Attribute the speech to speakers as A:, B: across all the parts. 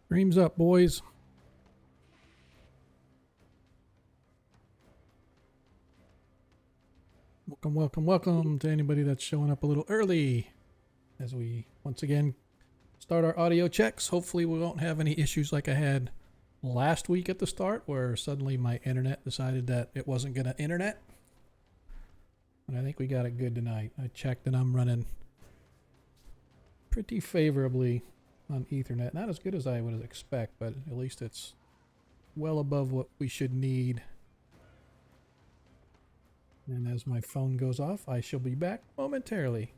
A: Stream's up, boys. Welcome, welcome, welcome to anybody that's showing up a little early as we once again start our audio checks. Hopefully we won't have any issues like I had last week at the start where suddenly my internet decided that it wasn't going to internet. And I think we got it good tonight. I checked and I'm running pretty favorably on Ethernet. Not as good as I would expect, but at least it's well above what we should need. And as my phone goes off, I shall be back momentarily.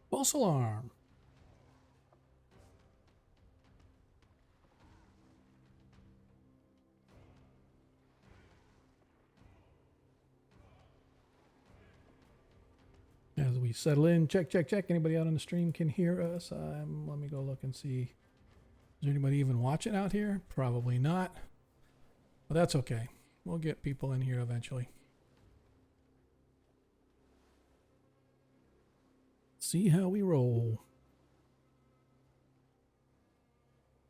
A: False alarm. As we settle in, check. Anybody out on the stream can hear us? Let me go look and see. Is there anybody even watching out here? Probably not. But that's okay. We'll get people in here eventually. See how we roll.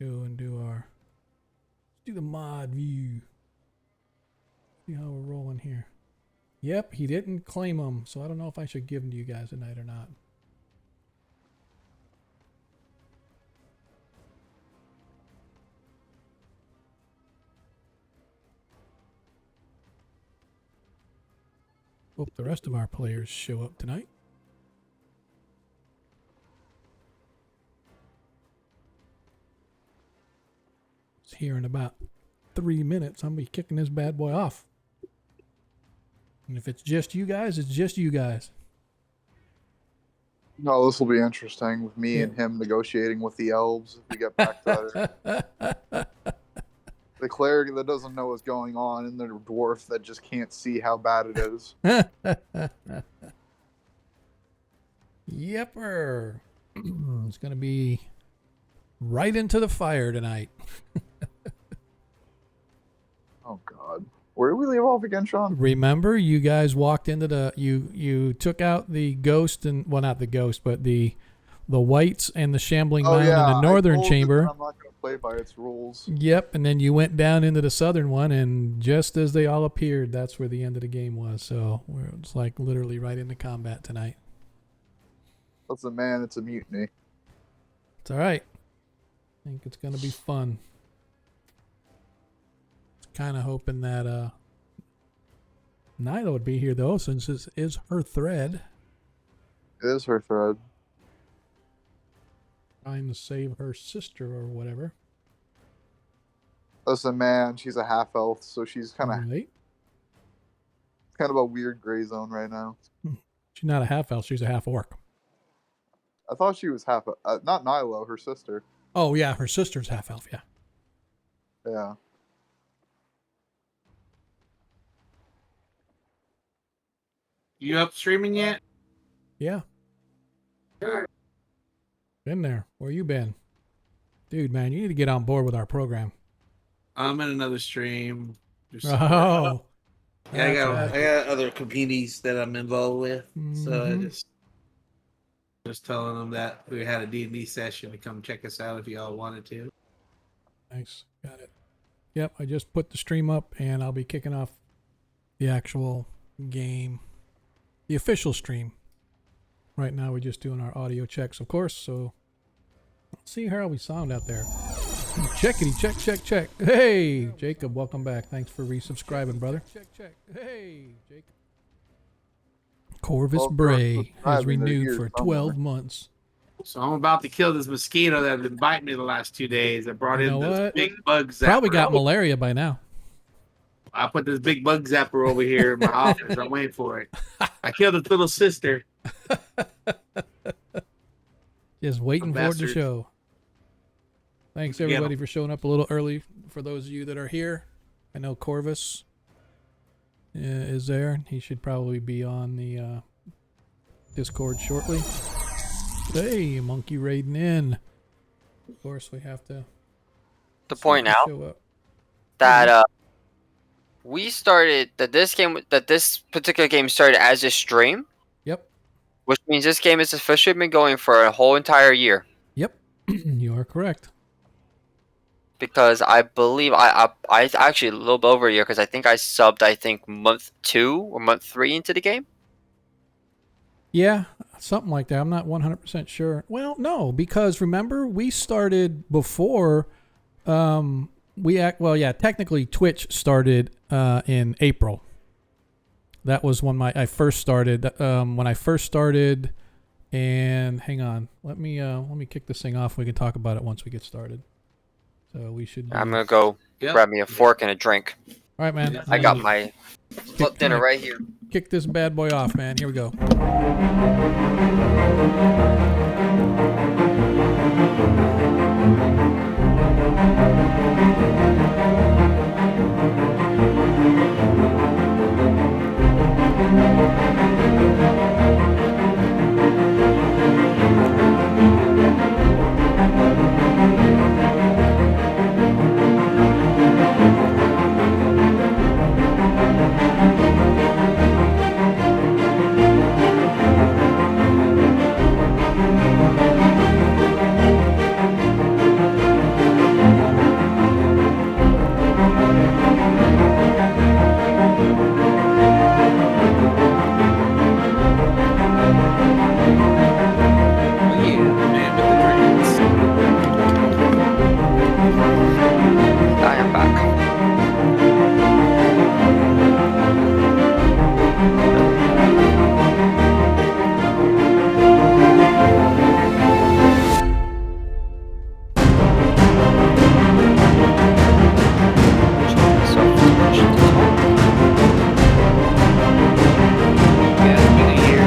A: Let's do the mod view. See how we're rolling here. Yep, he didn't claim them, so I don't know if I should give them to you guys tonight or not. Hope the rest of our players show up tonight. It's here in about 3 minutes. I'm going to be kicking this bad boy off. And if it's just you guys, it's just you guys.
B: No, this will be interesting with me and him negotiating with the elves if we get back to that. The cleric that doesn't know what's going on and the dwarf that just can't see how bad it is.
A: Yepper. It's going to be right into the fire tonight.
B: Oh, God. Where did we leave off again, Sean?
A: Remember, you guys walked into the... You took out the ghost and... Well, not the ghost, but the whites and the shambling mound in the northern chamber.
B: I'm not going to play by its rules.
A: Yep, and then you went down into the southern one, and just as they all appeared, that's where the end of the game was. So it's like literally right into combat tonight.
B: That's a man. It's a mutiny.
A: It's all right. I think it's going to be fun. Kind of hoping that Nyla would be here, though, since this is her thread.
B: It is her thread.
A: Trying to save her sister or whatever.
B: Listen, man, she's a half elf, so she's kind of a weird gray zone right now.
A: She's not a half elf; she's a half orc.
B: I thought she was half. Not Nyla, her sister.
A: Oh yeah, her sister's half elf. Yeah.
B: Yeah.
C: You up streaming yet?
A: Yeah. Been there. Where you been? Dude, man, you need to get on board with our program.
C: I'm in another stream.
A: Oh.
C: Yeah, I got other communities that I'm involved with.
A: Mm-hmm.
C: So I just telling them that we had a D&D session to come check us out if y'all wanted to.
A: Nice. Got it. Yep, I just put the stream up and I'll be kicking off the actual game. The official stream. Right now we're just doing our audio checks, of course, so let's see how we sound out there. Checkity, check. Hey, Jacob, welcome back. Thanks for resubscribing, brother. Check. Hey, Jacob. Corvus
B: Well,
A: Bray has
B: subscribing, they're
A: renewed
B: here
A: for
B: somewhere.
A: 12 months.
C: So I'm about to kill this mosquito that has been biting me the last 2 days. I brought
A: You
C: in
A: know
C: this
A: what?
C: big bug zapper.
A: Probably got malaria by now.
C: I put this big bug zapper over here in my office. I'm waiting for it. I killed its little sister.
A: Just waiting for it to
C: Bastards.
A: show. Thanks
C: Get 'em.
A: everybody for showing up a little early. For those of you that are here, I know Corvus is there. He should probably be on the Discord shortly. Hey, monkey raiding in. Of course, we have to
D: point out
A: show up.
D: that that this particular game started as a stream,
A: Yep.
D: which means this game has officially been going for a whole entire year.
A: Yep. You are correct.
D: Because I believe I actually a little bit over a year, because I think I subbed month 2 or month 3 into the game.
A: Yeah, something like that. I'm not 100% sure. Well, no, because remember we started before technically Twitch started in April. That was when I first started. When I first started, and hang on, let me kick this thing off. We can talk about it once we get started. So we should.
D: I'm gonna go
C: Yep.
D: grab me a fork and a drink.
A: All right, man.
D: I got my dinner right here.
A: Kick this bad boy off, man. Here we go.
C: Oh, yeah, the man with the dreads.
D: I am back. Yeah, it's been a year.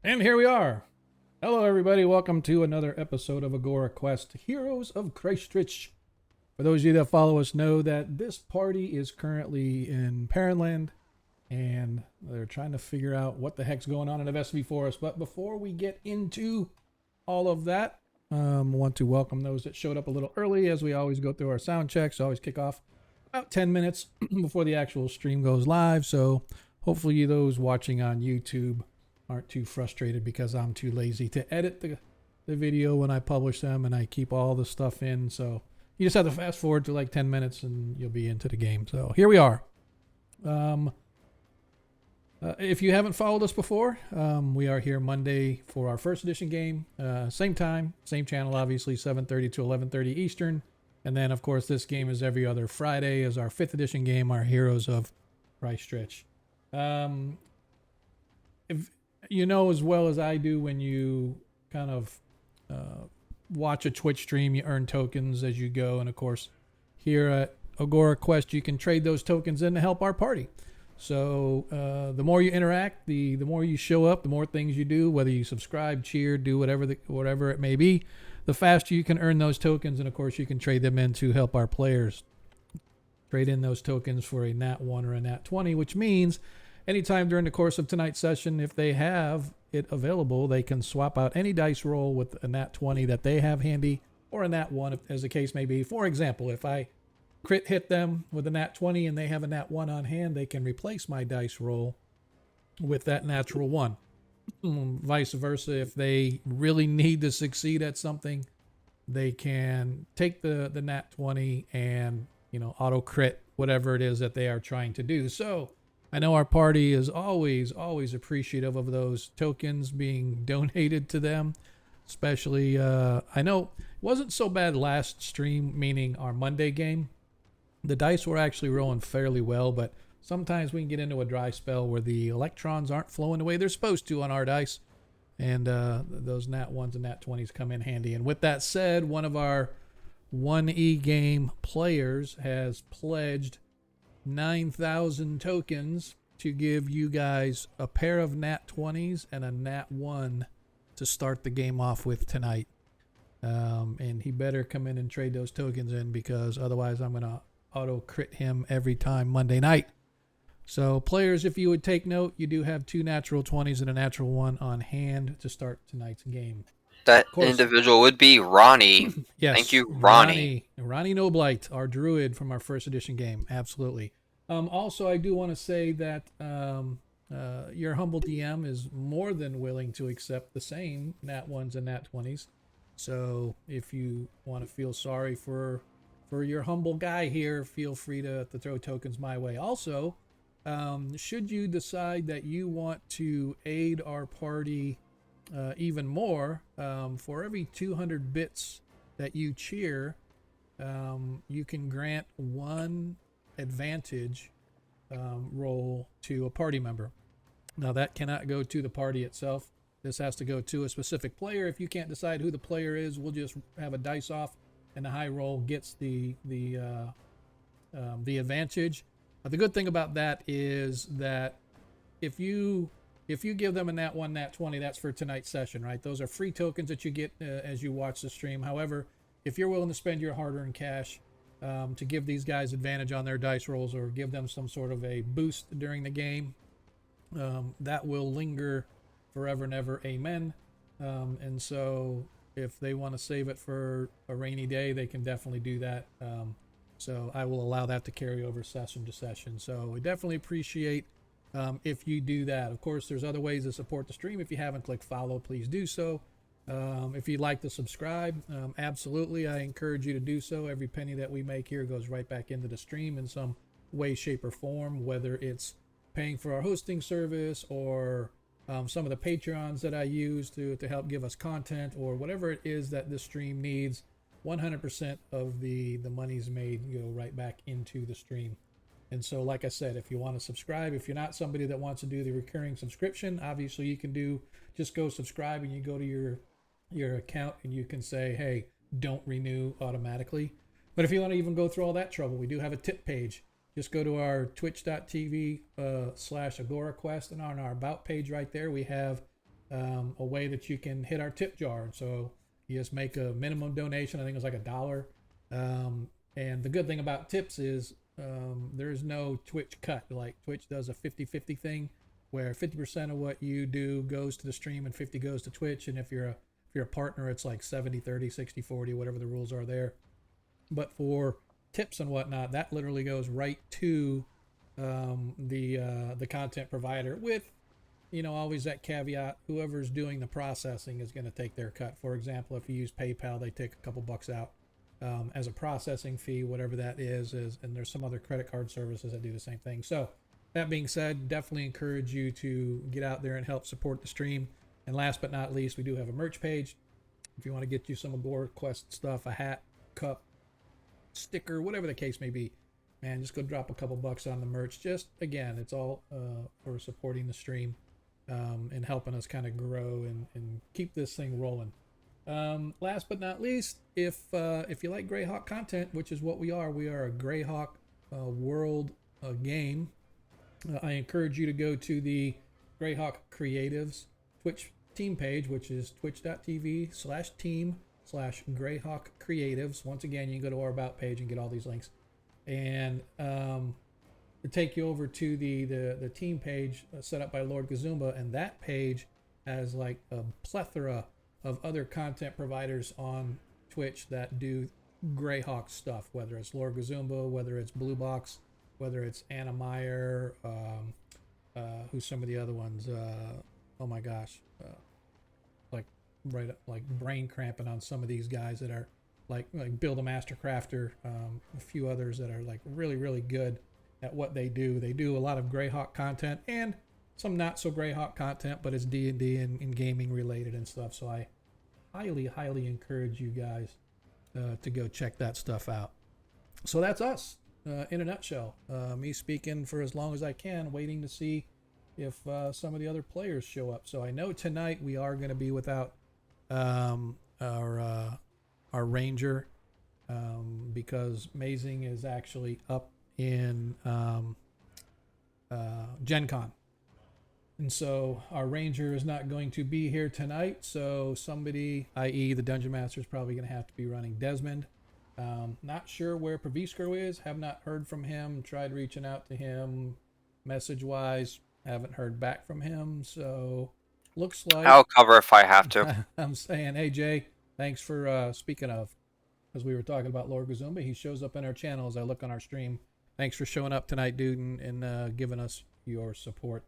D: And here we are. Hello, everybody. Welcome to another episode of Agora Quest, Heroes of Kreistrich. For those of you that follow us know that this party is currently in Perrinland, and they're trying to figure out what the heck's going on in the SV Forest. But before we get into all of that, I want to welcome those that showed up a little early, as we always go through our sound checks. Always kick off about 10 minutes before the actual stream goes live. So hopefully those watching on YouTube aren't too frustrated because I'm too lazy to edit the video when I publish them, and I keep all the stuff in. So
A: You just have to fast forward to like 10 minutes and you'll be into the game. So here we are. If you haven't followed us before, we are here Monday for our first edition game. Same time, same channel, obviously, 7:30 to 11:30 Eastern. And then, of course, this game is every other Friday as our 5th edition game, our Heroes of Kreistrich. If you know as well as I do, when you kind of watch a Twitch stream, you earn tokens as you go. And, of course, here at Agora Quest, you can trade those tokens in to help our party. So the more you interact, the more you show up, the more things you do, whether you subscribe, cheer, do whatever it may be, the faster you can earn those tokens. And of course, you can trade them in to help our players. Trade in those tokens for a Nat 1 or a Nat 20, which means anytime during the course of tonight's session, if they have it available, they can swap out any dice roll with a Nat 20 that they have handy or a Nat 1, as the case may be. For example, if I crit hit them with a Nat 20 and they have a Nat 1 on hand, they can replace my dice roll with that natural 1. Vice versa, if they really need to succeed at something, they can take the Nat 20 and, auto crit whatever it is that they are trying to do. So I know our party is always appreciative of those tokens being donated to them. Especially, I know it wasn't so bad last stream, meaning our Monday game. The dice were actually rolling fairly well, but sometimes we can get into a dry spell where the electrons aren't flowing the way they're supposed to on our dice. And those Nat 1s and Nat 20s come in handy. And with that said, one of our 1E game players has pledged 9,000 tokens to give you guys a pair of Nat 20s and a Nat 1 to start the game off with tonight. And he better come in and trade those tokens in, because otherwise I'm going to auto crit him every time Monday night. So players, if you would take note, you do have 2 natural 20s and a natural 1 on hand to start tonight's game.
E: That individual would be Ronnie.
A: Yes.
E: Thank you, Ronnie.
A: Ronnie Noblight, our druid from our first edition game. Absolutely. Also, I do want to say that your humble DM is more than willing to accept the same Nat 1s and Nat 20s. So if you want to feel sorry for your humble guy here, feel free to throw tokens my way. Also, should you decide that you want to aid our party even more, for every 200 bits that you cheer, you can grant 1 advantage roll to a party member. Now that cannot go to the party itself. This has to go to a specific player. If you can't decide who the player is, we'll just have a dice off, and the high roll gets the advantage. The good thing about that is that if you give them a Nat 1, Nat 20, that's for tonight's session, right? Those are free tokens that you get as you watch the stream. However, if you're willing to spend your hard-earned cash to give these guys advantage on their dice rolls or give them some sort of a boost during the game, that will linger forever and ever. Amen. And so if they want to save it for a rainy day, they can definitely do that. So I will allow that to carry over session to session. So we definitely appreciate if you do that. Of course, there's other ways to support the stream. If you haven't clicked follow, please do so. If you'd like to subscribe, absolutely, I encourage you to do so. Every penny that we make here goes right back into the stream in some way, shape, or form, whether it's paying for our hosting service or some of the Patreons that I use to help give us content, or whatever it is that this stream needs. 100% of the monies made go right back into the stream. And so, like I said, if you want to subscribe, if you're not somebody that wants to do the recurring subscription, obviously you can just go subscribe, and you go to your account and you can say, hey, don't renew automatically. But if you want to even go through all that trouble, we do have a tip page. Just go to our twitch.tv/AgoraQuest, and on our about page right there, we have a way that you can hit our tip jar. So you just make a minimum donation. I think it's like $1. And the good thing about tips is there's no Twitch cut. Like Twitch does a 50-50 thing where 50% of what you do goes to the stream and 50 goes to Twitch. And if you're a partner, it's like 70-30, 60-40, whatever the rules are there. But for tips and whatnot, that literally goes right to the content provider, with always that caveat: whoever's doing the processing is going to take their cut. For example, if you use PayPal, they take a couple bucks out. as a processing fee, whatever that is, and there's some other credit card services that do the same thing. So that being said, definitely encourage you to get out there and help support the stream. And last but not least, we do have a merch page. If you want to get you some Agora Quest stuff, a hat, cup, sticker, whatever the case may be, man, just go drop a couple bucks on the merch. Just, again, it's all for supporting the stream and helping us kind of grow and keep this thing rolling. Last but not least, if you like Greyhawk content, which is what we are a Greyhawk world game, I encourage you to go to the Greyhawk Creatives Twitch team page, which is twitch.tv/team/Greyhawk Creatives. Once again, you can go to our About page and get all these links. And to take you over to the team page set up by Lord Gazumba, and that page has like a plethora of other content providers on Twitch that do Greyhawk stuff, whether it's Lord Gazumba, whether it's Blue Box, whether it's Anna Meyer, who's some of the other ones, oh my gosh, like brain cramping on some of these guys that are like Bill the Master Crafter, a few others that are like really, really good at what they do. They do a lot of Greyhawk content and some not so Greyhawk content, but it's D&D and gaming related and stuff. So I highly encourage you guys to go check that stuff out. So that's us in a nutshell. Me speaking for as long as I can, waiting to see if some of the other players show up. So I know tonight we are going to be without our ranger because Mazing is actually up in Gen Con. And so our ranger is not going to be here tonight. So somebody, i.e. the Dungeon Master, is probably going to have to be running Desmond. Not sure where Praviskro is. Have not heard from him. Tried reaching out to him message-wise. Haven't heard back from him. So looks like
E: I'll cover if I have to.
A: I'm saying, hey Jay, thanks for speaking of, because we were talking about Lord Gazumba. He shows up in our channel as I look on our stream. Thanks for showing up tonight, dude, and giving us your support.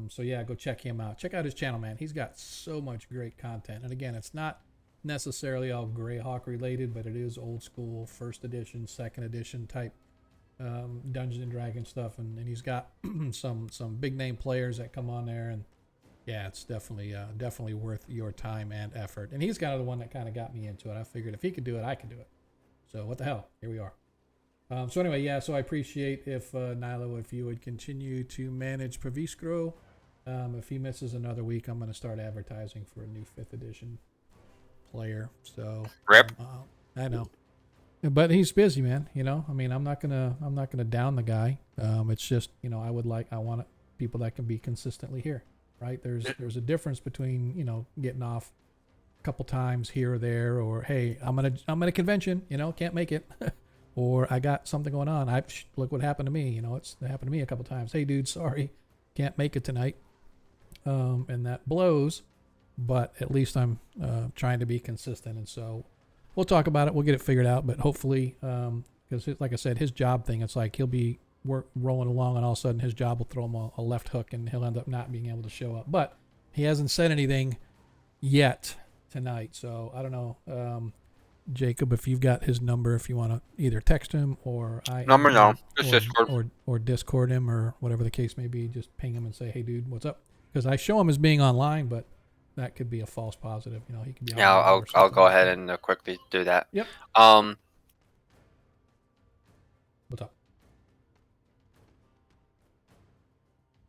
A: So yeah, go check him out. Check out his channel, man. He's got so much great content. And again, it's not necessarily all Greyhawk related, but it is old school, first edition, second edition type Dungeons and Dragons stuff. And he's got some big name players that come on there. And yeah, it's definitely worth your time and effort. And he's kind of the one that kind of got me into it. I figured if he could do it, I could do it. So what the hell? Here we are. So anyway, yeah, so I appreciate if Nilo, if you would continue to manage Praviskro. If he misses another week, I'm going to start advertising for a new 5th edition player. So
E: Rip.
A: I know, but he's busy, man. You know, I mean, I'm not gonna down the guy. It's just, you know, I want people that can be consistently here, right? There's a difference between, you know, getting off a couple times here or there, or hey, I'm at a convention, you know, can't make it. Or I got something going on. Look what happened to me. You know, it happened to me a couple times. Hey, dude, sorry, can't make it tonight. And that blows, but at least I'm trying to be consistent. And so we'll talk about it. We'll get it figured out. But hopefully, because like I said, his job thing, it's like he'll be rolling along, and all of a sudden his job will throw him a left hook, and he'll end up not being able to show up. But he hasn't said anything yet tonight, so I don't know. Jacob, if you've got his number, if you want to either text him or
E: Discord.
A: or Discord him or whatever the case may be, just ping him and say, hey dude, what's up? Because I show him as being online, but that could be a false positive. You know, he could be.
E: Yeah, I'll go ahead and quickly do that.
A: Yep. What's up?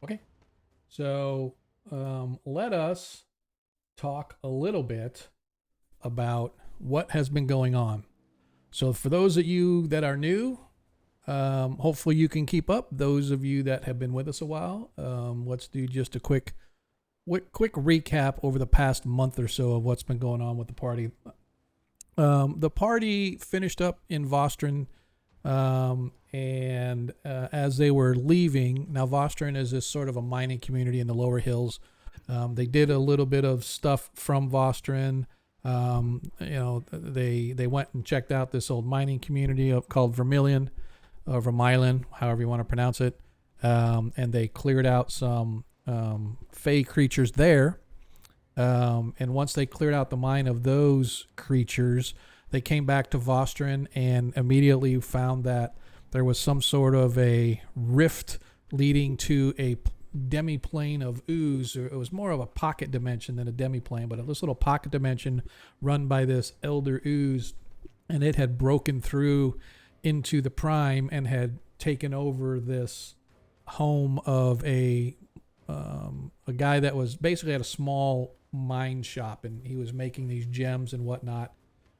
A: Okay. So let us talk a little bit about what has been going on. So for those of you that are new, hopefully you can keep up. Those of you that have been with us a while, let's do just a quick recap over the past month or so of what's been going on with the party. The party finished up in Vostron, and as they were leaving, now Vostron is this sort of a mining community in the lower hills. They did a little bit of stuff from Vostron. You know, they went and checked out this old mining community called Vermilion, or Vermilion, however you want to pronounce it. And they cleared out some fey creatures there. And once they cleared out the mine of those creatures, they came back to Vostron and immediately found that there was some sort of a rift leading to a demi-plane of ooze, or it was more of a pocket dimension than a demi-plane, but this little pocket dimension run by this elder ooze, and it had broken through into the prime and had taken over this home of a guy that was basically at a small mine shop, and he was making these gems and whatnot,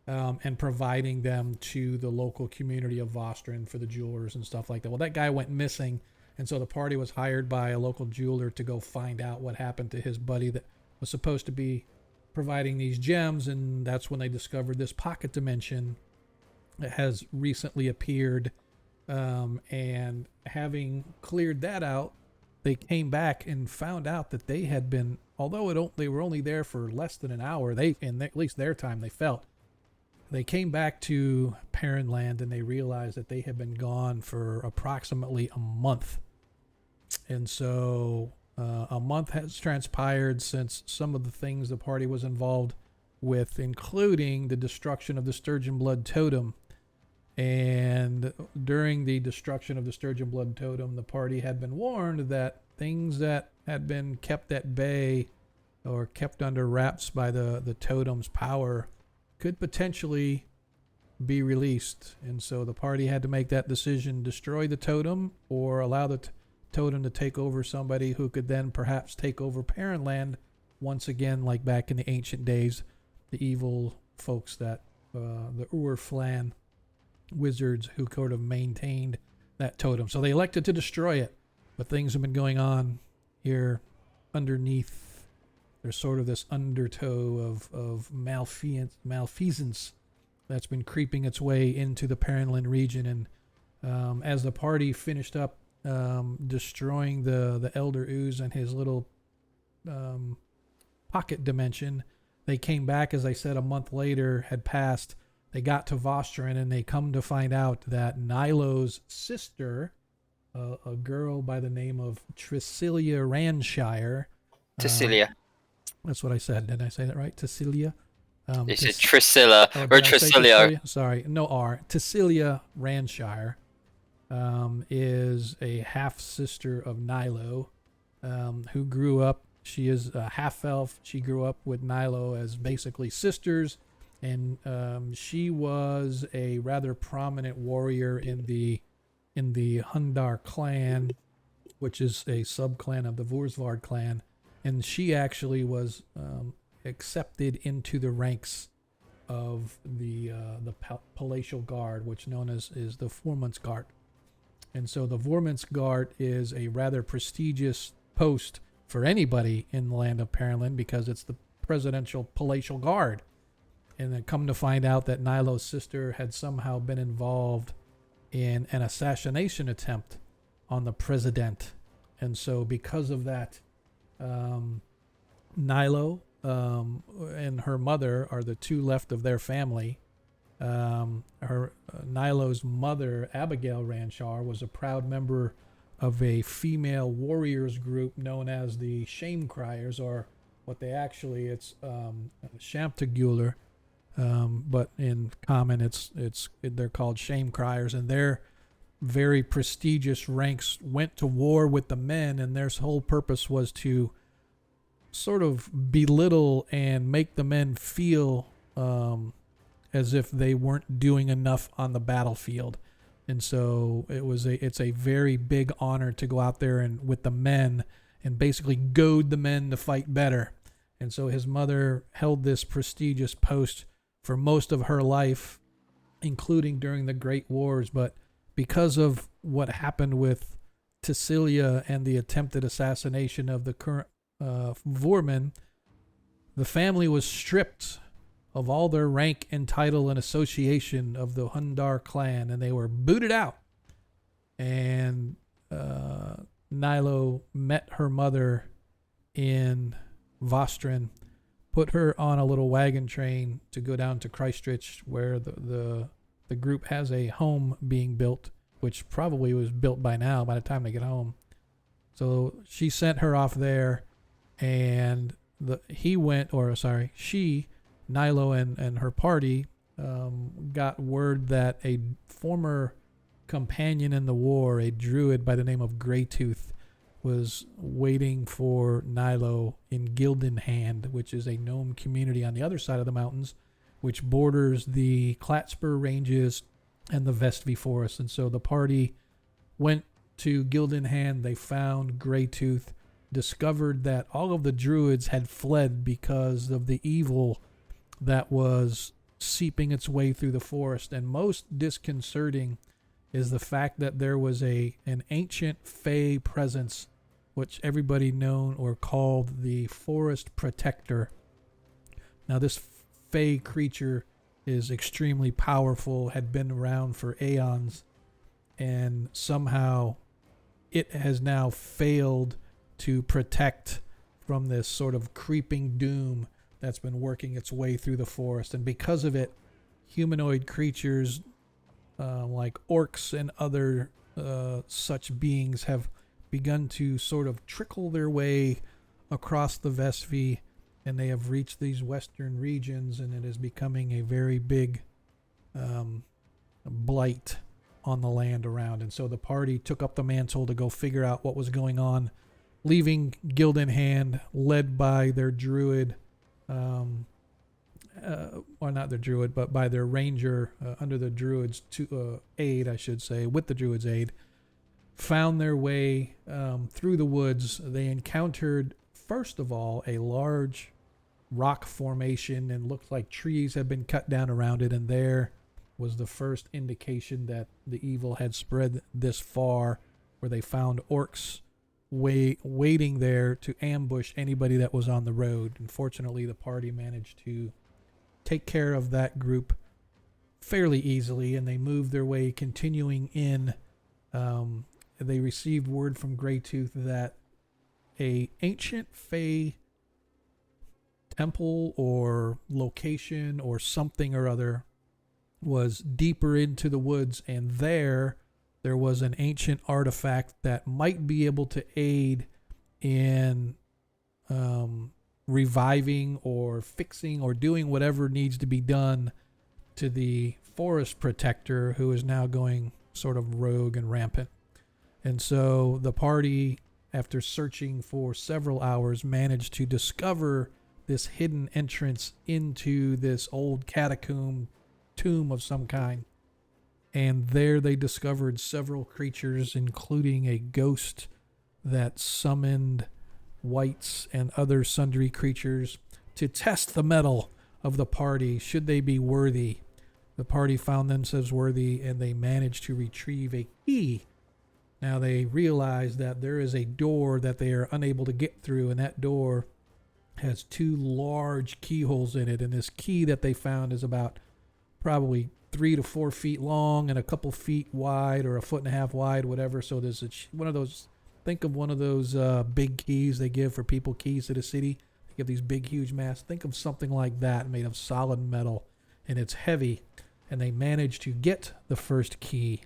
A: and providing them to the local community of Vostron for the jewelers and stuff like that. Well, that guy went missing, and so the party was hired by a local jeweler to go find out what happened to his buddy that was supposed to be providing these gems, and that's when they discovered this pocket dimension that has recently appeared. And having cleared that out, they came back and found out that they had been, although they were only there for less than an hour, at least their time they felt, they came back to Perrinland and they realized that they had been gone for approximately a month. And so a month has transpired since some of the things the party was involved with, including the destruction of the Sturgeon Blood Totem. And during the destruction of the Sturgeon Blood Totem, the party had been warned that things that had been kept at bay or kept under wraps by the totem's power could potentially be released. And so the party had to make that decision: destroy the totem or allow the totem to take over somebody who could then perhaps take over Perrinland once again, like back in the ancient days, the evil folks that the Ur-Flan wizards who could have maintained that totem. So they elected to destroy it, but things have been going on here underneath. There's sort of this undertow of malfeasance that's been creeping its way into the Perrinland region. And as the party finished up destroying the Elder Ooze and his little pocket dimension, they came back, as I said, a month later had passed. They got to Vostron and they come to find out that Nilo's sister, a girl by the name of Tricilia Ranshire.
E: Ticilia.
A: That's what I said. Did I say that right? Ticilia?
E: You said Tricilla or Tricilia.
A: Sorry, no R. Ticilia Ranshire is a half-sister of Nilo, who grew up. She is a half-elf. She grew up with Nilo as basically sisters. And she was a rather prominent warrior in the Hundar clan, which is a sub-clan of the Vursvard clan. And she actually was accepted into the ranks of the Palatial Guard, which known as is the Vormundsguard. And so the Vormundsguard is a rather prestigious post for anybody in the land of Perrinland because it's the presidential Palatial Guard. And then come to find out that Nilo's sister had somehow been involved in an assassination attempt on the president. And so because of that, Nilo and her mother are the two left of their family. Nilo's mother, Abigail Ranshar, was a proud member of a female warriors group known as the Shame Criers, or what they actually, it's Shamtaguler. But in common, they're called Shame Criers, and their very prestigious ranks went to war with the men, and their whole purpose was to sort of belittle and make the men feel as if they weren't doing enough on the battlefield. And so it's a very big honor to go out there and with the men and basically goad the men to fight better. And so his mother held this prestigious post for most of her life, including during the Great Wars. But because of what happened with Ticilia and the attempted assassination of the current Vorman, the family was stripped of all their rank and title and association of the Hundar clan, and they were booted out. And Nilo met her mother in Vostron, put her on a little wagon train to go down to Kreistrich, where the group has a home being built, which probably was built by now by the time they get home. So she sent her off there, and she, Nilo and her party got word that a former companion in the war, a druid by the name of Greytooth, was waiting for Nilo in Gildenhand, which is a gnome community on the other side of the mountains, which borders the Klatspur Ranges and the Vestvi Forest. And so the party went to Gildenhand. They found Greytooth, discovered that all of the druids had fled because of the evil that was seeping its way through the forest. And most disconcerting is the fact that there was an ancient fey presence, which everybody known or called the Forest Protector. Now, this fey creature is extremely powerful, had been around for aeons, and somehow it has now failed to protect from this sort of creeping doom that's been working its way through the forest. And because of it, humanoid creatures like orcs and other such beings have begun to sort of trickle their way across the Vestvi, and they have reached these western regions, and it is becoming a very big blight on the land around. And so the party took up the mantle to go figure out what was going on, leaving Gildenhand, led by their druid, or not their druid, but by their ranger, under the druid's aid, I should say, with the druid's aid, found their way through the woods. They encountered, first of all, a large rock formation, and looked like trees had been cut down around it, and there was the first indication that the evil had spread this far, where they found orcs waiting there to ambush anybody that was on the road. Unfortunately, the party managed to take care of that group fairly easily, and they moved their way, continuing in. They received word from Greytooth that a ancient fey temple or location or something or other was deeper into the woods, and there was an ancient artifact that might be able to aid in reviving or fixing or doing whatever needs to be done to the forest protector, who is now going sort of rogue and rampant. And so the party, after searching for several hours, managed to discover this hidden entrance into this old catacomb tomb of some kind. And there they discovered several creatures, including a ghost that summoned wights and other sundry creatures to test the mettle of the party, should they be worthy. The party found themselves worthy, and they managed to retrieve a key. Now they realize that there is a door that they are unable to get through, and that door has two large keyholes in it. And this key that they found is about probably 3 to 4 feet long and a couple feet wide, or 1.5 feet wide, whatever. So there's one of those, think of one of those big keys they give for people keys to the city. They give these big, huge masks. Think of something like that made of solid metal, and it's heavy. And they managed to get the first key.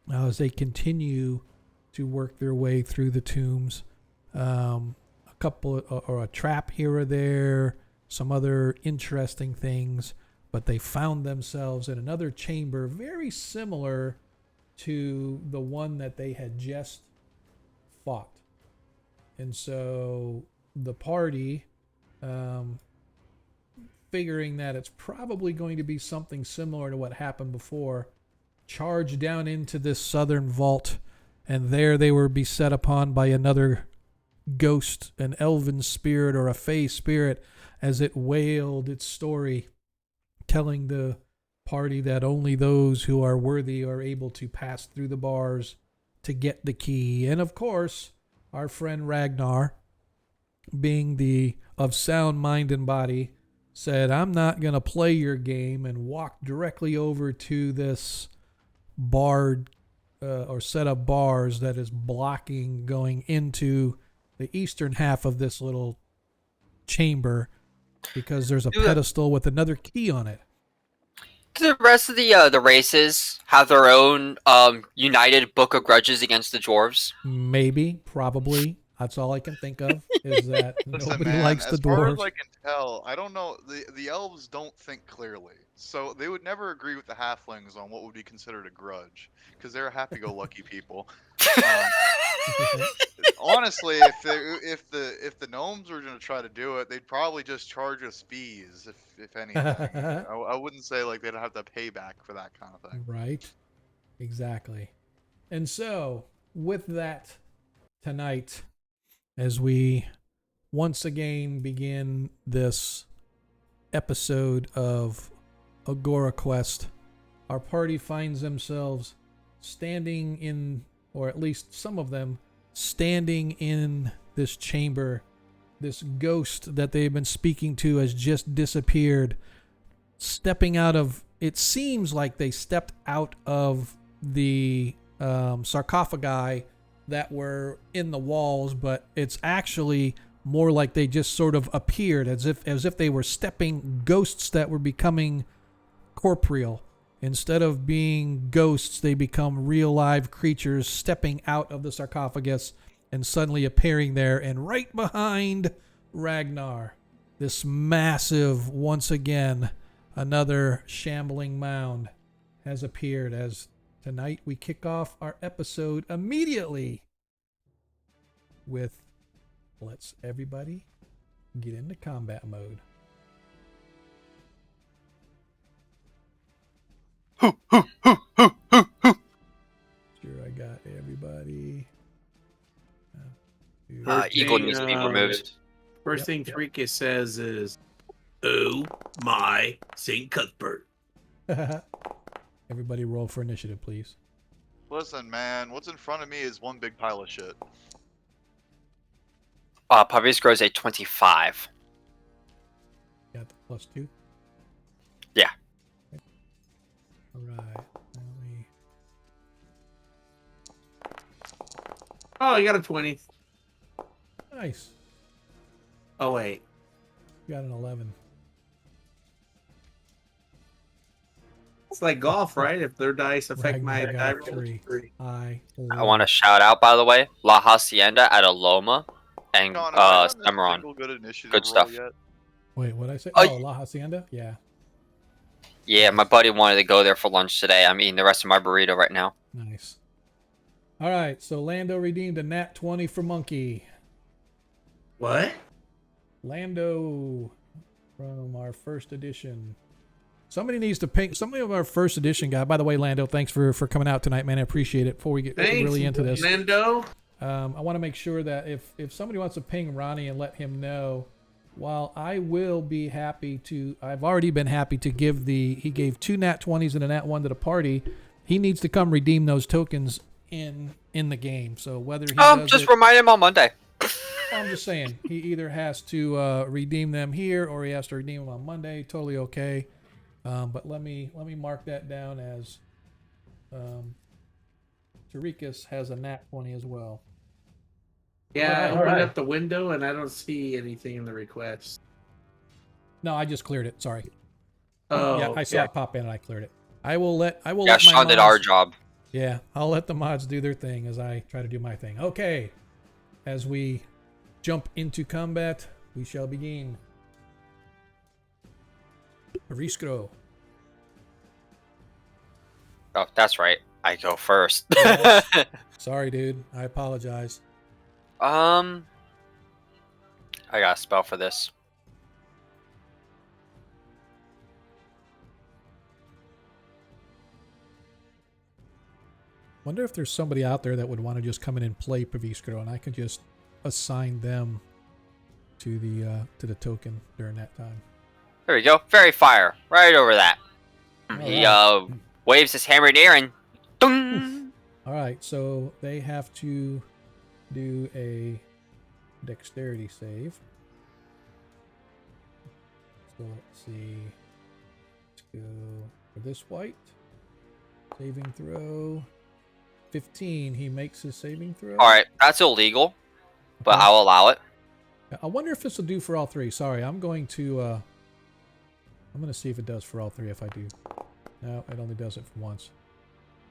A: Now, as they continue to work their way through the tombs, a couple or a trap here or there, some other interesting things, but they found themselves in another chamber very similar to the one that they had just fought. And so the party, figuring that it's probably going to be something similar to what happened before, charged down into this southern vault, and there they were beset upon by another ghost, an elven spirit or a fey spirit, as it wailed its story, telling the party that only those who are worthy are able to pass through the bars to get the key. And of course, our friend Ragnar, being the of sound mind and body, said, I'm not going to play your game, and walked directly over to this barred or set of bars that is blocking going into the eastern half of this little chamber, because there's a pedestal with another key on it.
E: Do the rest of the races have their own united book of grudges against the dwarves?
A: Maybe, probably. That's all I can think of, is that
B: Listen,
A: nobody
B: man,
A: likes the
B: as far as
A: dwarves.
B: I can tell, I don't know. The elves don't think clearly. So they would never agree with the halflings on what would be considered a grudge, because they're happy-go-lucky people. Honestly, if the gnomes were gonna try to do it, they'd probably just charge us fees, if anything. I wouldn't say like they'd have to pay back for that kind of thing.
A: Right. Exactly. And so, with that, tonight, as we once again begin this episode of Agora Quest, our party finds themselves standing in, or at least some of them, standing in this chamber. This ghost that they've been speaking to has just disappeared, stepping out of, it seems like they stepped out of the sarcophagi that were in the walls, but it's actually more like they just sort of appeared as if they were stepping, ghosts that were becoming corporeal. Instead of being ghosts, they become real live creatures stepping out of the sarcophagus and suddenly appearing there. And right behind Ragnar, this massive, once again, another shambling mound has appeared. As tonight we kick off our episode immediately with, let's everybody get into combat mode. Sure, I got everybody.
E: Eagle needs to be removed.
C: First thing Freakus says is, "Oh my St. Cuthbert."
A: Everybody roll for initiative, please.
B: Listen, man, what's in front of me is one big pile of shit.
E: Pavis grows a 25.
A: Got the +2?
E: Yeah.
A: Okay. All right.
C: Oh, you got a 20.
A: Nice.
C: Oh wait,
A: You got an 11.
C: it's like golf, right? If their dice affect my
A: Ragnar
C: die
A: got
C: roll,
A: three.
C: three.
A: I
E: want to shout out, by the way, La Hacienda at Aloma and
B: Connor, I haven't done a
E: Cimarron.
B: single good initiative
E: Good
B: roll
E: stuff.
B: yet.
A: Wait, what did I say?
E: Oh,
A: Oh, La Hacienda? Yeah.
E: Yeah, my buddy wanted to go there for lunch today. I'm eating the rest of my burrito right now.
A: Nice. All right, so Lando redeemed a nat 20 for Monkey.
C: What?
A: Lando from our first edition. Somebody needs to ping. Somebody of our first edition guy. By the way, Lando, thanks for coming out tonight, man. I appreciate it. Before we get really into this,
C: Lando.
A: I want to make sure that if somebody wants to ping Ronnie and let him know, while I will be happy to, I've already been happy to give he gave 2 nat 20s and a nat 1 to the party. He needs to come redeem those tokens in the game. So whether he does
E: Just
A: it,
E: remind him on Monday.
A: I'm just saying, he either has to redeem them here or he has to redeem them on Monday. Totally okay. But let me mark that down as Tarikas has a nat 20 as well.
C: Yeah, I
A: All
C: opened
A: right.
C: up the window and I don't see anything in the request.
A: No, I just cleared it. Sorry.
C: Oh,
A: Yeah, I saw it pop in and I cleared it. I will let
E: Yeah,
A: let my
E: Sean did
A: mods-
E: our job.
A: Yeah, I'll let the mods do their thing as I try to do my thing. Okay. As we jump into combat, we shall begin. Riskro.
E: Oh, that's right. I go first.
A: Yes. Sorry, dude. I apologize.
E: I got a spell for this.
A: Wonder if there's somebody out there that would want to just come in and play Paviskro, and I could just assign them to the token during that time.
E: There we go. Fairy fire. Right over that. He
A: Alright.
E: waves his hammer in the air and ding.
A: All right, so they have to do a dexterity save. So let's see. Let's go for this white. Saving throw. 15. He makes his saving throw.
E: Alright, that's illegal, but
A: Okay.
E: I'll allow it.
A: I wonder if this will do for all three. Sorry, I'm going to see if it does for all three if I do. No, it only does it for once.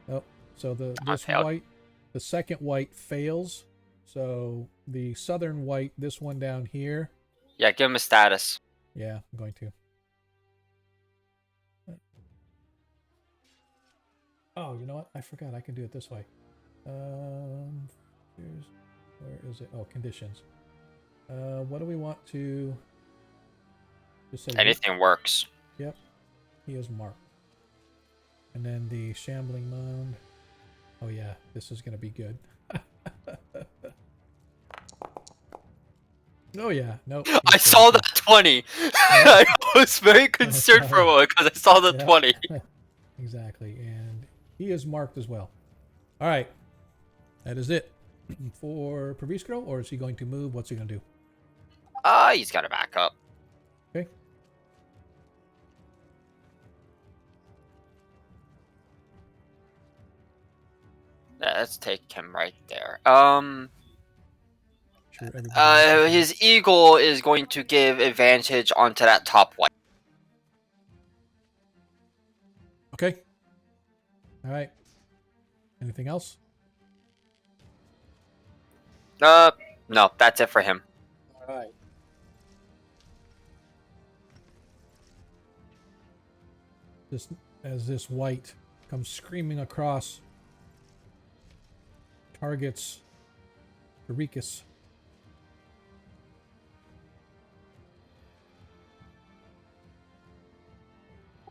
A: Oh, so this
E: failed.
A: white, the second white fails. So the southern white, this one down here.
E: Yeah, give him a status.
A: Yeah, I'm going to. Oh, you know what? I forgot. I can do it this way. Here's where is it? Oh, conditions. What do we want to? Just say
E: Anything works.
A: Yep, he is marked. And then the shambling mound. Oh yeah, this is gonna be good. Oh yeah, nope.
E: I saw that 20. I was very concerned for a moment because I saw the
A: Yeah.
E: 20.
A: Exactly, and he is marked as well. All right, that is it for Praviskro, or is he going to move? What's he going to do?
E: He's got to back up.
A: Okay.
E: Let's take him right there.
A: Sure, everybody.
E: His eagle is going to give advantage onto that top white.
A: Okay. All right. Anything else?
E: No, that's it for him.
A: All right. As this white comes screaming across, targets Eureka's.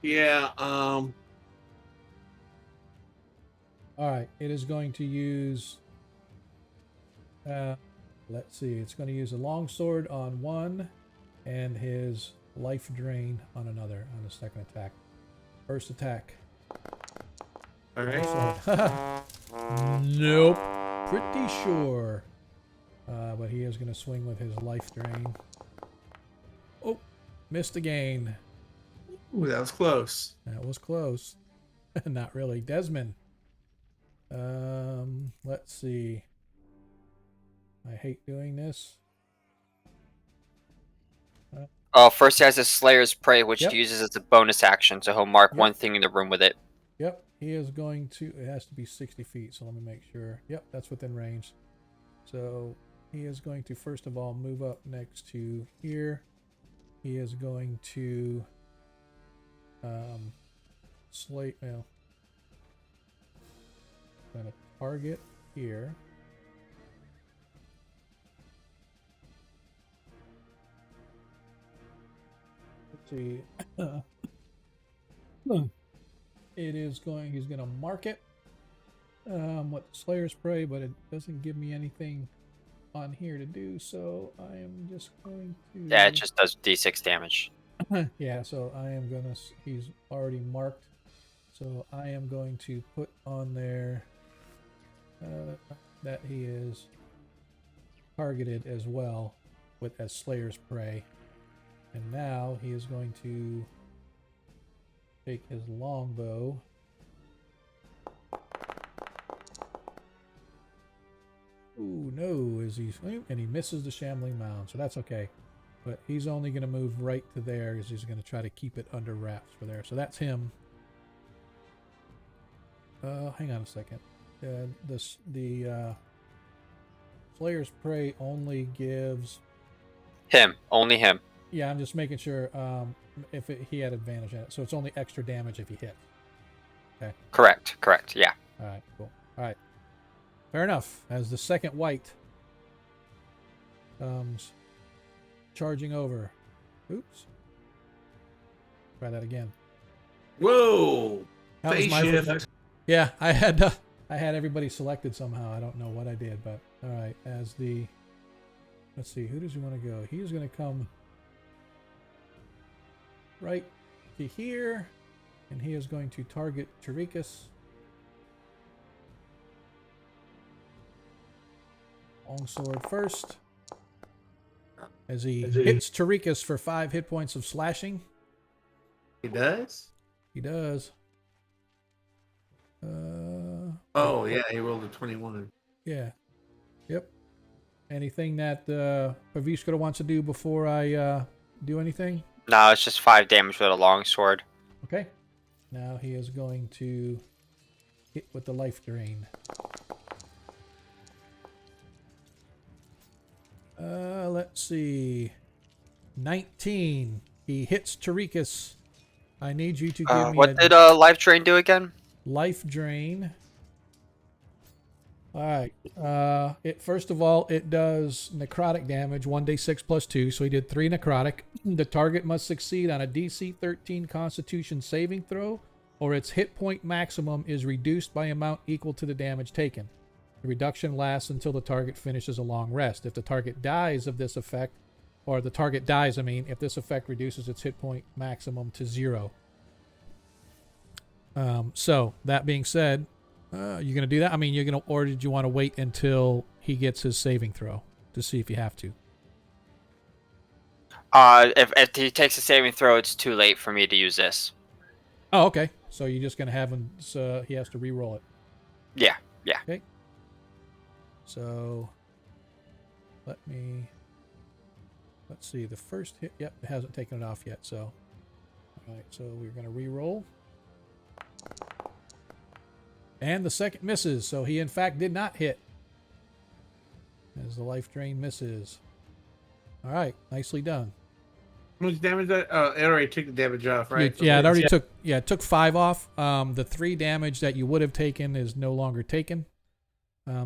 C: Yeah.
A: All right, it is going to use. Let's see. It's going to use a longsword on one, and his life drain on another on the second attack. First attack.
C: All right.
A: Nope. Pretty sure. But he is going to swing with his life drain. Oh, missed again.
C: Ooh, that was close.
A: That was close. Not really. Desmond. Let's see. I hate doing this.
E: First he has his Slayer's Prey, which
A: Yep.
E: he uses as a bonus action, so he'll mark
A: Yep.
E: one thing in the room with it.
A: Yep, he is going to. It has to be 60 feet, so let me make sure. Yep, that's within range. So he is going to first of all move up next to here. He is going to slate. Well, going to target here. Let's see. It is going. He's going to mark it. What Slayer's Prey, but it doesn't give me anything on here to do. So I am just going to.
E: Yeah, it just does d6 damage.
A: Yeah. So I am gonna. He's already marked. So I am going to put on there that he is targeted as well with as Slayer's Prey. And now he is going to take his longbow. Ooh, no, is he? And he misses the shambling mound, so that's okay. But he's only going to move right to there because he's going to try to keep it under wraps for there. So that's him. Hang on a second. The Slayer's Prey only gives.
E: Him, only him.
A: Yeah, I'm just making sure if he had advantage in it. So it's only extra damage if he hits. Okay.
E: Correct, yeah.
A: All right, cool. All right. Fair enough. As the second white comes charging over. Oops. Try that again.
C: Whoa.
A: That was
C: Face
A: my
C: shift.
A: Yeah, I had everybody selected somehow. I don't know what I did, but all right. As the let's see, who does he want to go? He's going to come right to here, and he is going to target Tarikas. Longsword first. As he hits Tarikas for 5 hit points of slashing.
C: He does?
A: He does.
C: Oh, yeah, he rolled a 21.
A: Yeah. Yep. Anything that Paviskra wants to do before I do anything?
E: No, it's just 5 damage with a longsword.
A: Okay. Now he is going to hit with the life drain. Let's see. 19. He hits Tarikas. I need you to give me
E: What did Life Drain do again?
A: life drain. All right. It first of all, it does necrotic damage, 1d6 plus 2. So he did 3 necrotic. The target must succeed on a DC 13 Constitution saving throw, or its hit point maximum is reduced by amount equal to the damage taken. The reduction lasts until the target finishes a long rest. If the target dies of this effect, or the target dies, if this effect reduces its hit point maximum to 0. So that being said, you're gonna do that? Or did you want to wait until he gets his saving throw to see if you have to?
E: If he takes a saving throw, it's too late for me to use this.
A: Oh, okay. So you're just gonna have him. So he has to re-roll it.
E: Yeah.
A: Okay. So let's see. The first hit. Yep, it hasn't taken it off yet. So, all right. So we're gonna re-roll. And the second misses, so he in fact did not hit. As the life drain misses. All right, nicely done.
C: How much damage? It already took the damage off, right?
A: Yeah, it already took. Yeah, it took 5 off. The 3 damage that you would have taken is no longer taken,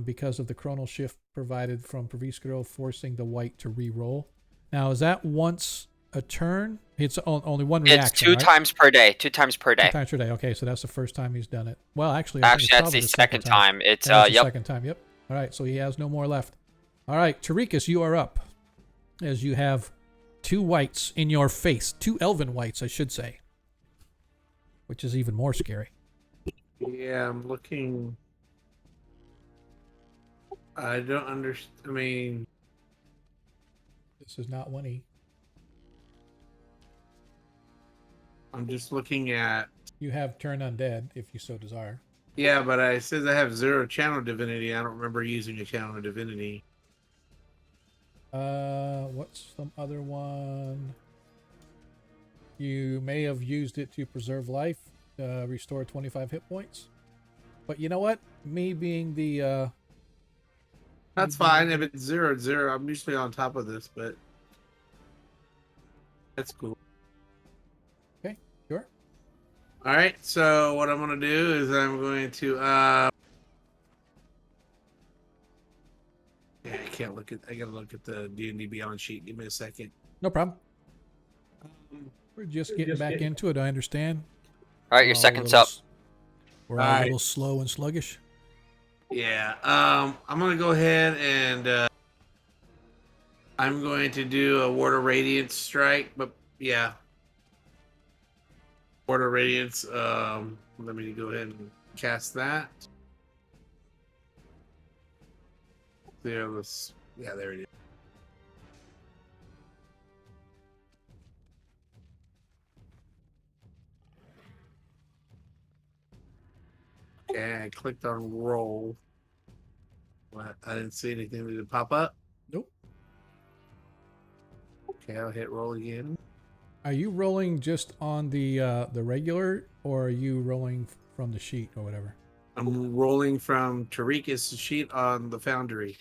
A: because of the chronal shift provided from Proviscro, forcing the white to re-roll. Now, is that once a turn? It's only one reaction.
E: It's 2 times per day. 2 times per day.
A: 2 times per day. Okay, so that's the first time he's done it. Well, actually,
E: Actually, that's the second time. It's
A: the
E: yep.
A: second time. Yep. All right, so he has no more left. All right, Tarikas, you are up, as you have 2 whites in your face, 2 elven whites, I should say, which is even more scary.
C: Yeah, I'm looking. I don't understand.
A: This is not 1E.
C: I'm just looking at.
A: You have turn undead if you so desire.
C: Yeah, but it says I have 0 channel divinity. I don't remember using a channel divinity.
A: What's some other one? You may have used it to preserve life, restore 25 hit points. But you know what? Me being the
C: That's fine. If it's 0, it's 0. I'm usually on top of this, but that's cool.
A: Okay, sure.
C: All right. So what I'm gonna do is I'm going to. Yeah, I can't look at. I gotta look at the D&D Beyond sheet. Give me a second.
A: No problem. We're just getting back into it. I understand.
E: All right, your second's up.
A: We're all a little slow and sluggish.
C: Yeah. I'm gonna go ahead and I'm going to do a Ward of Radiance strike, but yeah. Ward of Radiance. Let me go ahead and cast that. There, let's. Yeah, there it is. Okay, I clicked on roll. What? I didn't see anything. Did it pop up?
A: Nope.
C: Okay, I'll hit roll again.
A: Are you rolling just on the regular, or are you rolling from the sheet or whatever?
C: I'm rolling from Tarikas' sheet on the Foundry.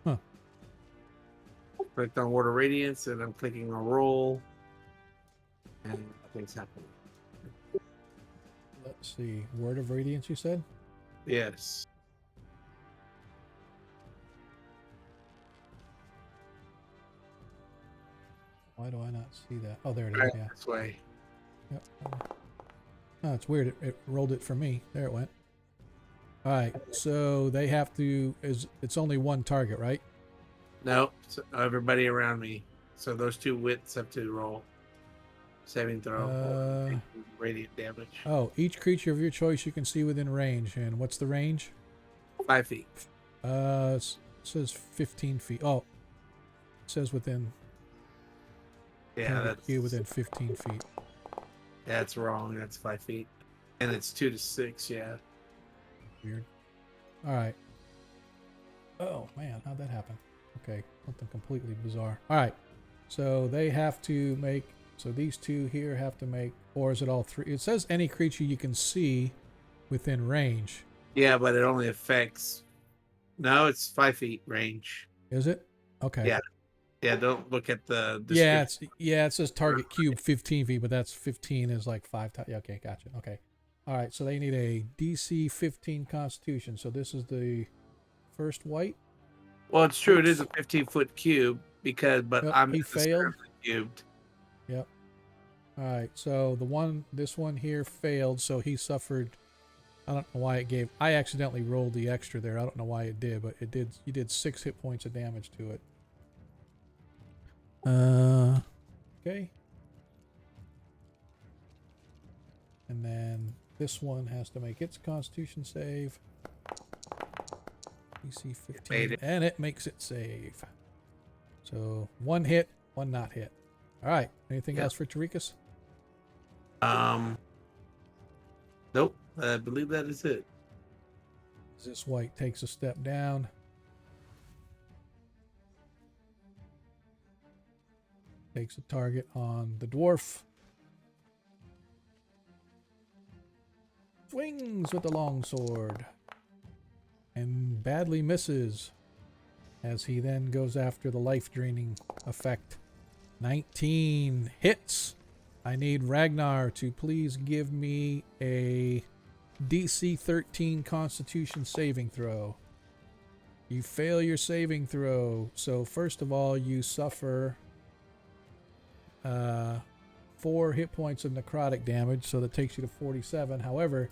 A: Huh.
C: Clicked on Ward of Radiance, and I'm clicking on roll. And nothing's happening.
A: Let's see. Word of Radiance, you said?
C: Yes.
A: Why do I not see that? Oh, there it is.
C: Right
A: Yeah.
C: this way.
A: Yep. Oh, it's weird. It rolled it for me. There it went. All right. So they have to. It's only one target, right?
C: No, so everybody around me. So those 2 wits have to roll. Saving throw. Radiant damage.
A: Oh, each creature of your choice you can see within range. And what's the range?
C: 5 feet.
A: It says 15 feet. Oh, it says within.
C: Yeah, that's
A: you within 15 feet.
C: That's wrong. That's 5 feet, and it's 2 to 6. Yeah.
A: Weird. All right. Oh man, how'd that happen? Okay, something completely bizarre. All right. So they have to make. So these 2 here have to make, or is it all 3? It says any creature you can see within range.
C: Yeah, but it only affects. No, it's 5 feet range.
A: Is it? Okay.
C: Yeah. Yeah, don't look at the description.
A: It says target cube 15 feet, but that's 15 is like 5 times. Okay, gotcha. Okay. All right, so they need a DC 15 Constitution. So this is the first white.
C: Well, it's true. It is a 15-foot cube but
A: Yep,
C: I'm
A: he
C: in the
A: failed.
C: center of the cubed.
A: Yep. All right, so this one here failed, so he suffered. I don't know why it gave. I accidentally rolled the extra there. I don't know why it did, but it did. You did 6 hit points of damage to it. Okay. And then this one has to make its Constitution save. DC 15, and it makes it save. So 1 hit, 1 not hit. All right. Anything else for Tarikas?
C: Nope. I believe that is it.
A: This white takes a step down. Takes a target on the dwarf. Swings with the longsword. And badly misses. As he then goes after the life draining effect. 19 hits. I need Ragnar to please give me a DC 13 Constitution saving throw. You fail your saving throw. So first of all, you suffer 4 hit points of necrotic damage. So that takes you to 47. However,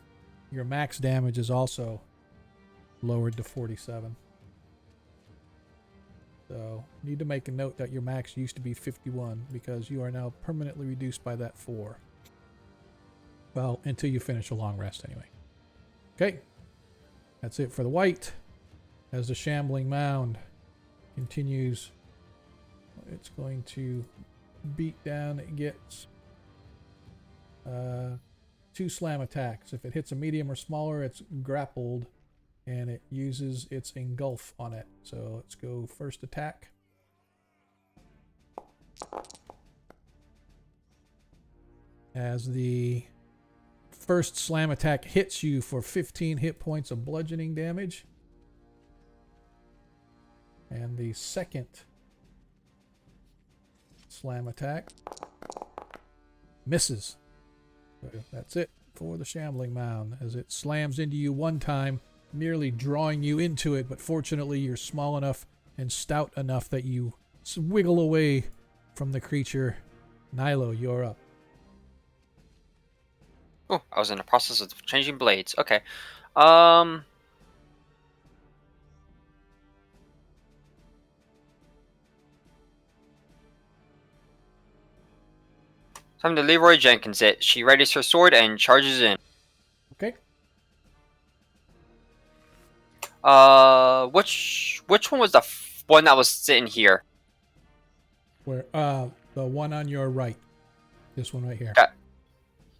A: your max damage is also lowered to 47. So need to make a note that your max used to be 51 because you are now permanently reduced by that 4. Well, until you finish a long rest anyway. Okay. That's it for the white. As the shambling mound continues, it's going to beat down. It gets 2 slam attacks. If it hits a medium or smaller, it's grappled. And it uses its engulf on it. So let's go first attack. As the first slam attack hits you for 15 hit points of bludgeoning damage. And the second slam attack misses. So that's it for the shambling mound as it slams into you one time, nearly drawing you into it, but fortunately you're small enough and stout enough that you wiggle away from the creature. Nilo, you're up.
E: Oh, I was in the process of changing blades. Okay. Time to Leroy Jenkins it. She readies her sword and charges in.
A: Okay.
E: Which one was the one that was sitting here?
A: Where the one on your right. This one right here.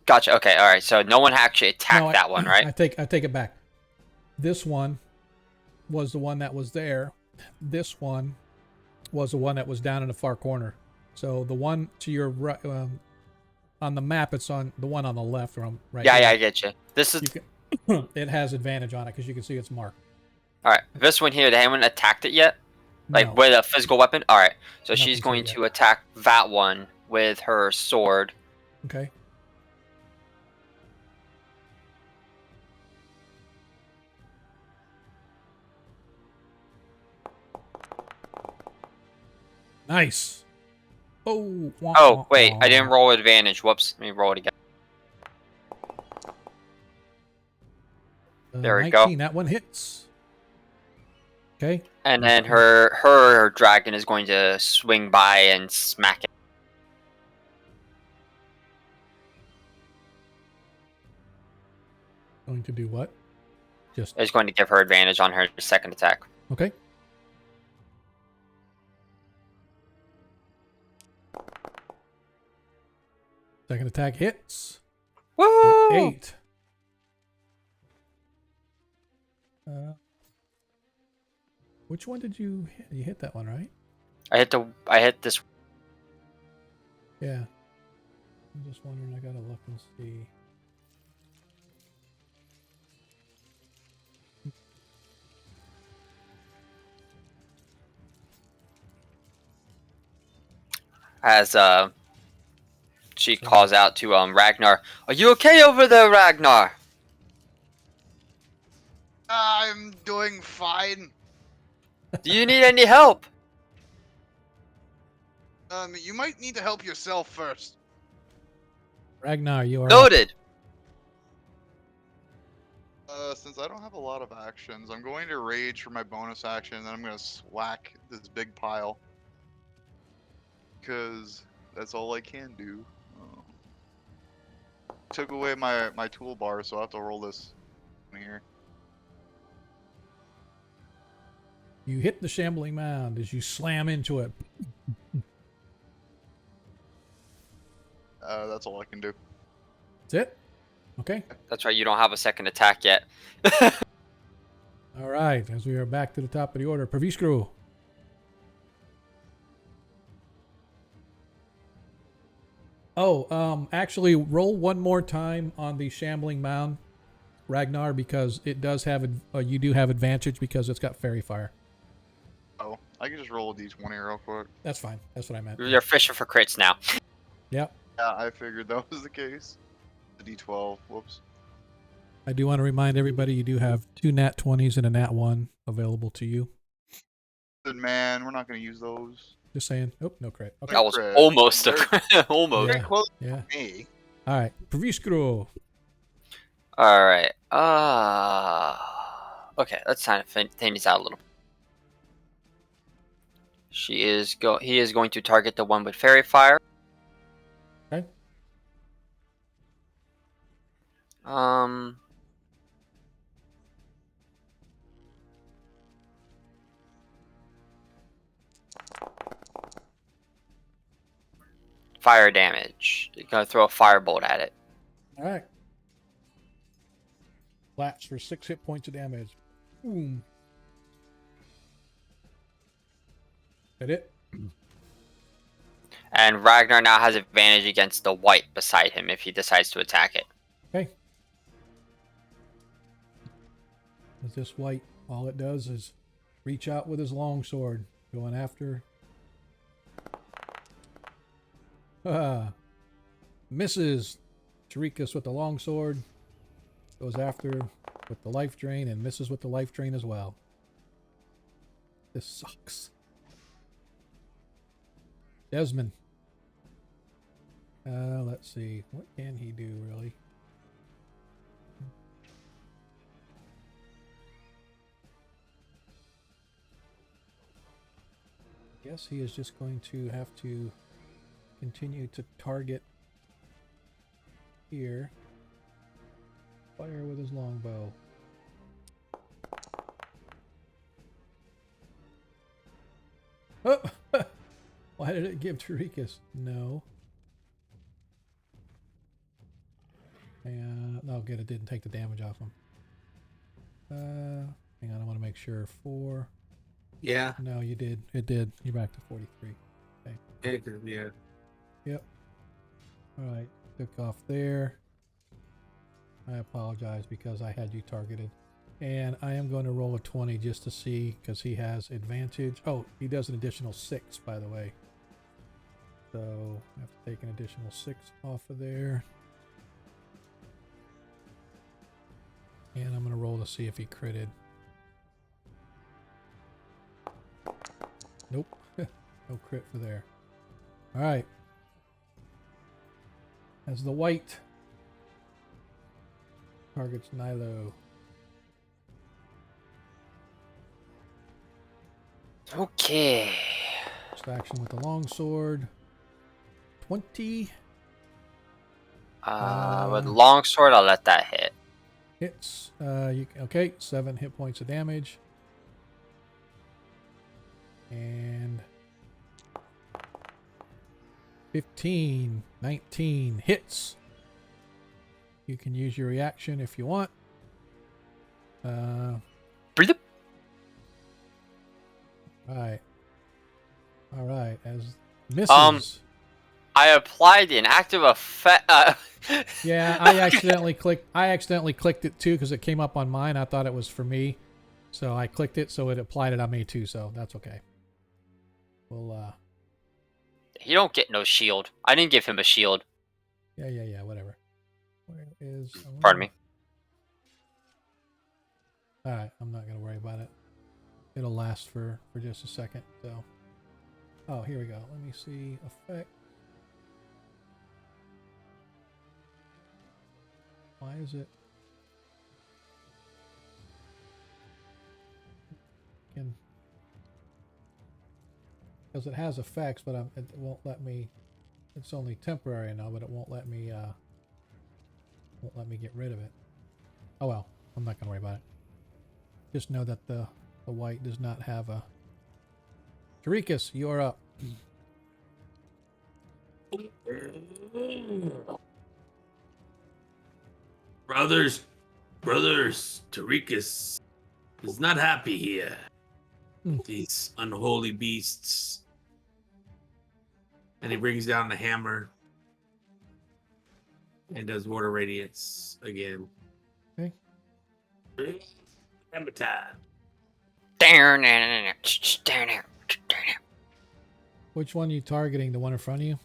E: Gotcha. Okay. All right. So no one actually attacked that one, right?
A: I take it back. This one was the one that was there. This one was the one that was down in the far corner. So the one to your right, on the map, it's on the one on the left, or on right.
E: Yeah,
A: here.
E: yeah, I get you. This is.
A: It has advantage on it because you can see it's marked.
E: All right. This one here, they haven't attacked it yet. Like
A: No.
E: with a physical weapon. All right. So
A: Nothing
E: she's going
A: yet.
E: to attack that one with her sword.
A: Okay. Nice. Oh.
E: Oh wait, I didn't roll advantage. Whoops. Let me roll it again. There we go.
A: 19, that one hits. Okay.
E: And then her dragon is going to swing by and smack it.
A: Going to do what? Just
E: It's going to give her advantage on her second attack.
A: okay. Second attack hits.
E: Woo!
A: 8. Which one did you hit? You hit that one, right?
E: I hit this.
A: Yeah. I'm just wondering. I gotta look and see.
E: As she calls out to Ragnar. Are you okay over there, Ragnar?
F: I'm doing fine.
E: Do you need any help?
F: You might need to help yourself first.
A: Ragnar, you are up.
E: Noted.
B: Since I don't have a lot of actions, I'm going to rage for my bonus action, and then I'm going to whack this big pile. Because that's all I can do. Took away my toolbar, so I have to roll this here.
A: You hit the shambling mound as you slam into it.
B: That's all I can do.
A: That's it? Okay.
E: That's right, you don't have a second attack yet.
A: All right. As we are back to the top of the order, Praviskru. Oh, actually, roll one more time on the shambling mound, Ragnar, because it does have you do have advantage because it's got fairy fire.
B: Oh, I can just roll a d20 real quick.
A: That's fine. That's what I meant.
E: You're fishing for crits now.
A: Yep.
B: Yeah, I figured that was the case. The d12. Whoops.
A: I do want to remind everybody you do have 2 nat 20s and a nat 1 available to you.
B: Good man, we're not going to use those.
A: Just saying. Oh, no crit. Okay.
E: That was
B: Crit.
E: almost a almost.
A: Yeah.
F: Close
A: Yeah.
F: to me.
A: All right. Praviskru.
E: All right. Okay. Let's kind of thin these out a little. He is going to target the one with fairy fire.
A: Okay.
E: Fire damage. You're gonna throw a firebolt at it.
A: All right. Flats for 6 hit points of damage. Boom. That it?
E: And Ragnar now has advantage against the white beside him if he decides to attack it.
A: Okay. As this white, all it does is reach out with his longsword, going after. Misses Tarikas with the longsword. Goes after with the life drain and misses with the life drain as well. This sucks. Desmond. Let's see. What can he do, really? Guess he is just going to have to continue to target here. Fire with his longbow. Oh! Why did it give Tarikas? No. And no, good. It didn't take the damage off him. Hang on. I want to make sure. 4.
C: Yeah.
A: No, you did. It did. You're back to 43.
C: Yeah.
A: Yep. All right. Took off there. I apologize because I had you targeted. And I am going to roll a 20 just to see because he has advantage. Oh, he does an additional 6, by the way. So I have to take an additional 6 off of there. And I'm going to roll to see if he critted. Nope. No crit for there. All right. As the white targets Nilo.
E: Okay.
A: First action with the longsword. 20
E: With longsword, I'll let that hit.
A: hits. Okay, 7 hit points of damage. And 15, 19 hits. You can use your reaction if you want.
E: Breathe up.
A: All right. As misses.
E: I applied an active effect.
A: Yeah, I accidentally clicked it too because it came up on mine. I thought it was for me, so I clicked it, so it applied it on me too. So that's okay. Well,
E: He don't get no shield. I didn't give him a shield.
A: yeah, whatever. Where is?
E: Pardon me.
A: Alright, I'm not going to worry about it. It'll last for just a second, so. Oh, here we go. Let me see. Effect. Why is it? Because it has effects, but it won't let me. It's only temporary now, but it won't let me get rid of it. Oh well, I'm not gonna worry about it. Just know that the white does not have a. Tarikas, you're up.
C: Brothers, Tarikas is not happy here. These unholy beasts. And he brings down the hammer and does water radiance again.
A: Okay.
C: Hammer time.
A: Which one are you targeting? The one in front of you?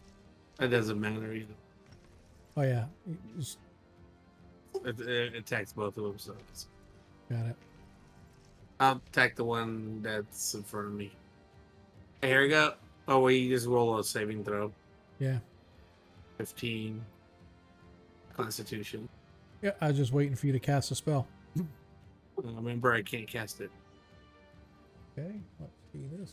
C: That doesn't matter either.
A: Oh yeah.
C: It attacks both of them, so
A: Got it.
C: I'll attack the one that's in front of me. Hey, here we go. Oh, well, you just roll a saving throw.
A: Yeah.
C: 15. Constitution.
A: Yeah, I was just waiting for you to cast a spell.
C: Remember, I can't cast it.
A: Okay, let's see this.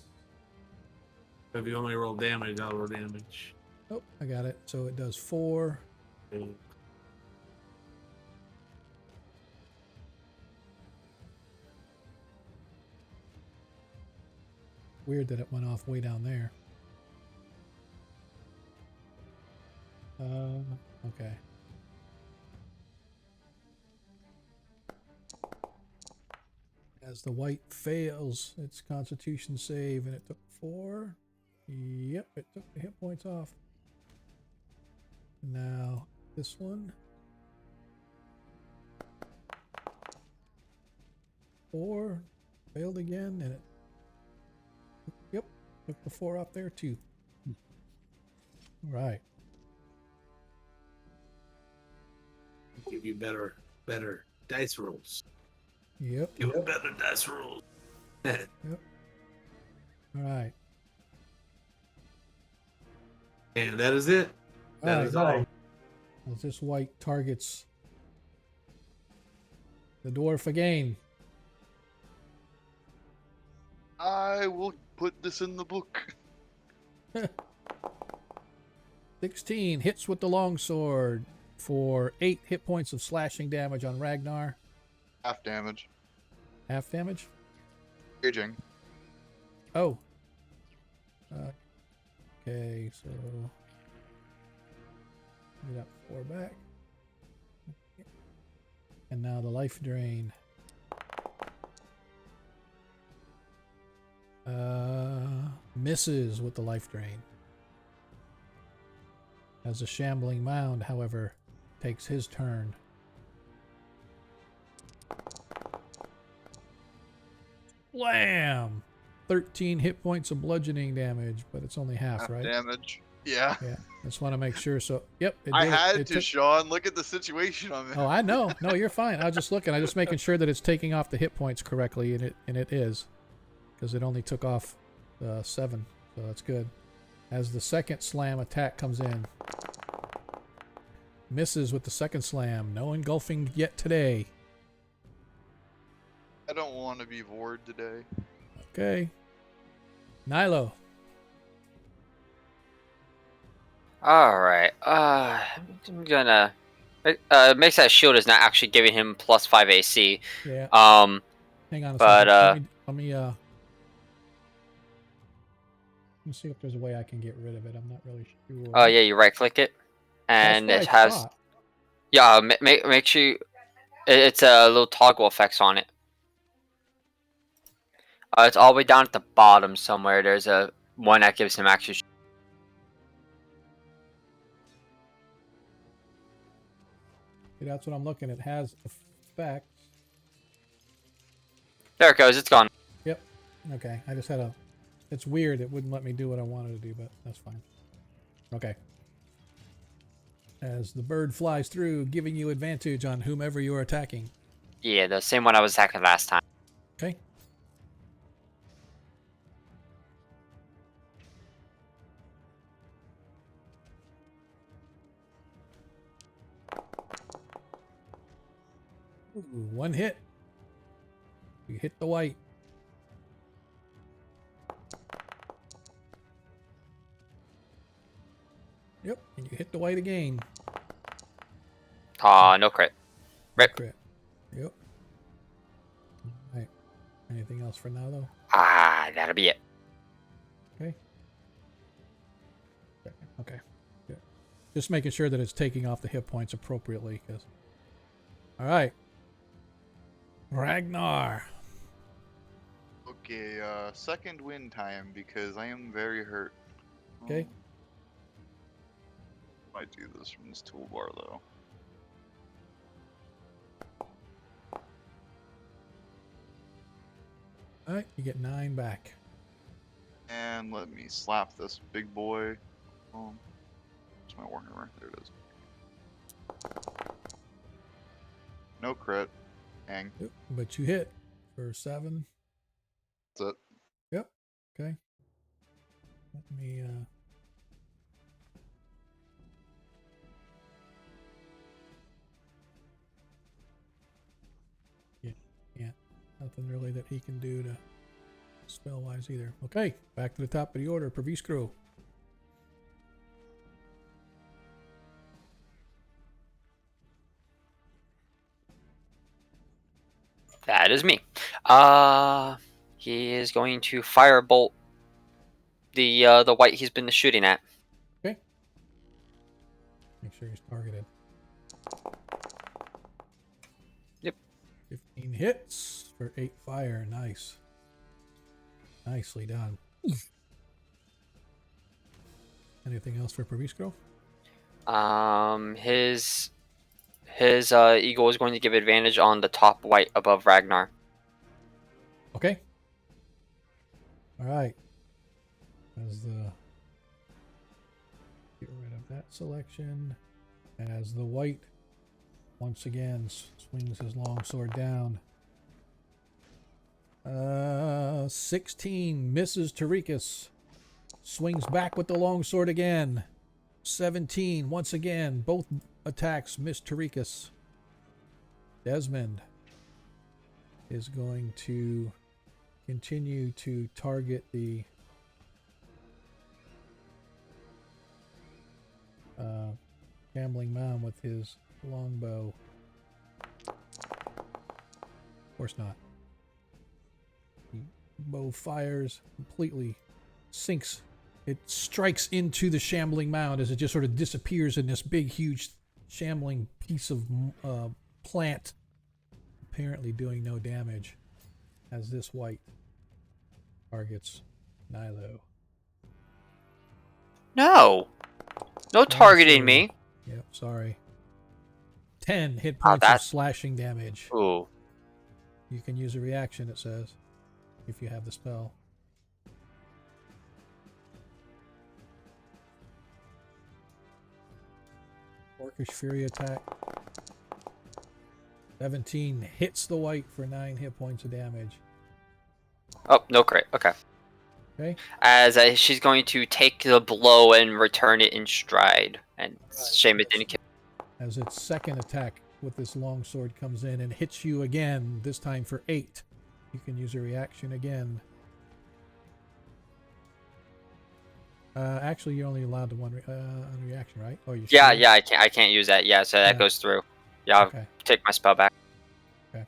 C: If you only roll damage, I'll roll damage.
A: Oh, I got it. So it does 4.
C: And
A: Weird that it went off way down there. Okay. As the white fails its constitution save, and it took 4. Yep, it took the hit points off. Now, this one. 4. Failed again, and it. Yep, took the 4 off there too. All right.
C: give you better dice rolls.
A: Yep.
C: Give you better dice rolls.
A: Yep. All right.
C: And that is it. That is all.
A: As this white targets the dwarf again.
F: I will put this in the book.
A: 16 hits with the longsword for 8 hit points of slashing damage on Ragnar.
F: Half damage.
A: Half damage?
F: Raging.
A: Oh. Okay, so we got 4 back. And now the life drain. Misses with the life drain. As a shambling mound, however, takes his turn. Wham! 13 hit points of bludgeoning damage, but it's only half, right?
F: Damage. Yeah.
A: Yeah. Just want to make sure. So, yep.
F: I
A: did.
F: had
A: It
F: to,
A: took-
F: Sean. Look at the situation I'm in.
A: Oh, I know. No, you're fine. I was just looking. I was just making sure that it's taking off the hit points correctly, and it is, because it only took off 7, so that's good. As the second slam attack comes in, misses with the second slam. No engulfing yet today.
F: I don't want to be bored today.
A: Okay. Nilo.
E: Alright, I'm gonna... makes that shield is not actually giving him plus 5 AC.
A: Yeah. Hang on a
E: but,
A: second. Let me see if there's a way I can get rid of it. I'm not really sure.
E: Oh yeah, you right click it. And
A: That's
E: it
A: what I
E: has...
A: thought.
E: Yeah, make sure you... It's a little toggle effects on it. It's all the way down at the bottom somewhere. There's a one that gives him extra...
A: See, that's what I'm looking. It has effects.
E: There it goes, it's gone.
A: Yep. Okay. I just had a... It's weird. It wouldn't let me do what I wanted to do, but that's fine. Okay. As the bird flies through, giving you advantage on whomever you're attacking.
E: Yeah, the same one I was attacking last time.
A: Okay. Ooh, one hit. You hit the white. Yep, and you hit the white again.
E: No crit. Rip.
A: Crit. Yep. All right. Anything else for now, though?
E: That'll be it.
A: Okay. Okay. Good. Just making sure that it's taking off the hit points appropriately. Cause... All right. Ragnar.
F: Okay, second win time because I am very hurt.
A: Okay.
F: Might do this from this toolbar though.
A: All right. You get 9 back.
F: And let me slap this big boy. Where's my warhammer? There it is. No crit. Hang.
A: Yep. But you hit for 7.
F: That's it.
A: Yep. Okay. Let me yeah. Nothing really that he can do to spell wise either. Okay, back to the top of the order. Praviskro.
E: That is me. He is going to firebolt the white he's been shooting at.
A: Okay. Make sure he's targeted.
E: Yep.
A: 15 hits for 8 fire. Nice. Nicely done. Anything else for Praviskro?
E: His eagle is going to give advantage on the top white above Ragnar.
A: Okay. All right. As the get rid of that selection. As the white once again swings his longsword down. 16 misses Tarikas. Swings back with the longsword again. 17 once again. Both attacks miss Tarikas. Desmond is going to continue to target the gambling mound with his longbow. Of course not. The bow fires, completely sinks. It strikes into the shambling mound as it just sort of disappears in this big, huge, shambling piece of plant, apparently doing no damage as this white targets Nilo.
E: No targeting me.
A: Yep, sorry. 10 hit points of slashing damage.
E: Ooh.
A: You can use a reaction, it says, if you have the spell. Orcish Fury attack. 17 hits the white for 9 hit points of damage.
E: Oh, no crit. Okay.
A: Okay.
E: As she's going to take the blow and return it in stride. And shame it didn't kill.
A: As its second attack with this longsword comes in and hits you again, this time for 8. You can use a reaction again. Actually, you're only allowed to one reaction, right? Oh, you.
E: Yeah, I can't use that. Yeah, so that goes through. Yeah, I'll
A: Okay.
E: take my spell back.
A: Okay.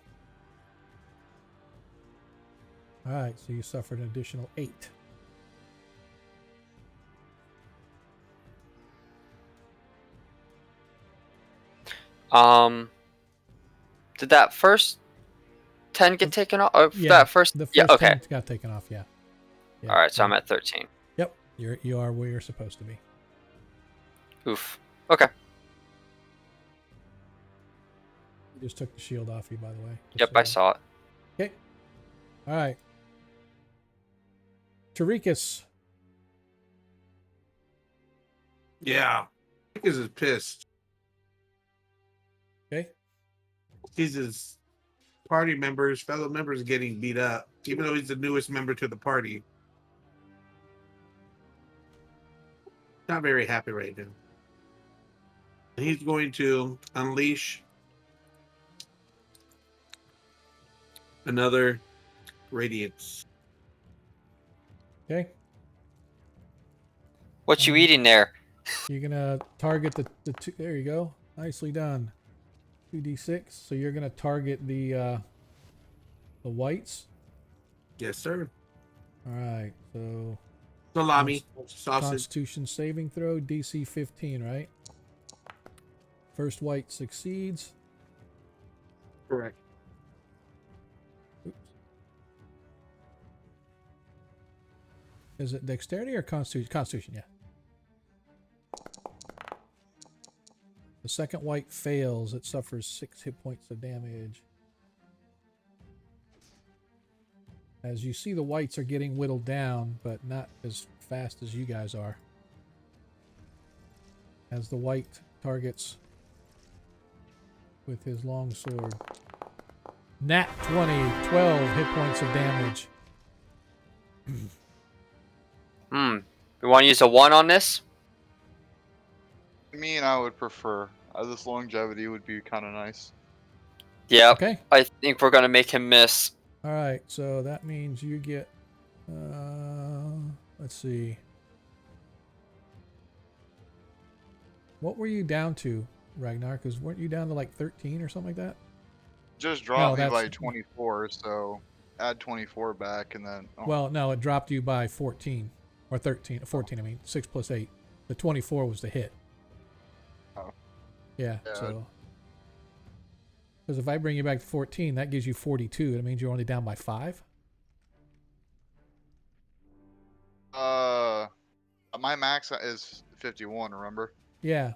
A: All right, so you suffered an additional 8.
E: Did that first 10 get taken off? Or
A: Yeah,
E: that first?
A: the first
E: Yeah, okay.
A: 10 got taken off. Yeah.
E: All right, so I'm at 13.
A: Yep, you are where you're supposed to be.
E: Oof. Okay.
A: You just took the shield off you, by the way.
E: Yep, I saw it.
A: Okay. All right. Tarikas.
C: Yeah. Tarikas is pissed.
A: Okay.
C: He's just party members, fellow members, getting beat up, even though he's the newest member to the party. Not very happy right now. He's going to unleash another radiance.
A: Okay.
E: What you eating there?
A: You're gonna target the two. There you go. Nicely done. 2d6. So you're gonna target the whites.
C: Yes, sir.
A: All right. So
C: Salami, sausage.
A: Constitution saving throw, DC 15, right? First white succeeds.
C: Correct.
A: Oops. Is it dexterity or constitution? Constitution, yeah. The second white fails. It suffers 6 hit points of damage. As you see, the whites are getting whittled down, but not as fast as you guys are. As the white targets with his long sword. Nat 20, 12 hit points of damage.
E: You want to use a 1 on this?
F: Me and I would prefer. This longevity would be kind of nice.
E: Yep.
A: Okay.
E: I think we're gonna make him miss.
A: All right, so that means you get, let's see. What were you down to, Ragnar? Because weren't you down to like 13 or something like that?
F: Just drop me
A: that's-
F: by 24, so add 24 back and then. Oh,
A: Well, no, it dropped you by 14. Or 13. 14, I mean. 6 plus 8. The 24 was the hit.
F: Oh.
A: Yeah,
F: Yeah.
A: so. Because if I bring you back to 14, that gives you 42. That means you're only down by 5?
F: my max is 51. Remember?
A: Yeah.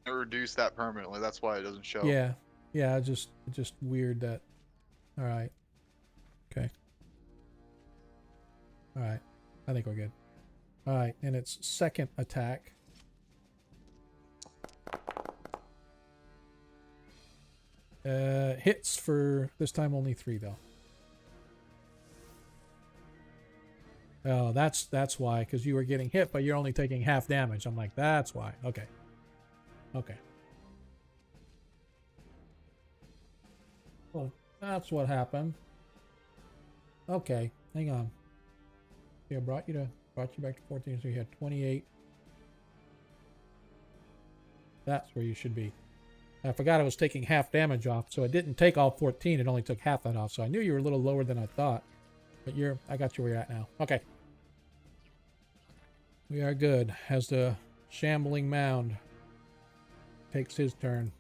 F: I reduced that permanently. That's why it doesn't show.
A: Yeah. Yeah, just weird that. All right. Okay. All right. I think we're good. All right, and its second attack. Hits for this time only 3 though. Oh, that's why, because you were getting hit, but you're only taking half damage. I'm like, that's why. Okay. Okay. Well, that's what happened. Okay, hang on. Here, brought you back to 14, so you had 28. That's where you should be. I forgot I was taking half damage off, so it didn't take all 14, it only took half that off. So I knew you were a little lower than I thought. But I got you where you're at now. Okay. We are good. As the shambling mound takes his turn.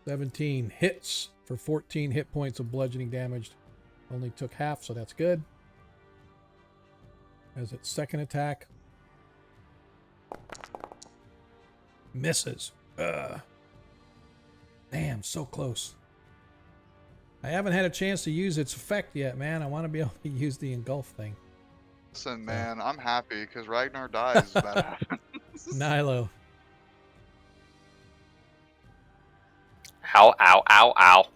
A: $17 hits for 14 hit points of bludgeoning damage. Only took half, so that's good. As its second attack. Misses. Damn, so close. I haven't had a chance to use its effect yet, man. I want to be able to use the engulf thing.
F: Listen, man, I'm happy because Ragnar dies. Is about to happen.
A: Nilo.
E: Ow, ow, ow, ow.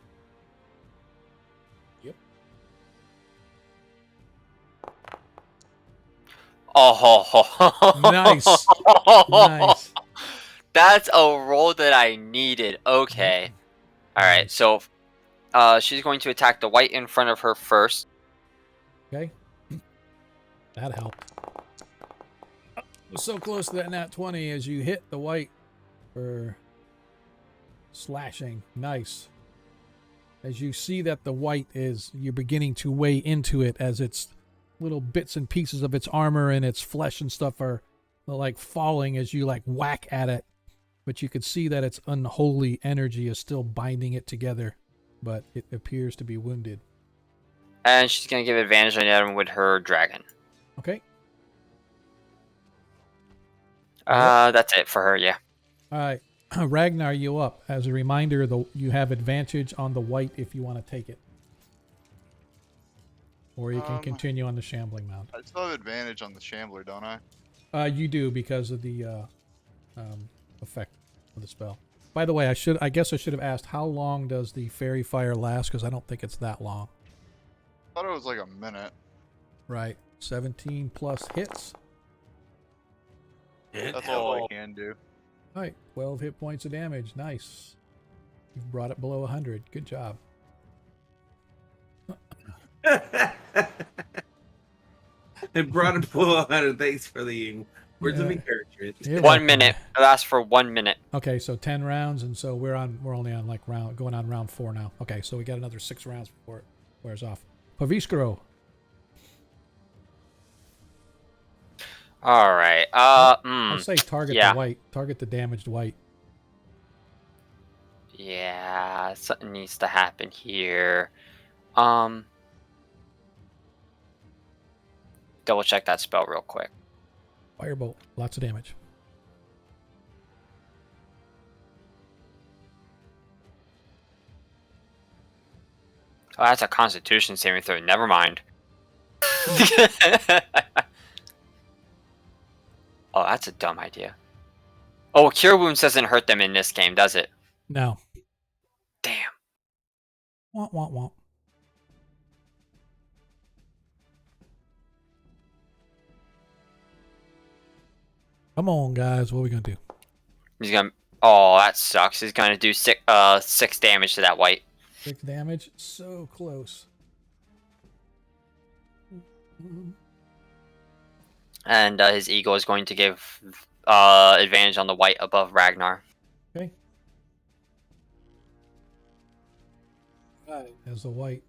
A: Yep.
E: Oh, ho, ho, ho.
A: Nice. Nice.
E: That's a roll that I needed. Okay. Alright, so she's going to attack the white in front of her first.
A: Okay. That helped. Was so close to that nat 20 as you hit the white for slashing. Nice. As you see that the white you're beginning to weigh into it as its little bits and pieces of its armor and its flesh and stuff are like falling as you like whack at it. But you could see that its unholy energy is still binding it together, but it appears to be wounded.
E: And she's going to give advantage on him with her dragon.
A: Okay.
E: That's it for her, yeah.
A: All right. Ragnar, you up. As a reminder, you have advantage on the white if you want to take it. Or you can continue on the shambling mound.
F: I still have advantage on the shambler, don't I?
A: You do because of the effect of the spell. By the way, I guess I should have asked, how long does the fairy fire last? Because I don't think it's that long.
F: I thought it was like a minute.
A: Right. 17 plus hits.
F: That's all I can do.
A: All right. 12 hit points of damage. Nice. You've brought it below 100. Good job.
C: It brought it below 100. Thanks for the words of encouragement.
A: You're
E: 1
A: welcome.
E: minute. It lasts for 1 minute.
A: Okay, so 10 rounds, and so we're only on like going on round 4 now. Okay, so we got another 6 rounds before it wears off. Paviskro.
E: All right.
A: I'll say target
E: yeah.
A: the white. Target the damaged white.
E: Yeah, something needs to happen here. Double check that spell real quick.
A: Firebolt. Lots of damage.
E: Oh, that's a Constitution saving throw. Never mind. Oh, that's a dumb idea. Oh, Cure Wounds doesn't hurt them in this game, does it?
A: No.
E: Damn.
A: Womp, womp, womp. Come on, guys. What are we going to do?
E: He's gonna. Oh, that sucks. He's gonna do 6 damage to that white.
A: 6 damage. So close.
E: And his eagle is going to give advantage on the white above Ragnar.
A: Okay. Right. As the white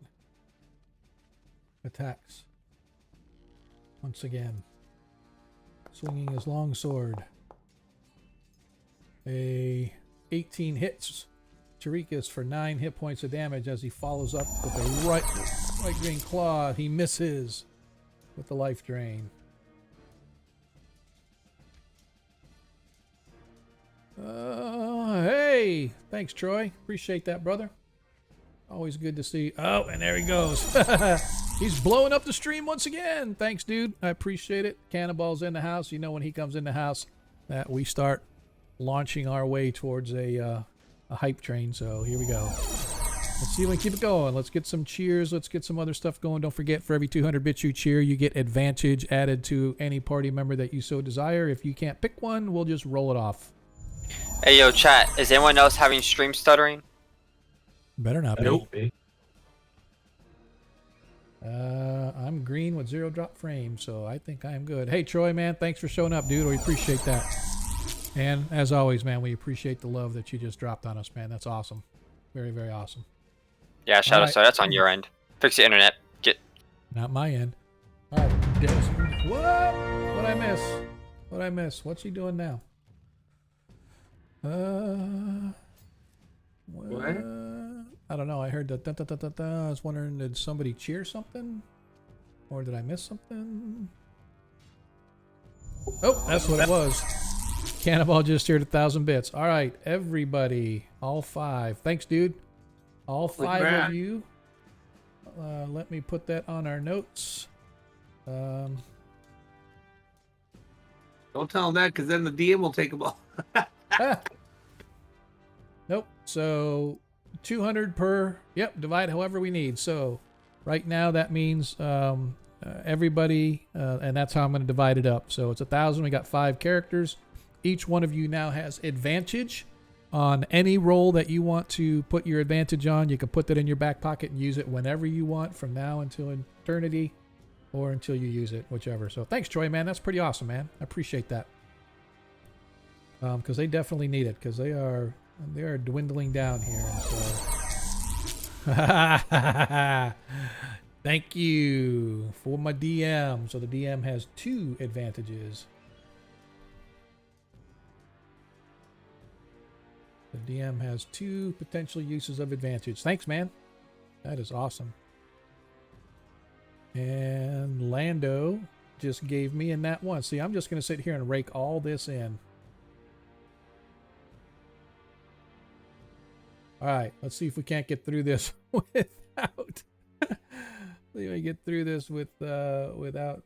A: attacks. Once again. Swinging his long sword. A 18 hits Chirikas for 9 hit points of damage as he follows up with a right green claw. He misses with the life drain. Hey! Thanks, Troy. Appreciate that, brother. Always good to see. Oh, and there he goes. He's blowing up the stream once again. Thanks, dude. I appreciate it. Cannonball's in the house. You know when he comes in the house that we start launching our way towards a hype train. So here we go. Let's see if we can keep it going. Let's get some cheers. Let's get some other stuff going. Don't forget, for every 200 bits you cheer, you get advantage added to any party member that you so desire. If you can't pick one, we'll just roll it off.
E: Hey, yo, chat. Is anyone else having stream stuttering?
A: Better not be.
C: Nope.
A: I'm green with 0 drop frame, so I think I'm good. Hey, Troy, man, thanks for showing up, dude. We appreciate that. And as always, man, we appreciate the love that you just dropped on us, man. That's awesome. Very, very awesome.
E: Yeah, Shadow
A: Alright.
E: Star, that's on your end. Fix the internet. Get.
A: Not my end. All right, Desmond. What? What'd I miss? What'd I miss? What's he doing now?
C: What?
A: I don't know. I heard the I was wondering, did somebody cheer something? Or did I miss something? Oh, that's what it was. Cannonball just cheered 1,000 bits. All right, everybody. All 5. Thanks, dude. All 5 of you. Let me put that on our notes.
C: Don't tell him that, because then the DM will take them all.
A: Nope. So 200 per. Yep. Divide however we need. So right now that means everybody, and that's how I'm going to divide it up. So it's 1,000. We got 5 characters. Each one of you now has advantage on any roll that you want to put your advantage on. You can put that in your back pocket and use it whenever you want, from now until eternity, or until you use it, whichever. So thanks, Troy, man. That's pretty awesome, man. I appreciate that. Because they definitely need it, because they are dwindling down here. So thank you for my DM. So the DM has 2 advantages. The DM has 2 potential uses of advantage. Thanks, man. That is awesome. And Lando just gave me a nat 1. See, I'm just going to sit here and rake all this in. All right, let's see if we can't get through this without. See if we get through this without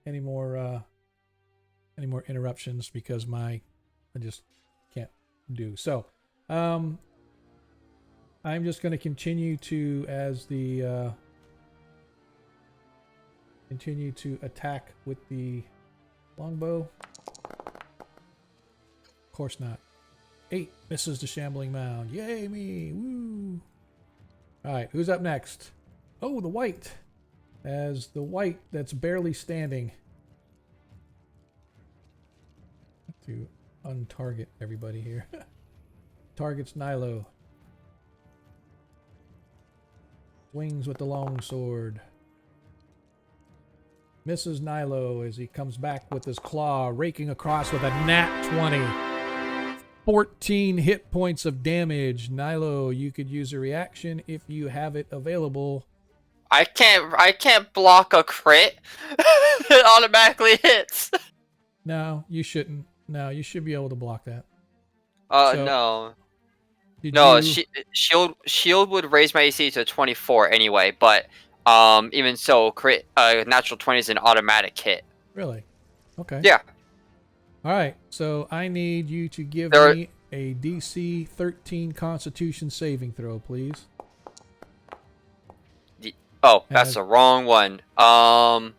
A: any more interruptions, because my I just can't do. So, I'm just going to continue to continue to attack with the longbow. Of course not. 8 misses the shambling mound. Yay me! Woo! All right, who's up next? Oh, the white. As the white that's barely standing. To untarget everybody here. Targets Nilo. Swings with the long sword. Misses Nilo as he comes back with his claw, raking across with a nat 20. 14 hit points of damage. Nilo, you could use a reaction if you have it available.
E: I can't block a crit. It automatically hits.
A: No, you shouldn't. No, you should be able to block that.
E: No.
A: Did
E: No,
A: you...
E: shield would raise my AC to 24 anyway, but even so, crit natural 20 is an automatic hit.
A: Really? Okay.
E: Yeah.
A: All right. So I need you to give me a DC 13 Constitution saving throw, please.
E: Oh, that's the wrong one.
A: I'll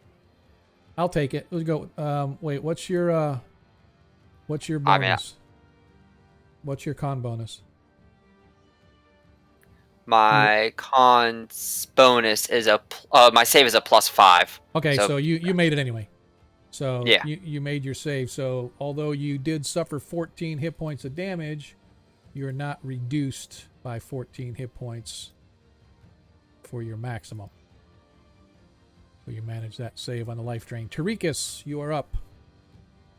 A: take it. Let's go. Wait, what's your bonus? What's your con bonus?
E: My con's bonus is my save is a +5.
A: Okay, so you made it anyway. So
E: yeah.
A: you made your save. So although you did suffer 14 hit points of damage, you're not reduced by 14 hit points for your maximum. So you manage that save on the life drain. Tarikas, you are up.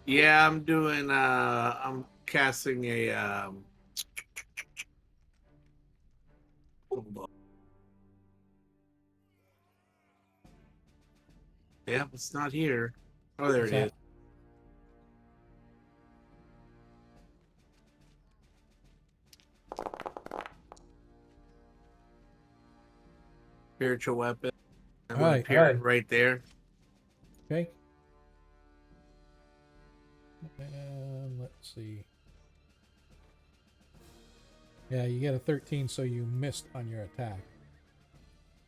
C: Yeah, I'm doing. I'm casting a. Yeah, it's not here. Oh, there it is. Spiritual weapon.
A: All right.
C: Right there.
A: Okay. And let's see. Yeah, you get a 13, so you missed on your attack.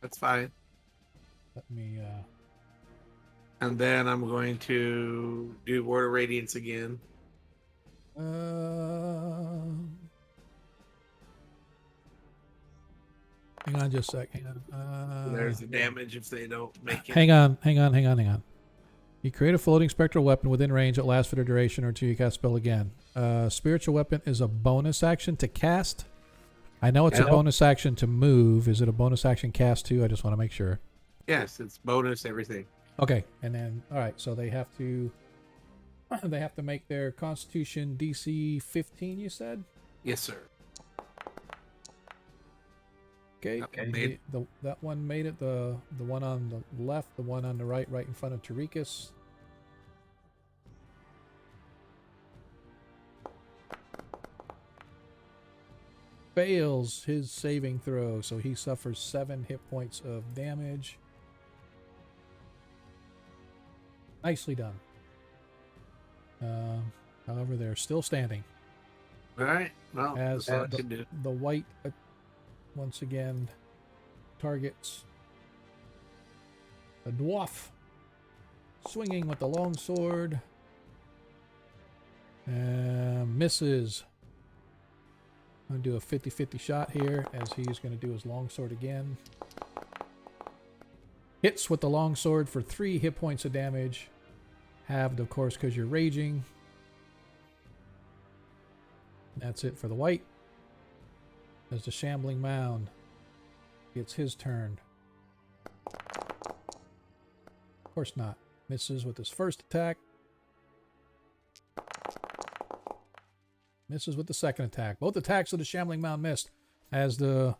C: That's fine.
A: Let me.
C: And then I'm going to do Word of Radiance again.
A: Hang on just a sec. Hang on.
C: There's the damage if they don't make it.
A: Hang on. You create a floating spectral weapon within range that lasts for the duration or until you cast spell again. Spiritual weapon is a bonus action to cast. I know it's a bonus action to move. Is it a bonus action cast too? I just want to make sure.
C: Yes, it's bonus everything.
A: Okay, and then all right, so they have to make their Constitution DC 15. You said?
C: Yes, sir.
A: Okay. That one made it. The one on the left, the one on the right in front of Tarikas. Fails his saving throw, so he suffers 7 hit points of damage. Nicely done. However, they're still standing.
C: All right. Well,
A: as
C: that's all I can do.
A: The white once again targets the dwarf, swinging with the long sword, and misses. I'm going to do a 50-50 shot here as he's going to do his longsword again. Hits with the longsword for 3 hit points of damage. Halved, of course, because you're raging. That's it for the white. As the shambling mound gets his turn. Of course not. Misses with his first attack. Misses with the second attack. Both attacks of the shambling mound missed. As you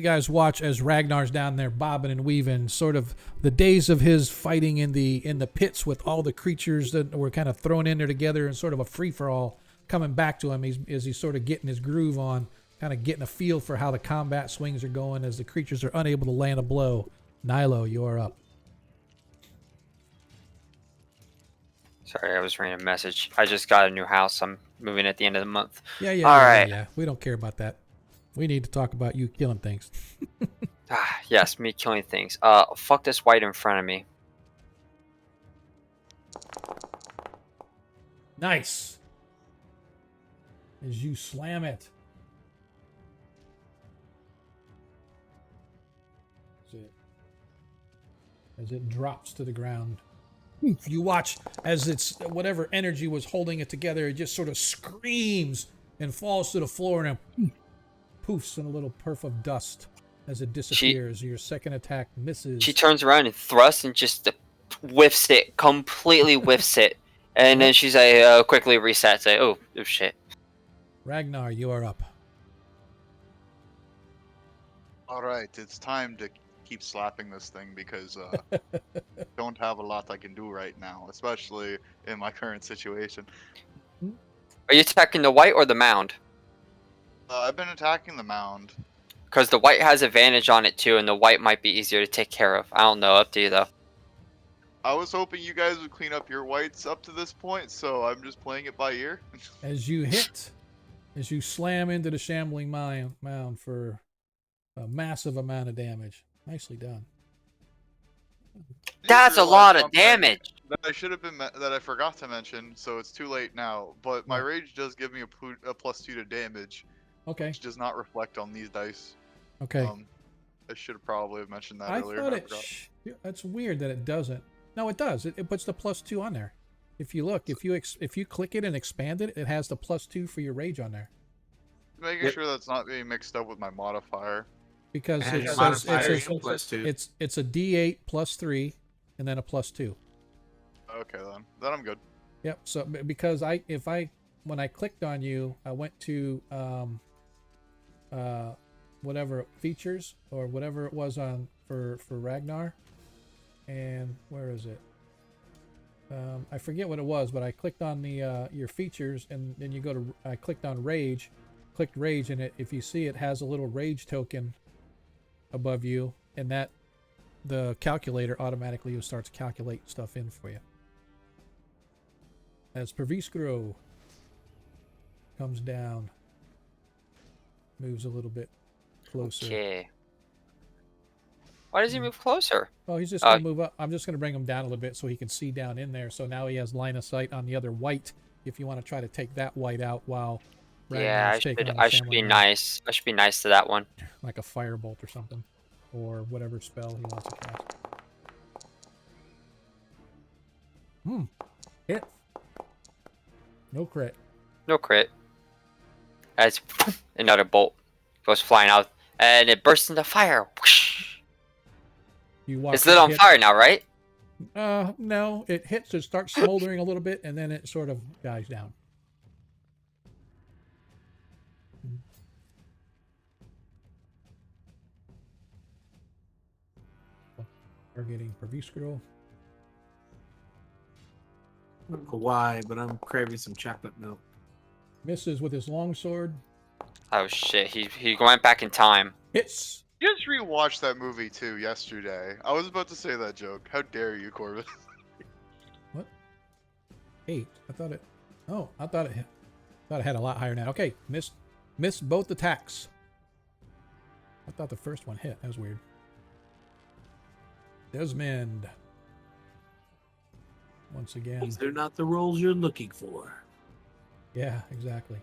A: guys watch as Ragnar's down there bobbing and weaving, sort of the days of his fighting in the pits with all the creatures that were kind of thrown in there together in sort of a free-for-all coming back to him as he's sort of getting his groove on, kind of getting a feel for how the combat swings are going as the creatures are unable to land a blow. Nilo, you are up.
E: Sorry, I was reading a message. I just got a new house. I'm moving at the end of the month.
D: Yeah, yeah,
E: All
D: yeah,
E: right.
D: yeah. We don't care about that. We need to talk about you killing things.
E: Yes, me killing things. Fuck this white in front of me.
D: Nice. As you slam it. As it drops to the ground. You watch as it's whatever energy was holding it together, it just sort of screams and falls to the floor and it poofs in a little puff of dust as it disappears. Your second attack misses.
E: She turns around and thrusts and just whiffs it, completely whiffs it. And then she's like, quickly resets. Like, oh shit.
D: Ragnar, you are up.
F: All right, it's time to keep slapping this thing because don't have a lot I can do right now, especially in my current situation.
E: Are you attacking the white or the mound?
F: I've been attacking the mound.
E: Because the white has advantage on it too, and the white might be easier to take care of. I don't know. Up to you though.
F: I was hoping you guys would clean up your whites up to this point, so I'm just playing it by ear.
D: As you slam into the shambling mound for a massive amount of damage. Nicely done.
E: That's a lot of damage.
F: That I should have been that I forgot to mention, so it's too late now. But my rage does give me a +2 to damage,
D: Okay.
F: which does not reflect on these dice.
D: Okay.
F: I should have probably mentioned that
D: I
F: earlier.
D: thought that's weird that it doesn't. No, it does. It puts the +2 on there. If you look, if you click it and expand it, it has the +2 for your rage on there.
F: Making sure that's not being mixed up with my modifier.
D: Because
C: And
D: it
C: your
D: says
C: modifier is +2.
D: it's a D8 +3 and then a +2.
F: Okay then I'm good.
D: Yep. So because when I clicked on you, I went to whatever features or whatever it was on for Ragnar, and where is it? I forget what it was, but I clicked on the your features, and then you go to I clicked on rage, clicked rage, and if you see it has a little rage token above you, and that the calculator automatically starts calculate stuff in for you. As Perviskro comes down, moves a little bit closer.
E: Okay. Why does he move closer?
D: Well, he's just going to move up. I'm just going to bring him down a little bit so he can see down in there. So now he has line of sight on the other white. If you want to try to take that white out while Ragnar's taking on the
E: I should be nice. I should be nice to that one.
D: like a firebolt or something, or whatever spell he wants to cast. Hit. No crit.
E: No crit. As another bolt goes flying out, and it bursts into fire. Whoosh.
D: You watch
E: It's lit on fire now, right?
D: No. It hits, it starts smoldering a little bit, and then it sort of dies down. Targeting Perviskro.
C: I don't know why, but I'm craving some chocolate milk.
D: Misses with his longsword.
E: Oh shit! He went back in time.
D: Hits.
F: You just rewatched that movie too yesterday. I was about to say that joke. How dare you, Corbin?
D: What? 8. I thought it. Oh, I thought it had a lot higher than that. Okay, missed both attacks. I thought the first one hit. That was weird. Desmond. Once again.
C: These are not the rolls you're looking for.
D: Yeah, exactly.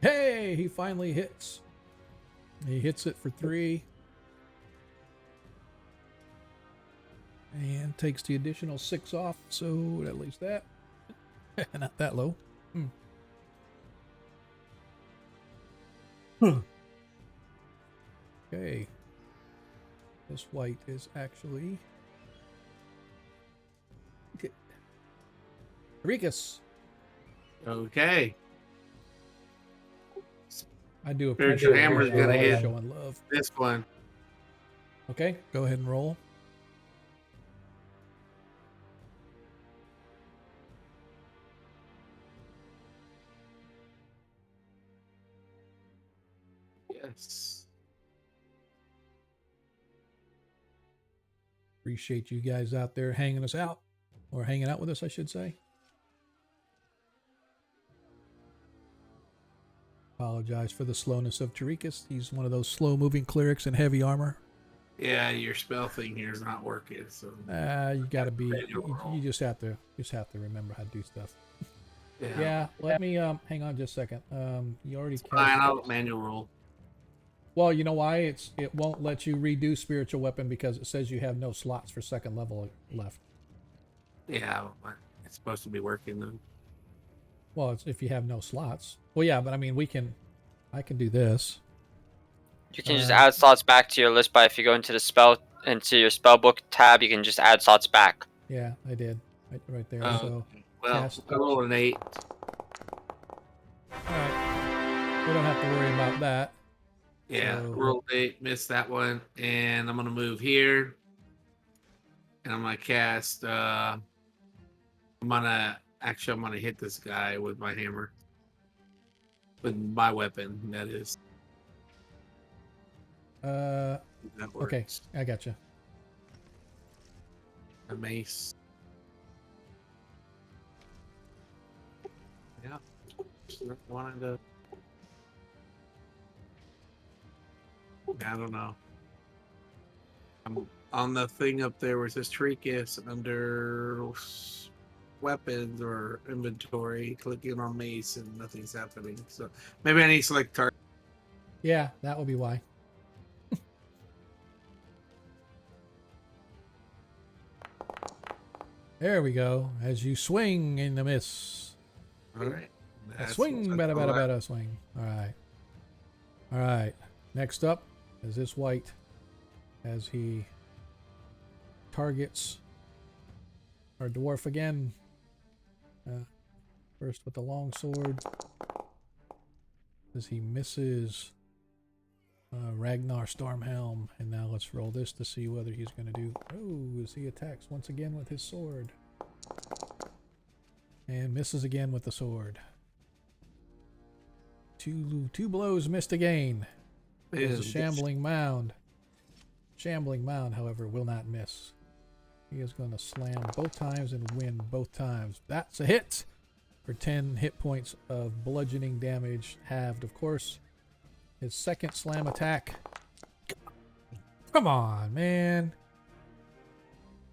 D: Hey, he finally hits. He hits it for 3. And takes the additional 6 off, so at least that. Not that low. Okay. This white is actually... Okay. Rikus.
C: Okay.
D: I do
C: Spiritual
D: appreciate
C: Hammer's gonna hit
D: showing love.
C: this one.
D: Okay, go ahead and roll.
C: Yes.
A: Appreciate you guys out there hanging us out, or hanging out with us, I should say. Apologize for the slowness of Tarikas. He's one of those slow-moving clerics in heavy armor.
C: Yeah, your spell thing here is not working. So
A: You gotta be. You just have to remember how to do stuff.
C: yeah.
A: Yeah. Let me hang on just a second. You already
C: Fine,
A: cast.
C: I'll manual roll.
A: Well, you know why? It won't let you redo spiritual weapon because it says you have no slots for second level left.
C: Yeah, but it's supposed to be working though.
A: Well, it's if you have no slots. Well, yeah, but I mean, I can do this.
E: You can just add slots back to your list by if you go into your spell book tab, you can just add slots back.
A: Yeah, I did. Right there.
C: Oh.
A: So,
C: Well,
A: cast.
C: I rolled an 8.
A: Alright. We don't have to worry about that.
C: Yeah,
A: So-
C: rolled 8, missed that one, and I'm gonna move here, and I'm gonna cast. I'm gonna hit this guy with my hammer, with my weapon. That is. That
A: Okay,
C: works.
A: I got you.
C: A mace. Yeah. Just wanted to. I don't know. I'm on the thing up there where it says Tricus under weapons or inventory, clicking on mace and nothing's happening. So maybe I need to select target.
A: Yeah, that will be why. There we go. As you swing in the miss.
C: All right.
A: Swing, bada, bada, bada, swing. All right. All right. Next up is this white as he targets our dwarf again. First with the long sword. As he misses Ragnar Stormhelm. And now let's roll this to see whether he's going to do... Oh, as he attacks once again with his sword. And misses again with the sword. Two blows missed again. There's a shambling mound. Shambling mound, however, will not miss. He is going to slam both times and win both times. That's a hit for 10 hit points of bludgeoning damage, halved, of course. His second slam attack. Come on, man.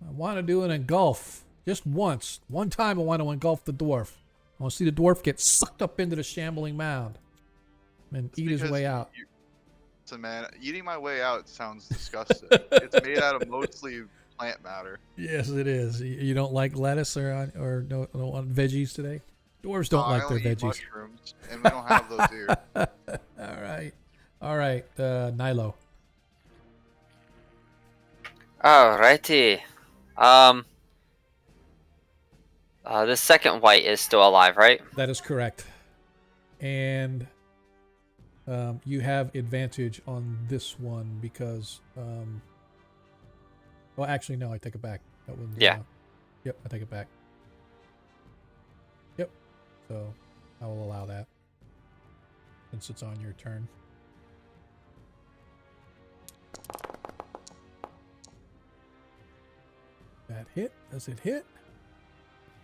A: I want to do an engulf. Just once. One time I want to engulf the dwarf. I want to see the dwarf get sucked up into the shambling mound and eat his way out.
F: So, man, eating my way out sounds disgusting. It's made out of mostly plant matter.
A: Yes, it is. You don't like lettuce or don't want veggies today? Dwarves don't like
F: I
A: their
F: only eat
A: veggies.
F: mushrooms, and we don't have those here.
A: All right. Nilo.
E: Alrighty. The second white is still alive, right?
A: That is correct. And you have advantage on this one because well, actually, no, I take it back. That was
E: Yeah.
A: Yep, I take it back. Yep. So I will allow that since it's on your turn. That hit? Does it hit?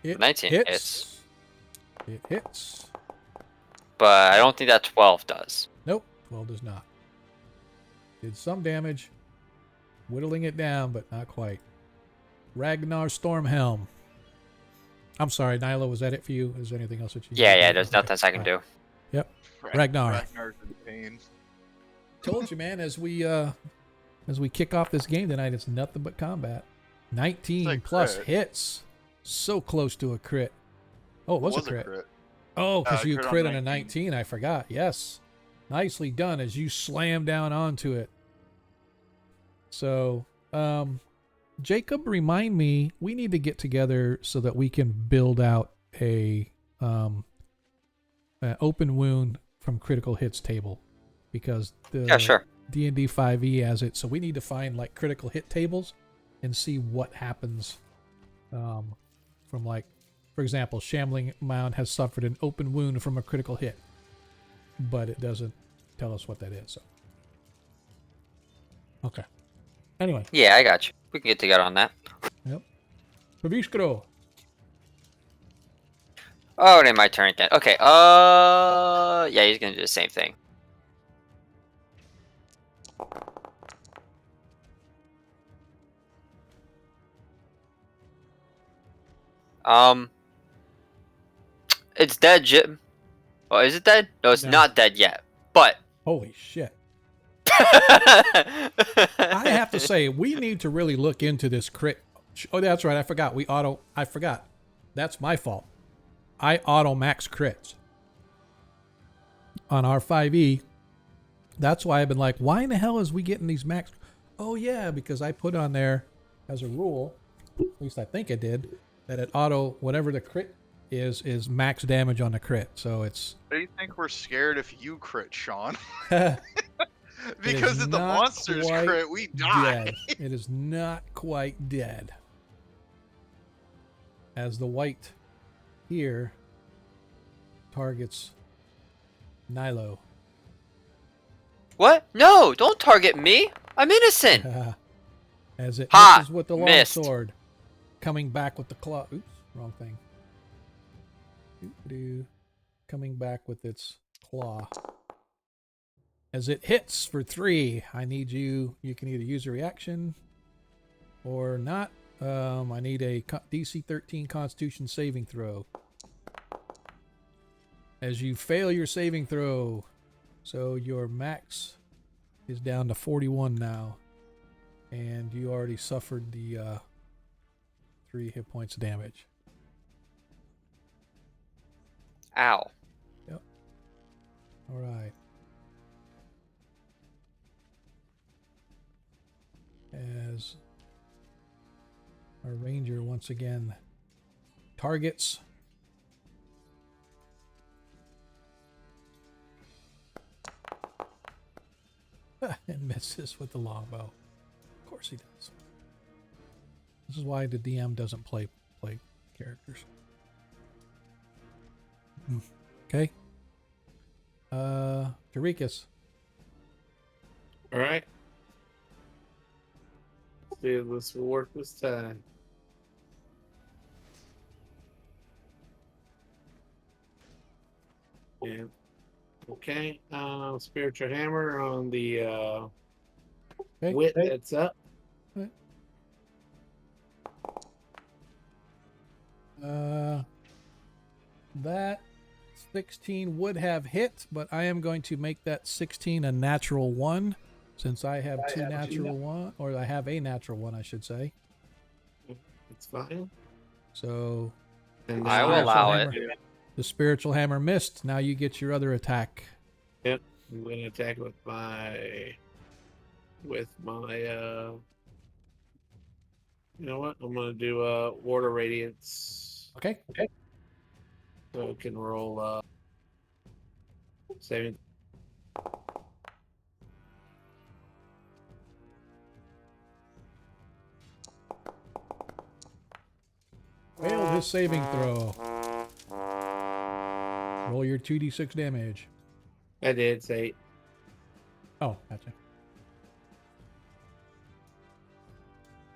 A: It
E: 19
A: hits. It hits.
E: But I don't think that 12 does.
A: Nope, 12 does not. Did some damage, whittling it down, but not quite. Ragnar Stormhelm. I'm sorry, Nyla, was that it for you? Is there anything else that you...
E: Yeah, there's
A: Okay,
E: nothing else I can
A: all right.
E: do.
A: Yep. Ragnar.
F: Ragnar's in pain.
A: Told you, man, as we kick off this game tonight, it's nothing but combat. 19
F: like
A: plus
F: crit.
A: hits. So close to a crit. Oh, it was a crit.
F: crit.
A: Oh, because you
F: crit on
A: crit on a
F: 19.
A: 19. I forgot. Yes. Nicely done as you slam down onto it. So, Jacob, remind me, we need to get together so that we can build out an open wound from critical hits table. Because the
E: Yeah, sure.
A: D&D 5e has it. So we need to find like critical hit tables and see what happens from like, for example, Shambling Mound has suffered an open wound from a critical hit, but it doesn't tell us what that is. So. Okay. Anyway,
E: Yeah, I got you. We can get together on that.
A: Proviskro.
E: Oh, it ain't my turn again. Okay. Yeah, he's gonna do the same thing. It's dead, Jim. Oh, is it dead? No, it's
A: No.
E: not dead yet. But
A: Holy shit. I have to say, we need to really look into this crit. Oh, that's right. I forgot. I forgot. That's my fault. I auto max crits on our 5e. That's why I've been like, why in the hell is we getting these max? Oh, yeah, because I put on there as a rule, at least I think it did, that it auto, whatever the crit is max damage on the crit. So it's.
F: Do you think we're scared if you crit, Sean?
A: It
F: Because
A: is
F: if the
A: not
F: monsters
A: quite
F: crit, we die.
A: dead. It is not quite dead. As the white here targets Nilo.
E: what? No, don't target me. I'm innocent.
A: As it
E: Ha!
A: misses with the
E: Missed.
A: longsword. Coming back with the claw. Oops, wrong thing. Doo-doo. Coming back with its claw. As it hits for 3, I need you. You can either use a reaction or not. I need a DC 13 Constitution saving throw. As you fail your saving throw, so your max is down to 41 now, and you already suffered the 3 hit points of damage.
E: Ow.
A: All right. As our ranger once again targets and misses with the longbow. Of course he does. This is why the DM doesn't play characters. Okay. Dorikas.
C: All right. See if this will work this time. Yeah. Okay. Spiritual hammer on the
A: Okay.
C: wit that's up.
A: That 16 would have hit, but I am going to make that 16 a natural 1 since I have two natural 1, or I have a natural 1, I should say.
C: It's fine.
A: So
C: And
E: I will
A: spiritual
E: allow
A: hammer-
E: it.
A: the spiritual hammer missed. Now you get your other attack.
C: Yep. I'm gonna attack with my you know what? I'm gonna do Ward of Radiance.
A: Okay.
C: So it can roll saving.
A: Failed his saving throw. Roll your 2d6 damage.
C: I did say
A: Oh, gotcha.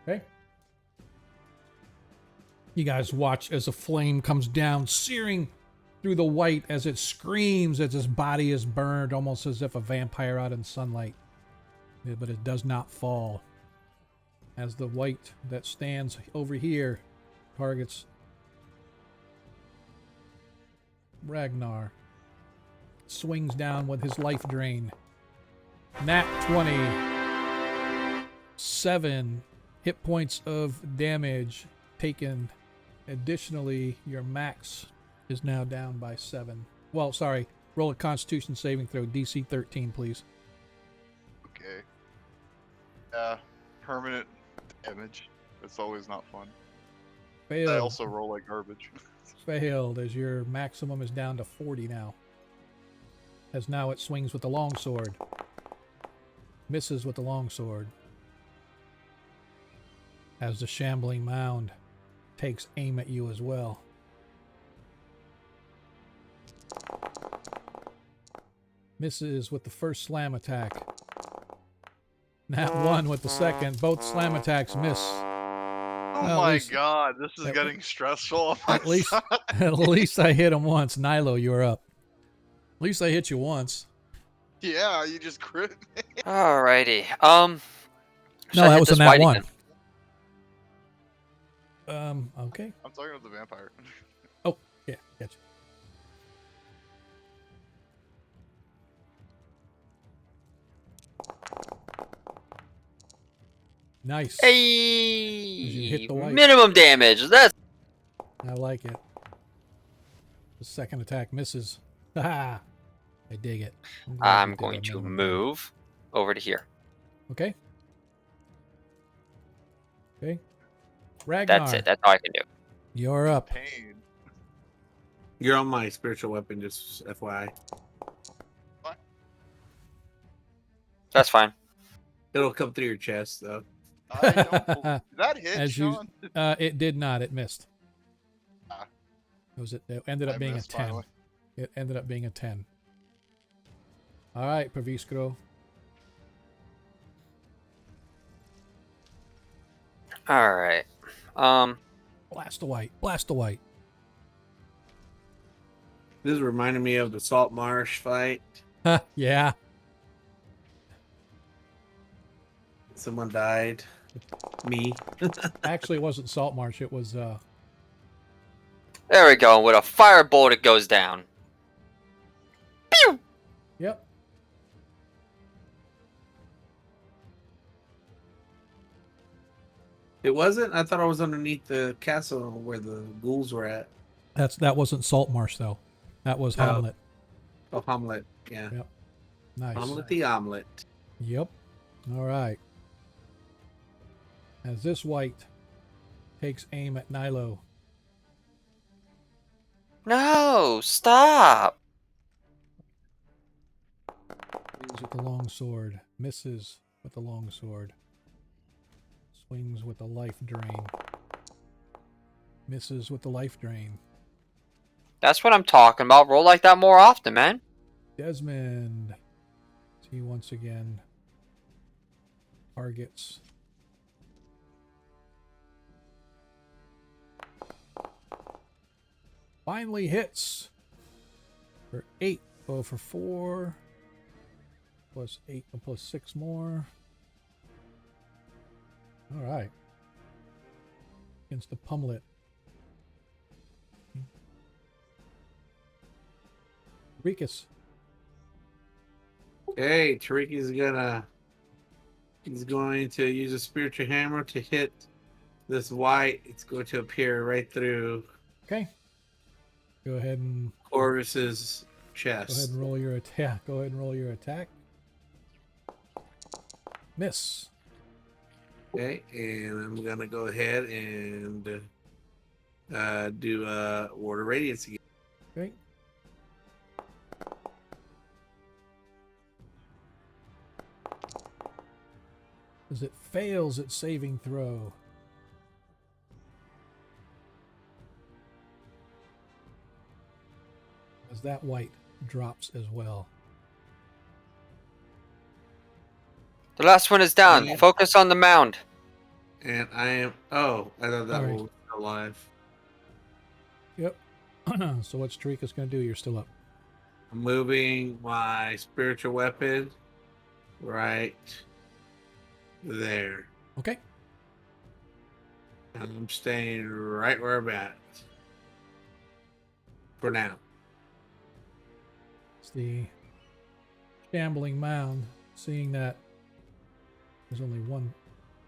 A: Okay. You guys watch as a flame comes down, searing through the white as it screams as its body is burned, almost as if a vampire out in sunlight. But it does not fall. As the white that stands over here targets Ragnar. Swings down with his life drain. Nat 20. 7 hit points of damage taken. Additionally, your max is now down by 7. Well, sorry. Roll a Constitution saving throw. DC 13, please.
F: Okay. Permanent damage. It's always not fun.
A: Failed.
F: I also roll like garbage.
A: Failed, as your maximum is down to 40 now. As now it swings with the longsword. Misses with the longsword. As the shambling mound takes aim at you as well. Misses with the first slam attack. Nat 1 with the second. Both slam attacks miss.
F: Oh
A: Well, at
F: my
A: least-
F: god, this is
A: at-
F: getting stressful on my
A: At least,
F: side.
A: at least I hit him once. Nilo, you're up. At least I hit you once.
F: Yeah, you just crit me.
E: Alrighty.
A: No,
E: should I
A: that
E: hit
A: was a
E: this
A: nat
E: white
A: 1.
E: again?
A: Okay.
F: I'm talking about the vampire.
A: Oh, yeah, gotcha. Nice. you hit
E: Hey,
A: the white.
E: minimum damage. That's
A: I like it. The second attack misses. Ha! I dig it. glad you
E: I'm
A: did
E: going
A: that
E: to
A: minimum damage.
E: move over to here.
A: Okay. Okay. Ragnar,
E: That's it. That's all I can do.
A: you're up.
F: Pain.
C: You're on my spiritual weapon, just FYI.
E: That's fine.
C: It'll come through your chest, though.
F: I don't believe that hit,
A: As you-
F: Sean.
A: It did not. It missed.
F: Ah.
A: It ended up
F: I
A: being a
F: missed
A: 10.
F: finally.
A: It ended up being a 10. All right, Praviskro.
E: All right.
A: Blast the white. Blast the white.
C: This is reminding me of the Salt Marsh fight.
A: Yeah.
C: Someone died. Me.
A: Actually, it wasn't Salt Marsh. It was
E: There we go. With a firebolt, it goes down. Pew!
A: Yep.
C: It wasn't? I thought I was underneath the castle where the ghouls were at.
A: That wasn't Salt Marsh though. That was
C: Oh.
A: Hamlet.
C: Oh, Hamlet. Yeah.
A: Yep. Nice.
C: Hamlet the omelet.
A: Yep. All right. As this white takes aim at Nilo.
E: No, stop.
A: Swings with the long sword. Misses with the long sword. Swings with the life drain. Misses with the life drain.
E: That's what I'm talking about. Roll like that more often, man.
A: Desmond. He once again targets. Finally hits for 8. Oh, for 4 plus 8 plus 6 more. All right. Against the Pummelet. Rikus.
C: Hey, Tariki's he's going to use a spiritual hammer to hit this white. It's going to appear right through
A: Okay. Go ahead and
C: Corvus's
A: Go ahead
C: chest.
A: and roll your attack. Go ahead and roll your attack. Miss.
C: Okay, and I'm gonna go ahead and do Ward of Radiance again.
A: Okay. As it fails its saving throw. As that white drops as well.
E: The last one is down.
C: Yeah.
E: Focus on the mound.
C: And I am. Oh, I thought that
A: All right.
C: one was alive.
A: Yep. So what's Tarika's going to do? You're still up.
C: I'm moving my spiritual weapon right there.
A: Okay.
C: And I'm staying right where I'm at for now.
A: It's the shambling mound, seeing that there's only one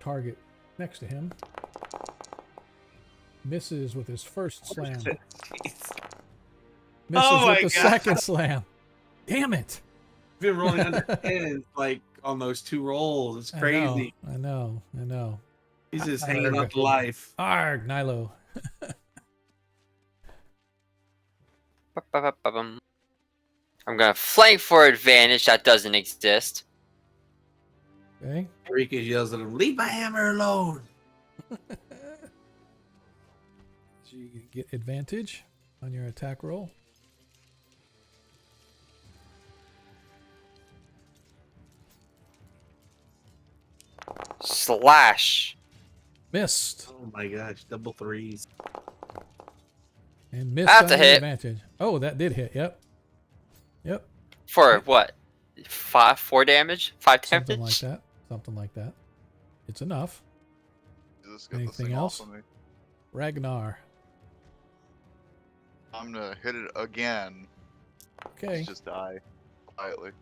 A: target next to him. Misses with his first slam. Misses
C: Oh
A: with
C: my
A: the
C: God.
A: second slam. Damn it.
C: Been rolling under 10 like on those 2 rolls. It's crazy.
A: I know.
C: He's just
A: I
C: hanging
A: heard
C: on
A: it.
C: to life.
A: Arg, Nilo.
E: Ba-ba-ba-ba-bum. I'm gonna flank for advantage. That doesn't exist.
A: Okay.
C: Rika yells at him, "Leave my hammer alone!"
A: So you get advantage on your attack roll.
E: Slash.
A: Missed.
C: Oh my gosh, double threes.
A: And missed
E: That's
A: on
E: a
A: the
E: hit.
A: advantage. Oh, that did hit. Yep. Yep.
E: For what? 4 damage? 5 damage?
A: Something like that. Something like that. It's enough.
F: Jesus, get this
A: Anything
F: thing
A: else?
F: off of me.
A: Ragnar.
F: I'm gonna hit it again.
A: Okay.
F: Just die quietly.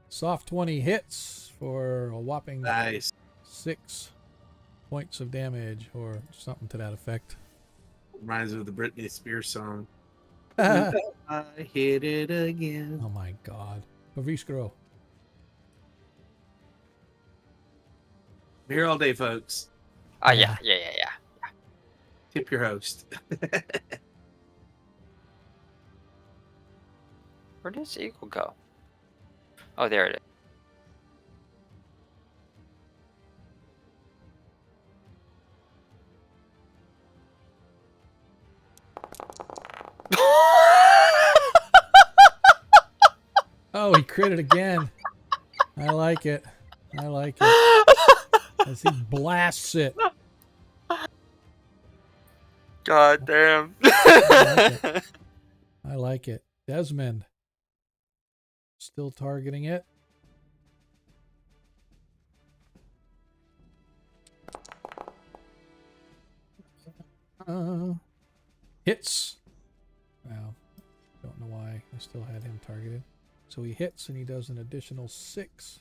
A: Soft 20 hits for a whopping
C: Nice.
A: 6 points of damage or something to that effect.
C: Reminds me of the Britney Spears song.
A: Oh
C: I hit it again.
A: my god. Paviskro.
C: I'm here all day, folks.
E: Yeah.
C: Tip your host.
E: Where does the eagle go? Oh, there it is.
A: Oh, he critted again. I like it. I like it. As he blasts it.
E: God damn.
A: I like it. Desmond. Still targeting it. Hits. Wow. Don't know why I still had him targeted. So he hits and he does an additional 6.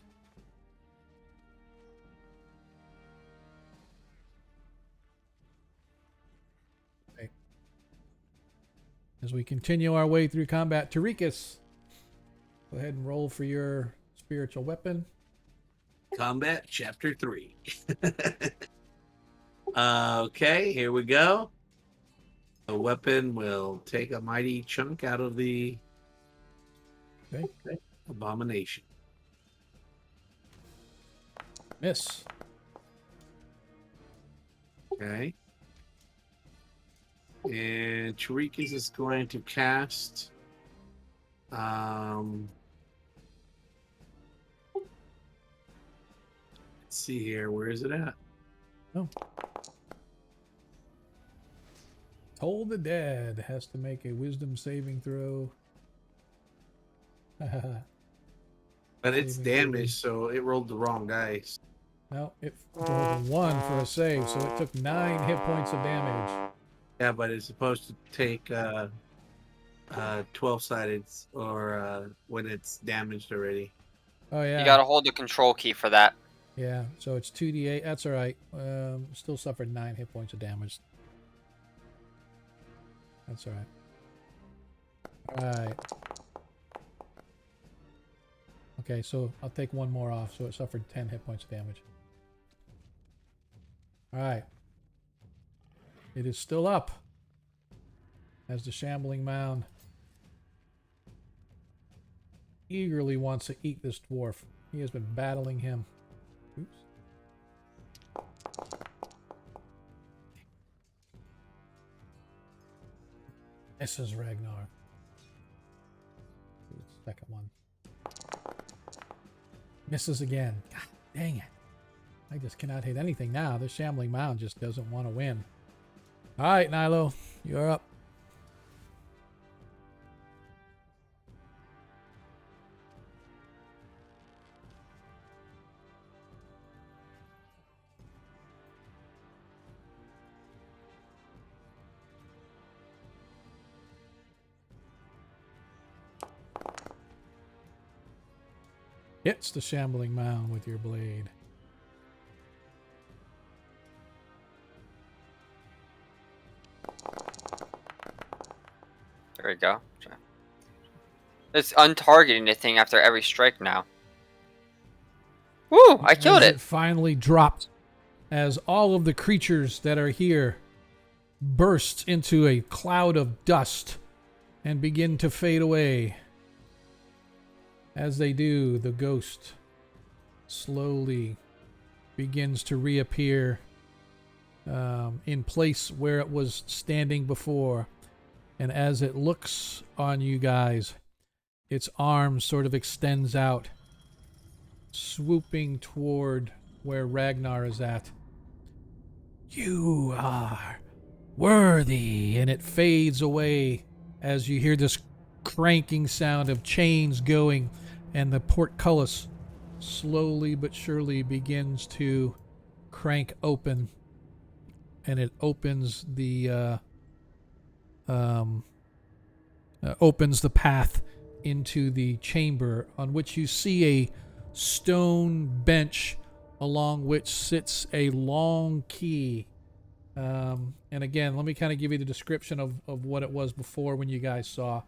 A: Okay. As we continue our way through combat, Tarikas, go ahead and roll for your spiritual weapon.
C: Combat Chapter 3. Okay, here we go. The weapon will take a mighty chunk out of the
A: Okay.
C: abomination.
A: Miss.
C: Okay. And Charikas is going to cast let's see here, where is it at?
A: Oh. Toll the Dead has to make a wisdom saving throw.
C: But it's
A: Saving throw.
C: damaged, so it rolled the wrong dice.
A: No, it rolled a 1 for a save, so it took 9 hit points of damage.
C: Yeah, but it's supposed to take 12-sided or when it's damaged already.
A: Oh yeah.
E: You gotta hold the control key for that.
A: Yeah, so it's 2d8. That's all right. Still suffered 9 hit points of damage. That's all right. All right. Okay, so I'll take 1 more off. So it suffered 10 hit points of damage. All right. It is still up as the shambling mound eagerly wants to eat this dwarf. He has been battling him. Oops. This is Ragnar. Second one. Misses again. God dang it. I just cannot hit anything now. This shambling mound just doesn't want to win. All right, Nilo, you're up. Hits the shambling mound with your blade.
E: There we go. It's untargeting the thing after every strike now. Woo! I killed
A: As
E: it.
A: It finally dropped as all of the creatures that are here burst into a cloud of dust and begin to fade away. As they do, the ghost slowly begins to reappear in place where it was standing before. And as it looks on you guys, its arm sort of extends out swooping toward where Ragnar is at. You are worthy, and it fades away as you hear this cranking sound of chains going, and the portcullis slowly but surely begins to crank open, and it opens the path into the chamber, on which you see a stone bench along which sits a long key. And again, let me kind of give you the description of what it was before when you guys saw.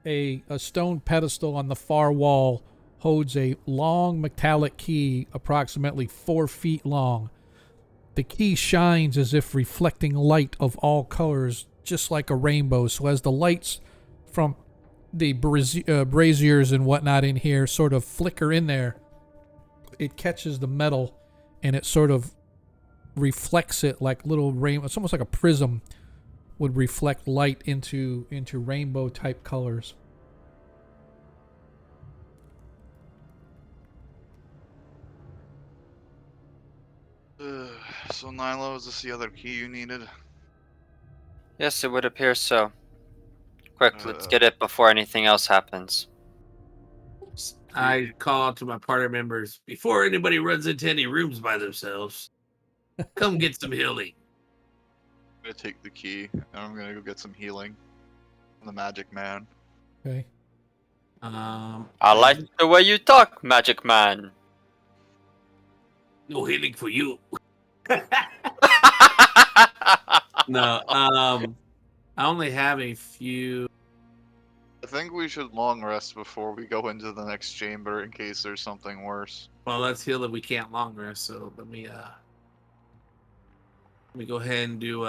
A: A stone pedestal on the far wall holds a long metallic key approximately 4 feet long. The key shines as if reflecting light of all colors, just like a rainbow. So as the lights from the braziers and whatnot in here sort of flicker in there, it catches the metal and it sort of reflects it like little rainbow. It's almost like a prism would reflect light into rainbow type colors.
F: So Nilo, is this the other key you needed?
E: Yes, it would appear so. Quick, let's get it before anything else happens.
C: I call out to my party members before anybody runs into any rooms by themselves. Come get some healing.
F: I'm gonna take the key and I'm gonna go get some healing from the magic man.
A: Okay.
E: I like the way you talk, Magic Man.
C: No healing for you. No, I only have a few.
F: I think we should long rest before we go into the next chamber in case there's something worse.
C: Well, let's heal if we can't long rest. So let me go ahead and do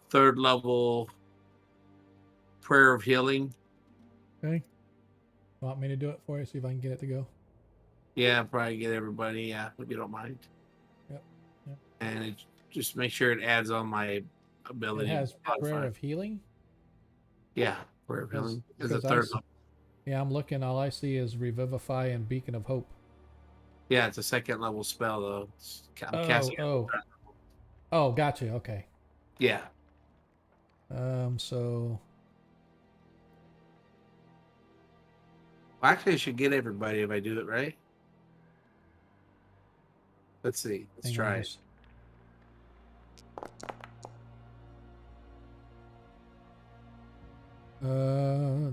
C: 3rd level prayer of healing.
A: Okay. Want me to do it for you? See if I can get it to go.
C: Yeah, probably get everybody. Yeah, if you don't mind.
A: Yep.
C: And it, just make sure it adds on my ability.
A: It has prayer
C: modifier.
A: of healing.
C: Yeah, prayer of healing is a
A: Because
C: 3rd level.
A: Yeah, I'm looking. All I see is Revivify and Beacon of Hope.
C: Yeah, it's a 2nd level spell though. I'm casting it.
A: Oh, gotcha. Okay.
C: Yeah.
A: So
C: Well, actually, I should get everybody if I do it right. Let's see. Let's
A: hang on,
C: try it.
A: just-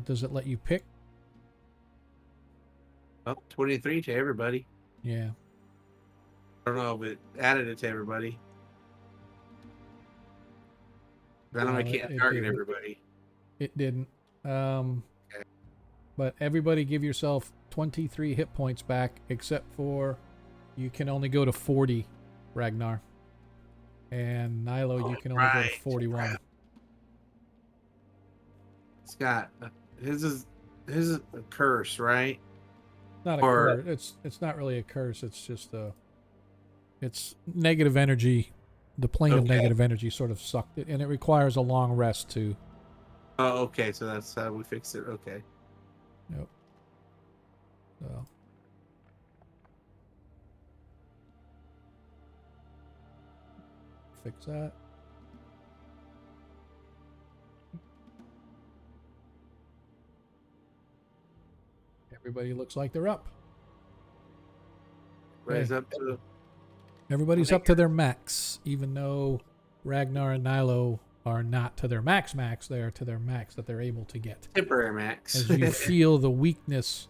A: does it let you pick?
C: Oh, 23 to everybody.
A: Yeah.
C: I don't know if it added it to everybody. I know
A: No,
C: I can't
A: it
C: target
A: didn't.
C: everybody.
A: It didn't.
C: Okay.
A: But everybody give yourself 23 hit points back, except for you can only go to 40, Ragnar. And Nilo, you can only go to 41.
C: It's got his is a curse, right?
A: Not a
C: Or-
A: curse. It's not really a curse. It's just it's negative energy. The plane of
C: Okay.
A: negative energy sort of sucked it, and it requires a long rest too.
C: Oh, okay. So that's how we fixed it. Okay.
A: Yep. So. Fix that. Everybody looks like they're up.
C: Raise up to
A: Everybody's up to their max, even though Ragnar and Nilo are not to their max. They are to their max that they're able to get.
C: temporary max.
A: As you feel the weakness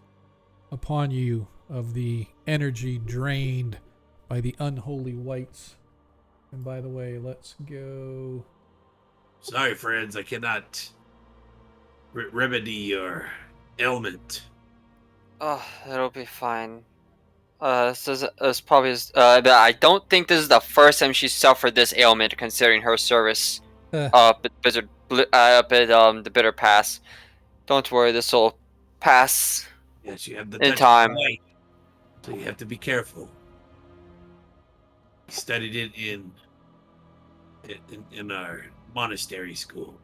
A: upon you of the energy drained by the unholy whites. And by the way, let's go.
C: Sorry, friends. I cannot remedy your ailment.
E: Oh, it'll be fine. This probably but I don't think this is the first time she suffered this ailment, considering her service. But the bitter pass. Don't worry, this will pass.
C: Yes, you have the
E: In
C: touch
E: time.
C: of light, so you have to be careful. We studied it in our monastery school.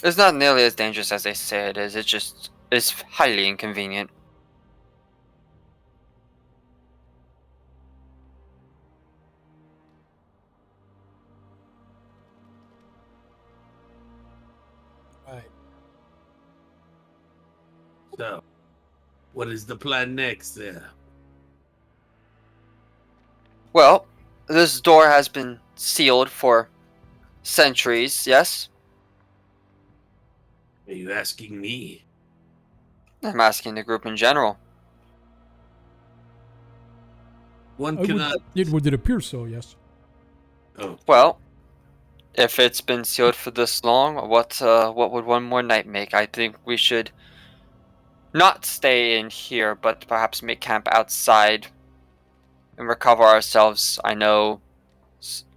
E: It's not nearly as dangerous as they say it is. It's highly inconvenient.
A: Right.
C: So, what is the plan next there?
E: Well, this door has been sealed for centuries, yes?
C: Are you asking me?
E: I'm asking the group in general.
C: One
A: It
C: cannot.
A: would appear so, yes.
C: Oh,
E: Well, if it's been sealed for this long, what would one more night make? I think we should not stay in here, but perhaps make camp outside and recover ourselves. I know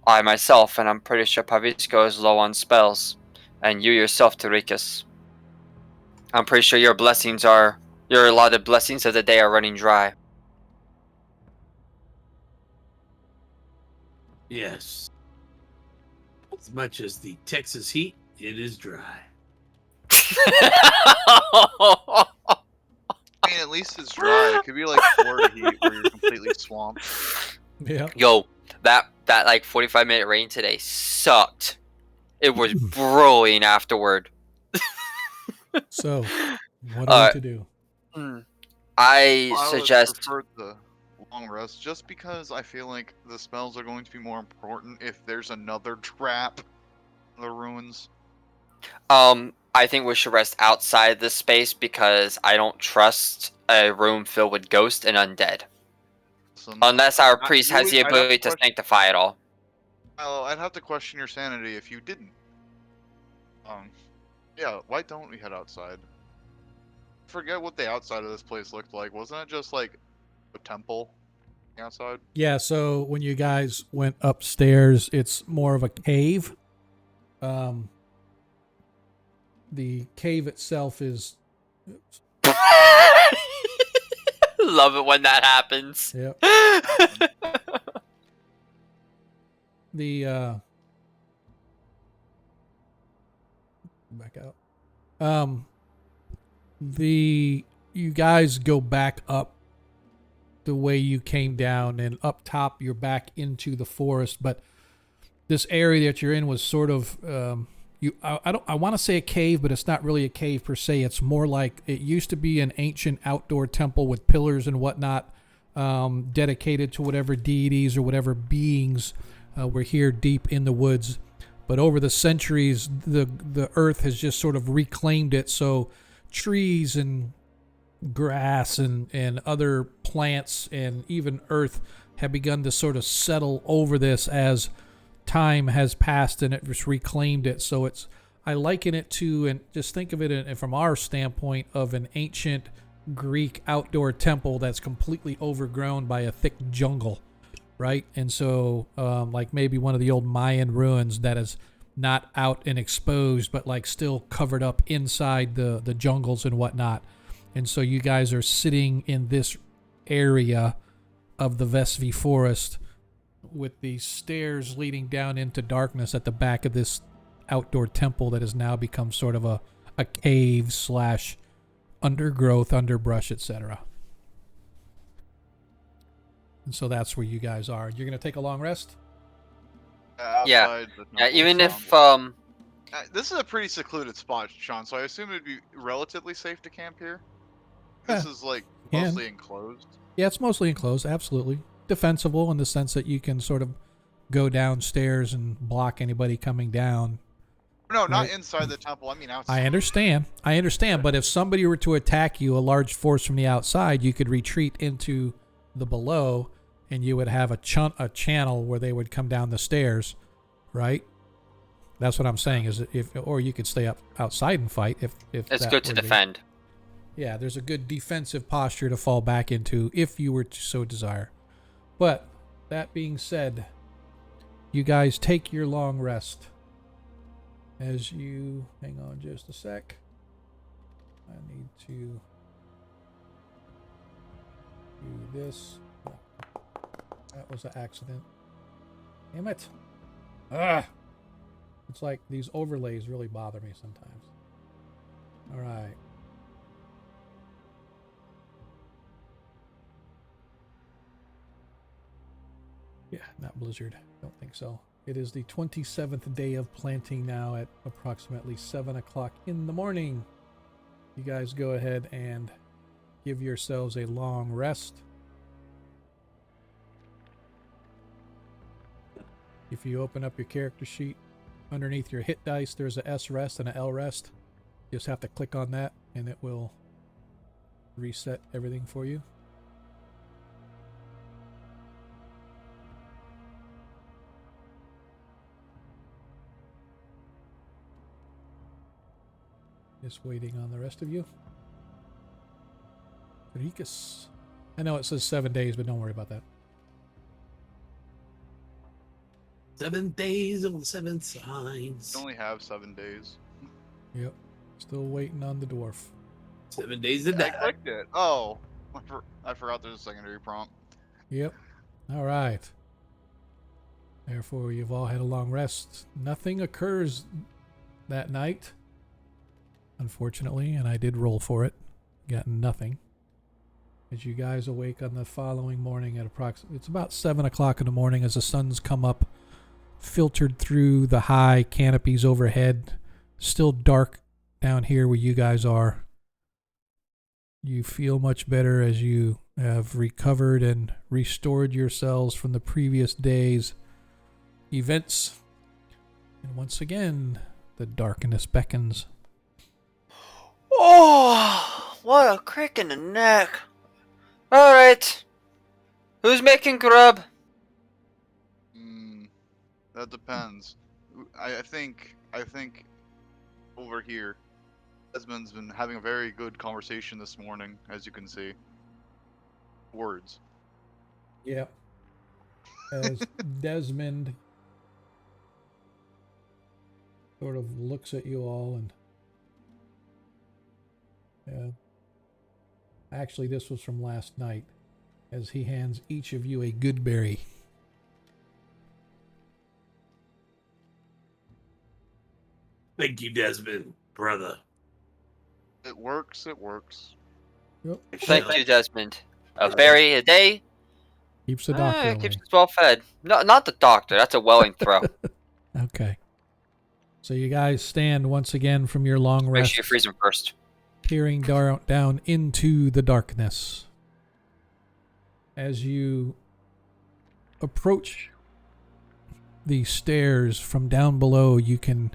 E: I myself, and I'm pretty sure Pavisco is low on spells, and you yourself, Tarikas. I'm pretty sure your allotted blessings of the day are running dry.
C: yes. As much as the Texas heat, it is dry.
F: I mean, at least it's dry. It could be like Florida heat where you're completely swamped.
A: Yeah.
E: Yo, that like 45-minute rain today sucked. It was brewing afterward.
A: So, what are we to do?
E: I
F: I would
E: suggest
F: prefer the long rest just because I feel like the spells are going to be more important if there's another trap in the ruins.
E: I think we should rest outside this space because I don't trust a room filled with ghosts and undead. Unless our priest has the ability to sanctify it all.
F: Well, I'd have to question your sanity if you didn't. Yeah, why don't we head outside? Forget what the outside of this place looked like. Wasn't it just like a temple outside?
A: Yeah, so when you guys went upstairs, it's more of a cave. The cave itself is...
E: Love it when that happens.
A: Yep. The back out. You guys go back up the way you came down, and up top you're back into the forest, but this area that you're in was sort of I want to say a cave, but it's not really a cave per se. It's more like it used to be an ancient outdoor temple with pillars and whatnot, dedicated to whatever deities or whatever beings were here deep in the woods. But over the centuries, the earth has just sort of reclaimed it. So trees and grass and other plants and even earth have begun to sort of settle over this as time has passed, and it just reclaimed it. So I liken it to, and just think of it from our standpoint, of an ancient Greek outdoor temple that's completely overgrown by a thick jungle, right? And so like maybe one of the old Mayan ruins that is not out and exposed, but like still covered up inside the jungles and whatnot. And so you guys are sitting in this area of the Vesvi forest with the stairs leading down into darkness at the back of this outdoor temple that has now become sort of a cave / undergrowth, underbrush, etc. And so that's where you guys are. You're going to take a long rest?
F: Outside the
E: Yeah,
F: temple
E: even
F: sound.
E: if
F: This is a pretty secluded spot, Sean, so I assume it'd be relatively safe to camp here. This is like mostly enclosed.
A: Yeah, it's mostly enclosed, absolutely. Defensible in the sense that you can sort of go downstairs and block anybody coming down.
F: No, not
A: Right.
F: inside the temple. I mean outside.
A: I understand. But if somebody were to attack you, a large force from the outside, you could retreat into the below, and you would have a channel where they would come down the stairs, right? That's what I'm saying. Or you could stay up outside and fight if
E: it's
A: that
E: good to
A: were the-
E: defend.
A: Yeah, there's a good defensive posture to fall back into if you were to so desire. But that being said, you guys take your long rest. As you hang on just a sec. I need to do this. That was an accident. Damn it. It's like these overlays really bother me sometimes. All right. Yeah, not blizzard. Don't think so. It is the 27th day of planting now at approximately 7 o'clock in the morning. You guys go ahead and give yourselves a long rest. If you open up your character sheet, underneath your hit dice, there's a S rest and a L rest. You just have to click on that and it will reset everything for you. Just waiting on the rest of you. Rikus. I know it says 7 days, but don't worry about that.
C: 7 days of the 7 signs.
F: We only have 7 days.
A: Yep. Still waiting on the dwarf.
C: 7 days to
F: I
C: die.
F: clicked it. Oh, I forgot there's a secondary prompt.
A: Yep. All right. Therefore, you've all had a long rest. Nothing occurs that night, unfortunately, and I did roll for it. Got nothing. As you guys awake on the following morning at approximately, it's about 7 o'clock in the morning as the sun's come up, filtered through the high canopies overhead. Still dark down here where you guys are. You feel much better as you have recovered and restored yourselves from the previous day's events. And once again, the darkness beckons.
E: Oh, what a crick in the neck. Alright. Who's making grub?
F: That depends. I think over here, Desmond's been having a very good conversation this morning, as you can see. Words.
A: Yep. As Desmond sort of looks at you all and actually this was from last night as he hands each of you a good berry.
C: Thank you, Desmond, brother.
F: It works. It works.
A: Yep.
E: Thank you, Desmond. A berry a day?
A: Keeps the doctor away.
E: Keeps us well fed. No, not the doctor. That's a welling throw.
A: Okay. So you guys stand once again from your long
E: Make
A: rest,
E: sure you freeze him first.
A: peering down into the darkness. As you approach the stairs from down below, you can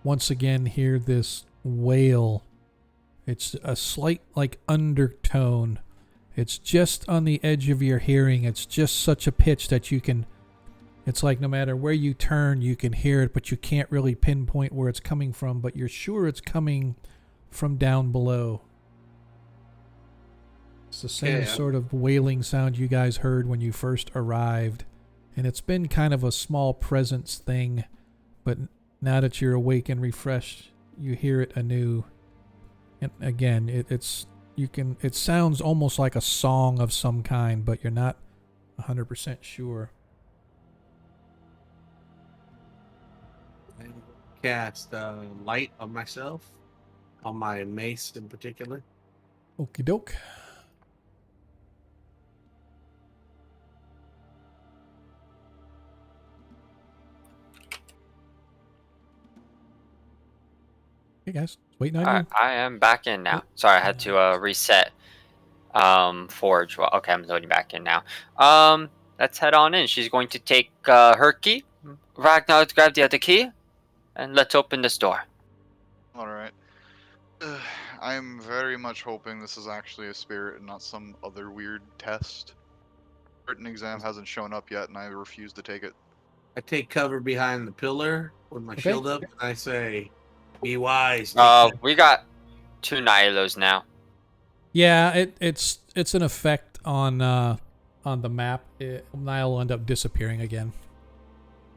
A: once again hear this wail. It's a slight undertone. It's just on the edge of your hearing. It's just such a pitch that you can, it's like no matter where you turn, you can hear it, but you can't really pinpoint where it's coming from, but you're sure it's coming from down below. It's the same sort of wailing sound you guys heard when you first arrived. And it's been kind of a small presence thing, but now that you're awake and refreshed, you hear it anew. And again, it sounds almost like a song of some kind, but you're not 100% sure.
C: I cast light on myself, on my mace in particular.
A: Okie doke. Hey guys, waiting on you.
E: Alright, I am back in now. Sorry, I had to reset Forge. Well, okay, I'm loading back in now. Let's head on in. She's going to take her key. Ragnar, grab the other key, and let's open this door.
F: All right. I'm very much hoping this is actually a spirit and not some other weird test. Written exam hasn't shown up yet, and I refuse to take it.
C: I take cover behind the pillar with my shield up, and I say, "Be wise."
E: We got 2 Nihilos now.
A: Yeah, it's an effect on the map. Nile will end up disappearing again.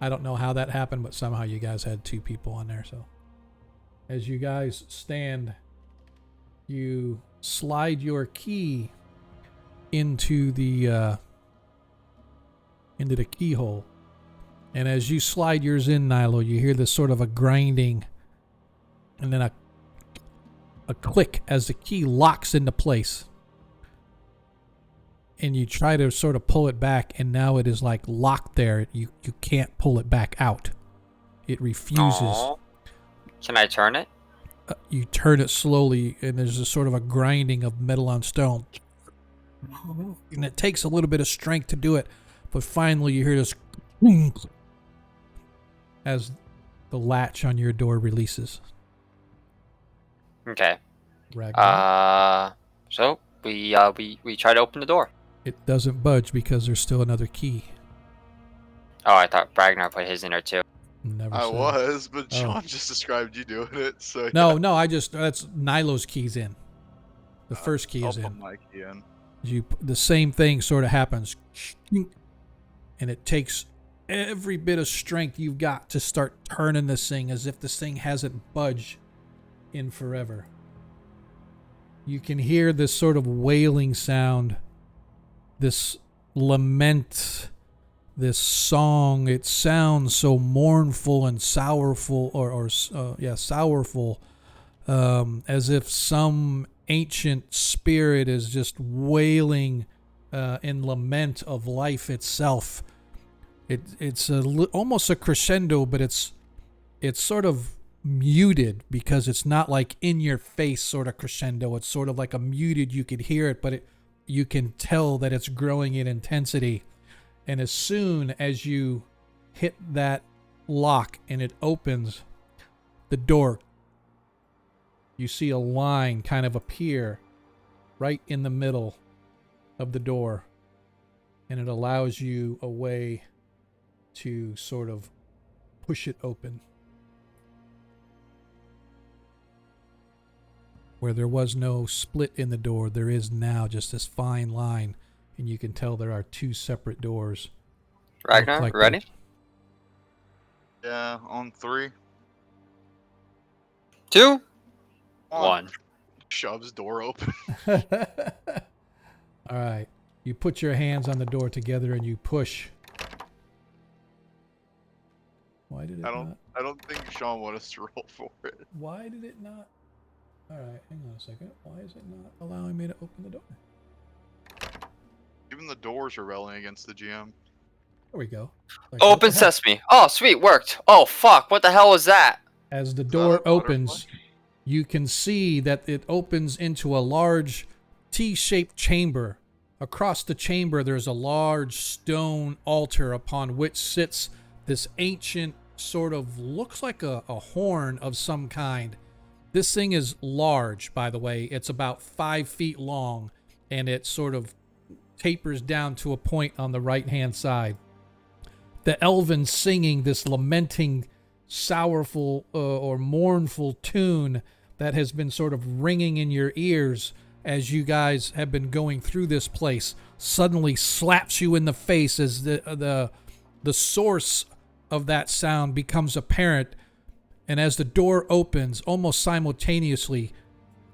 A: I don't know how that happened, but somehow you guys had 2 people on there. So as you guys stand, you slide your key into the keyhole, and as you slide yours in, Nilo, you hear this sort of a grinding, and then a click as the key locks into place. And you try to sort of pull it back, and now it is like locked there. You can't pull it back out. It refuses.
E: Aw. Can I turn it?
A: You turn it slowly, and there's a sort of a grinding of metal on stone. And it takes a little bit of strength to do it, but finally you hear this as the latch on your door releases.
E: Okay.
A: Ragnar.
E: So we try to open the door.
A: It doesn't budge because there's still another key.
E: Oh, I thought Ragnar put his in there too.
A: Never
F: I
A: said.
F: was, but
A: Oh.
F: Sean just described you doing it. So
A: No, that's Nilo's key's in. The first key
F: I'll
A: is
F: put
A: in.
F: my key in.
A: The same thing sort of happens, and it takes every bit of strength you've got to start turning this thing as if this thing hasn't budged in forever. You can hear this sort of wailing sound, this lament, this song. It sounds so mournful and sorrowful, sorrowful, as if some ancient spirit is just wailing in lament of life itself. It's almost a crescendo, but it's sort of muted because it's not like in your face sort of crescendo. It's sort of like a muted. You could hear it, but you can tell that it's growing in intensity. And as soon as you hit that lock and it opens the door, you see a line kind of appear right in the middle of the door, and it allows you a way to sort of push it open. Where there was no split in the door, there is now just this fine line, and you can tell there are two separate doors.
E: Ragnar,
A: Like
E: ready?
A: that.
F: Yeah, on 3.
E: 2,
F: On.
E: 1.
F: Shoves door open.
A: All right. You put your hands on the door together and you push. Why did it not?
F: I don't think Sean wanted us to roll for it.
A: Why did it not? All right, hang on a second. Why is it not allowing me to open the door?
F: Even the doors are railing against the GM.
A: There we go. Like, what
E: Open
A: the heck?
E: sesame. Oh, sweet, worked. Oh, fuck, what the hell was that?
A: As the
F: that
A: door
F: a butterfly?
A: opens, you can see that it opens into a large T-shaped chamber. Across the chamber, there's a large stone altar upon which sits this ancient sort of, looks like a horn of some kind. This thing is large, by the way. It's about 5 feet long, and it sort of tapers down to a point on the right-hand side. The elven singing this lamenting, sorrowful or mournful tune that has been sort of ringing in your ears as you guys have been going through this place suddenly slaps you in the face as the source of that sound becomes apparent. And as the door opens, almost simultaneously,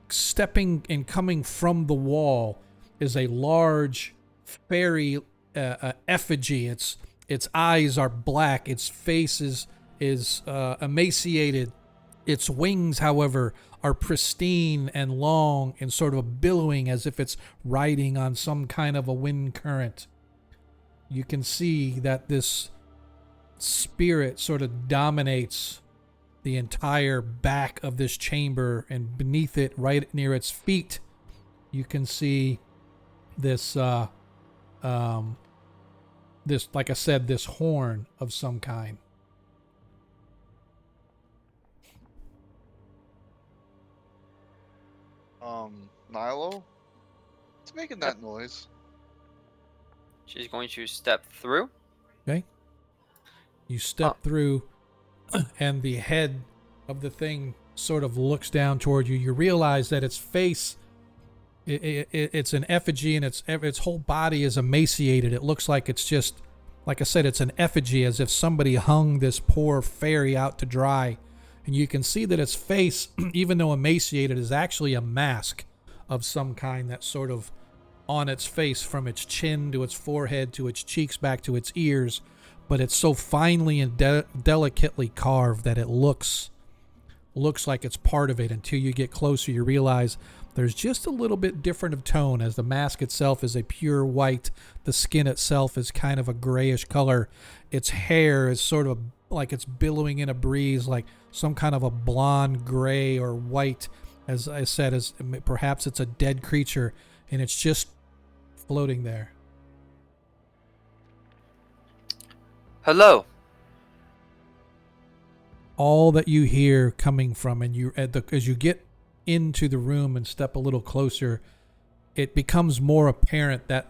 A: stepping and coming from the wall is a large fairy effigy. Its eyes are black. Its face is emaciated. Its wings, however, are pristine and long and sort of billowing as if it's riding on some kind of a wind current. You can see that this spirit sort of dominates the entire back of this chamber, and beneath it, right near its feet, you can see this like I said, this horn of some kind.
F: Nilo? What's making that noise?
E: She's going to step through.
A: Okay. You step through, and the head of the thing sort of looks down toward you. You realize that its face, it's an effigy, and its whole body is emaciated. It looks like it's just, like I said, it's an effigy, as if somebody hung this poor fairy out to dry. And you can see that its face, even though emaciated, is actually a mask of some kind that's sort of on its face, from its chin to its forehead to its cheeks back to its ears. But it's so finely and delicately carved that it looks looks like it's part of it until you get closer. You realize there's just a little bit different of tone, as the mask itself is a pure white. The skin itself is kind of a grayish color. Its hair is sort of like it's billowing in a breeze, like some kind of a blonde gray or white. As I said, as perhaps it's a dead creature, and it's just floating there.
E: Hello.
A: All that you hear coming from, and as you get into the room and step a little closer, it becomes more apparent that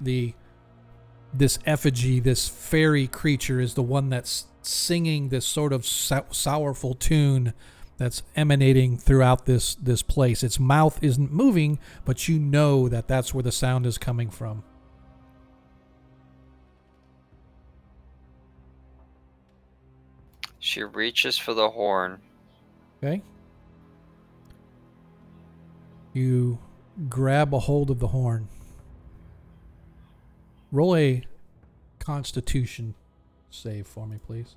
A: this effigy, this fairy creature, is the one that's singing this sort of sorrowful tune that's emanating throughout this place. Its mouth isn't moving, but you know that that's where the sound is coming from.
E: She reaches for the horn.
A: Okay. You grab a hold of the horn. Roll a Constitution save for me, please.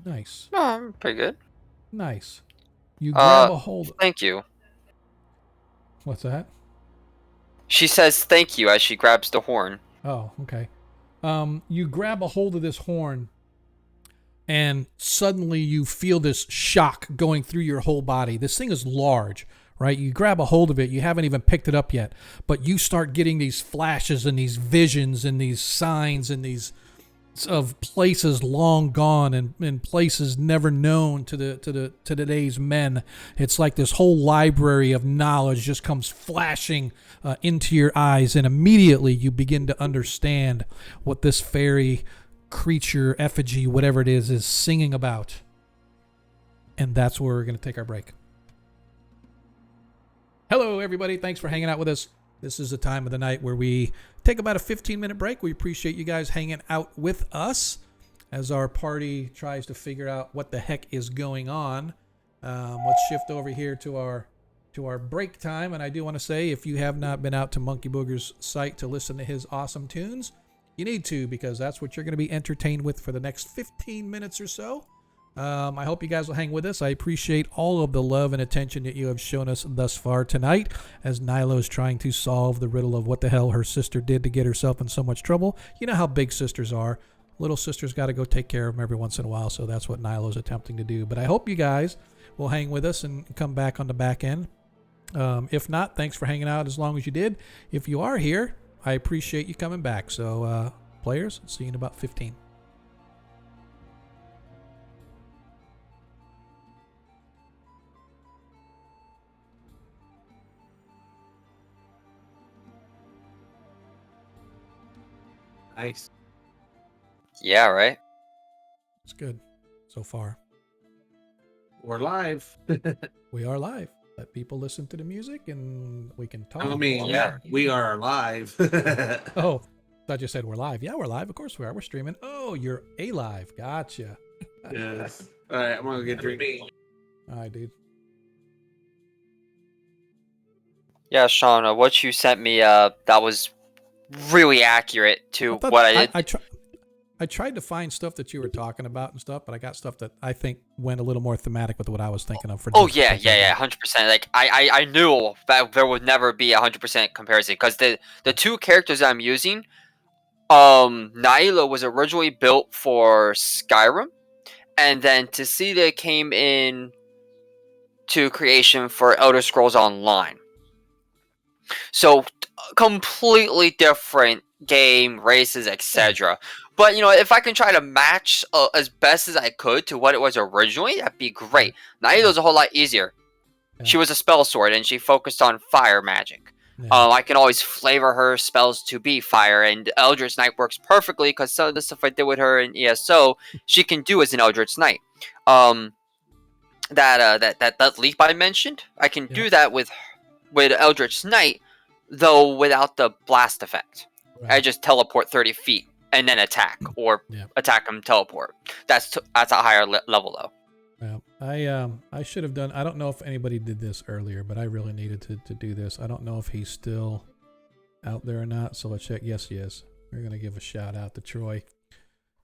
A: Nice.
E: No, I'm pretty good.
A: Nice. You grab a hold.
E: Thank you.
A: What's that?
E: She says thank you as she grabs the horn.
A: Oh, okay. You grab a hold of this horn, and suddenly you feel this shock going through your whole body. This thing is large, right? You grab a hold of it. You haven't even picked it up yet, but you start getting these flashes and these visions and these signs and these of places long gone and places never known to today's men. It's like this whole library of knowledge just comes flashing into your eyes, and immediately you begin to understand what this fairy creature, effigy, whatever it is singing about. And that's where we're going to take our break. Hello, everybody. Thanks for hanging out with us. This is the time of the night where we take about a 15-minute break. We appreciate you guys hanging out with us as our party tries to figure out what the heck is going on. Let's shift over here to our break time. And I do want to say, if you have not been out to Monkey Booger's site to listen to his awesome tunes, you need to, because that's what you're going to be entertained with for the next 15 minutes or so. I hope you guys will hang with us. I appreciate all of the love and attention that you have shown us thus far tonight, as Nilo's trying to solve the riddle of what the hell her sister did to get herself in so much trouble. You know how big sisters are. Little sisters got to go take care of them every once in a while, so that's what Nilo's attempting to do. But I hope you guys will hang with us and come back on the back end. If not, thanks for hanging out as long as you did. If you are here, I appreciate you coming back. So, players, see you in about 15.
C: Nice.
E: Yeah, right?
A: It's good so far.
C: We're live.
A: We are live. Let people listen to the music and we can talk.
C: I mean,
E: Yeah.
C: we are live.
A: Oh, thought you said we're live. Yeah, we're live. Of course we are. We're streaming. Oh, you're alive. Gotcha.
C: Yes. All right, I'm gonna get drink.
A: All right, dude.
E: Yeah, Sean, what you sent me, that was really accurate to what I did.
A: I tried to find stuff that you were talking about and stuff, but I got stuff that I think went a little more thematic with what I was thinking of. For
E: Oh
A: this
E: yeah,
A: particular game.
E: 100%. Like I knew that there would never be 100% comparison, because the two characters I'm using, Nyla was originally built for Skyrim, and then Tessida came in to creation for Elder Scrolls Online. So completely different game, races, etc. But if I can try to match as best as I could to what it was originally, that'd be great. Naida was a whole lot easier.
A: Yeah.
E: She was a spell sword, and she focused on fire magic.
A: Yeah.
E: I can always flavor her spells to be fire, and Eldritch Knight works perfectly because some of the stuff I did with her in ESO, she can do as an Eldritch Knight. That leap I mentioned, I can do that with Eldritch Knight, though without the blast effect.
A: Right.
E: I just teleport 30 feet and then attack, or attack and teleport. That's a higher level though.
A: Yeah, I should have done. I don't know if anybody did this earlier, but I really needed to do this. I don't know if he's still out there or not. So let's check. Yes, he is. We're gonna give a shout out to Troy.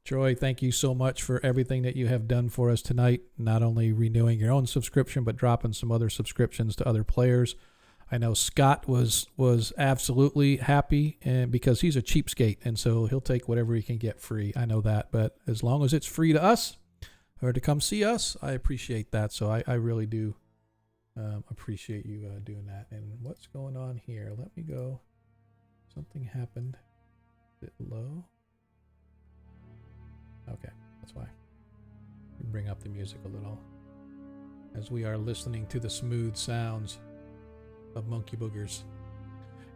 A: Troy, thank you so much for everything that you have done for us tonight. Not only renewing your own subscription, but dropping some other subscriptions to other players. I know Scott was absolutely happy, and because he's a cheapskate, and so he'll take whatever he can get free. I know that, but as long as it's free to us or to come see us, I appreciate that. So I really do appreciate you doing that. And what's going on here? Let me go. Something happened. Is it low? Okay, that's why. Bring up the music a little as we are listening to the smooth sounds of Monkey Boogers.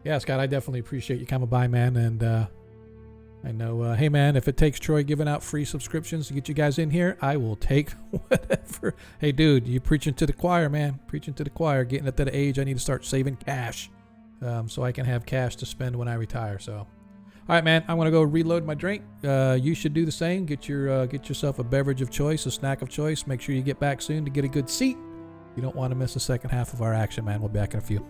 A: Yeah, Scott, I definitely appreciate you coming by, man. And I know, hey, man, if it takes Troy giving out free subscriptions to get you guys in here, I will take whatever. Hey, dude, you preaching to the choir, man. Preaching to the choir. Getting at that age, I need to start saving cash so I can have cash to spend when I retire. So, all right, man, I'm going to go reload my drink. You should do the same. Get yourself a beverage of choice, a snack of choice. Make sure you get back soon to get a good seat. You don't want to miss the second half of our action, man. We'll be back in a few.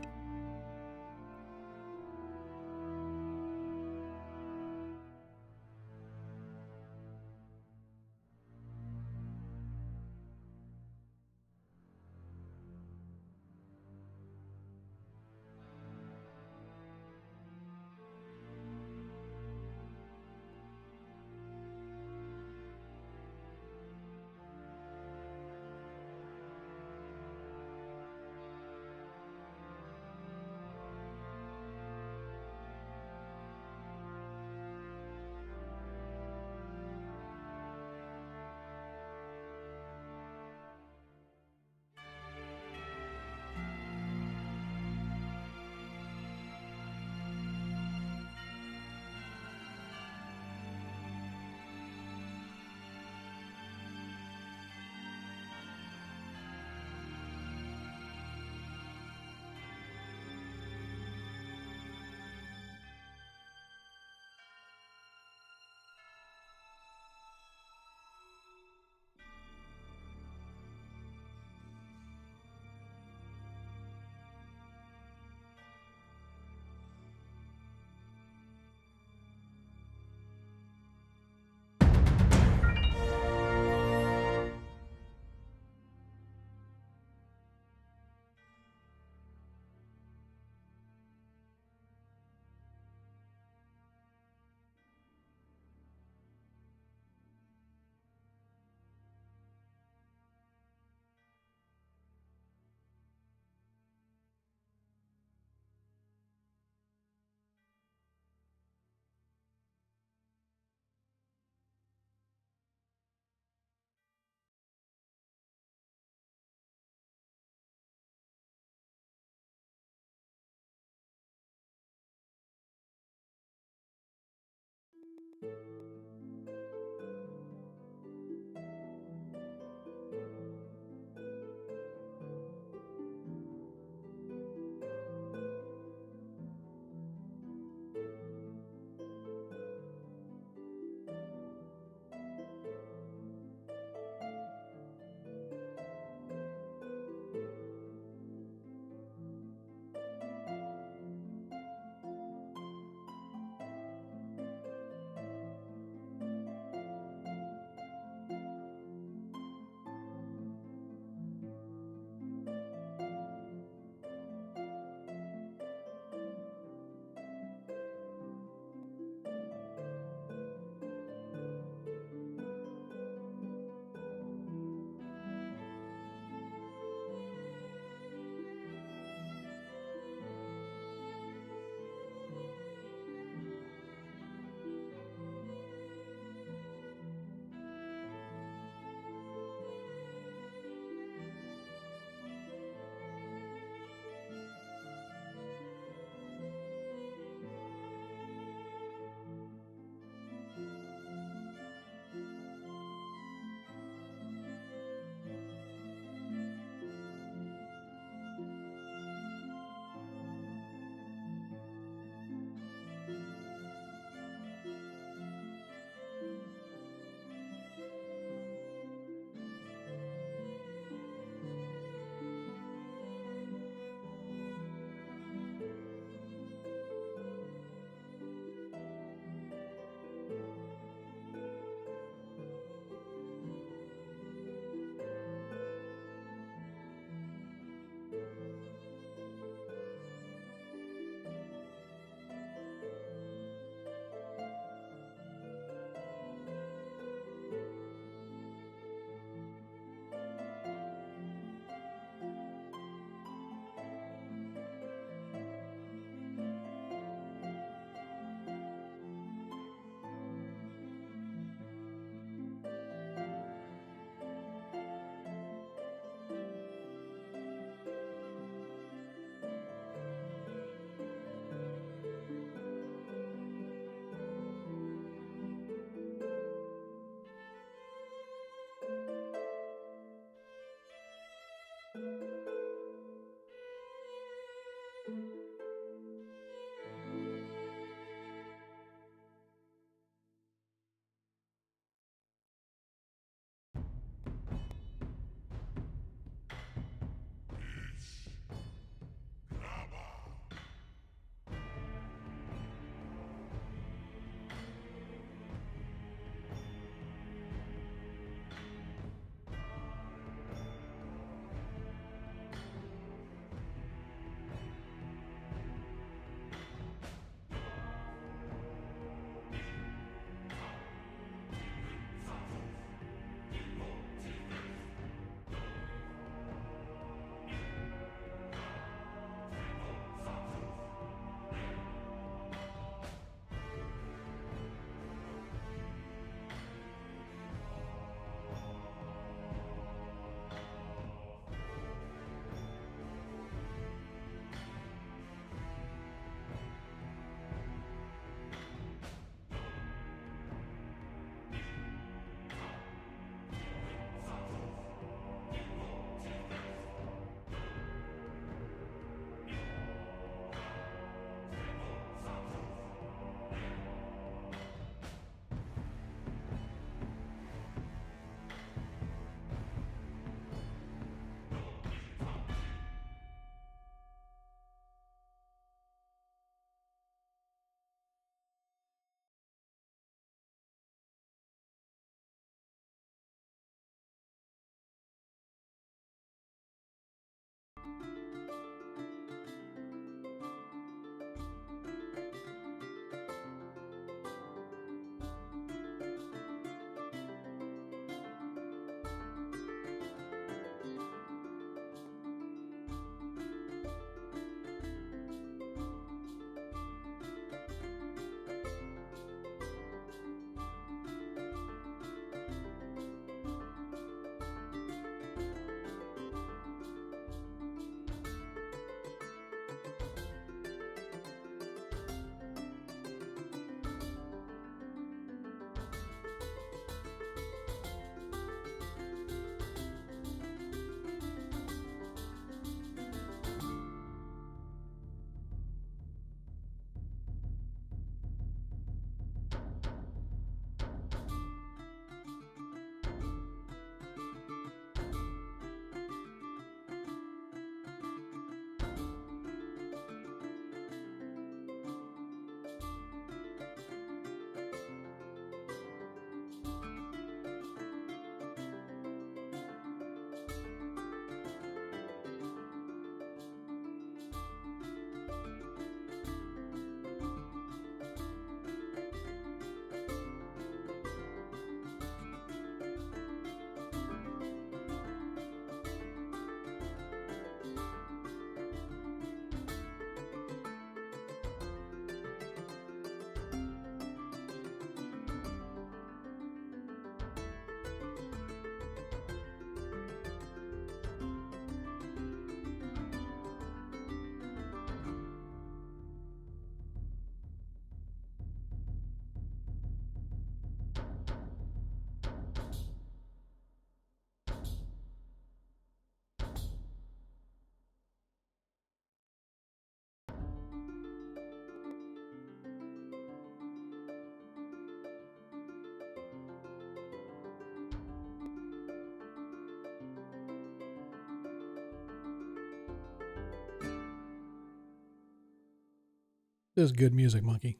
A: It is good music, Monkey.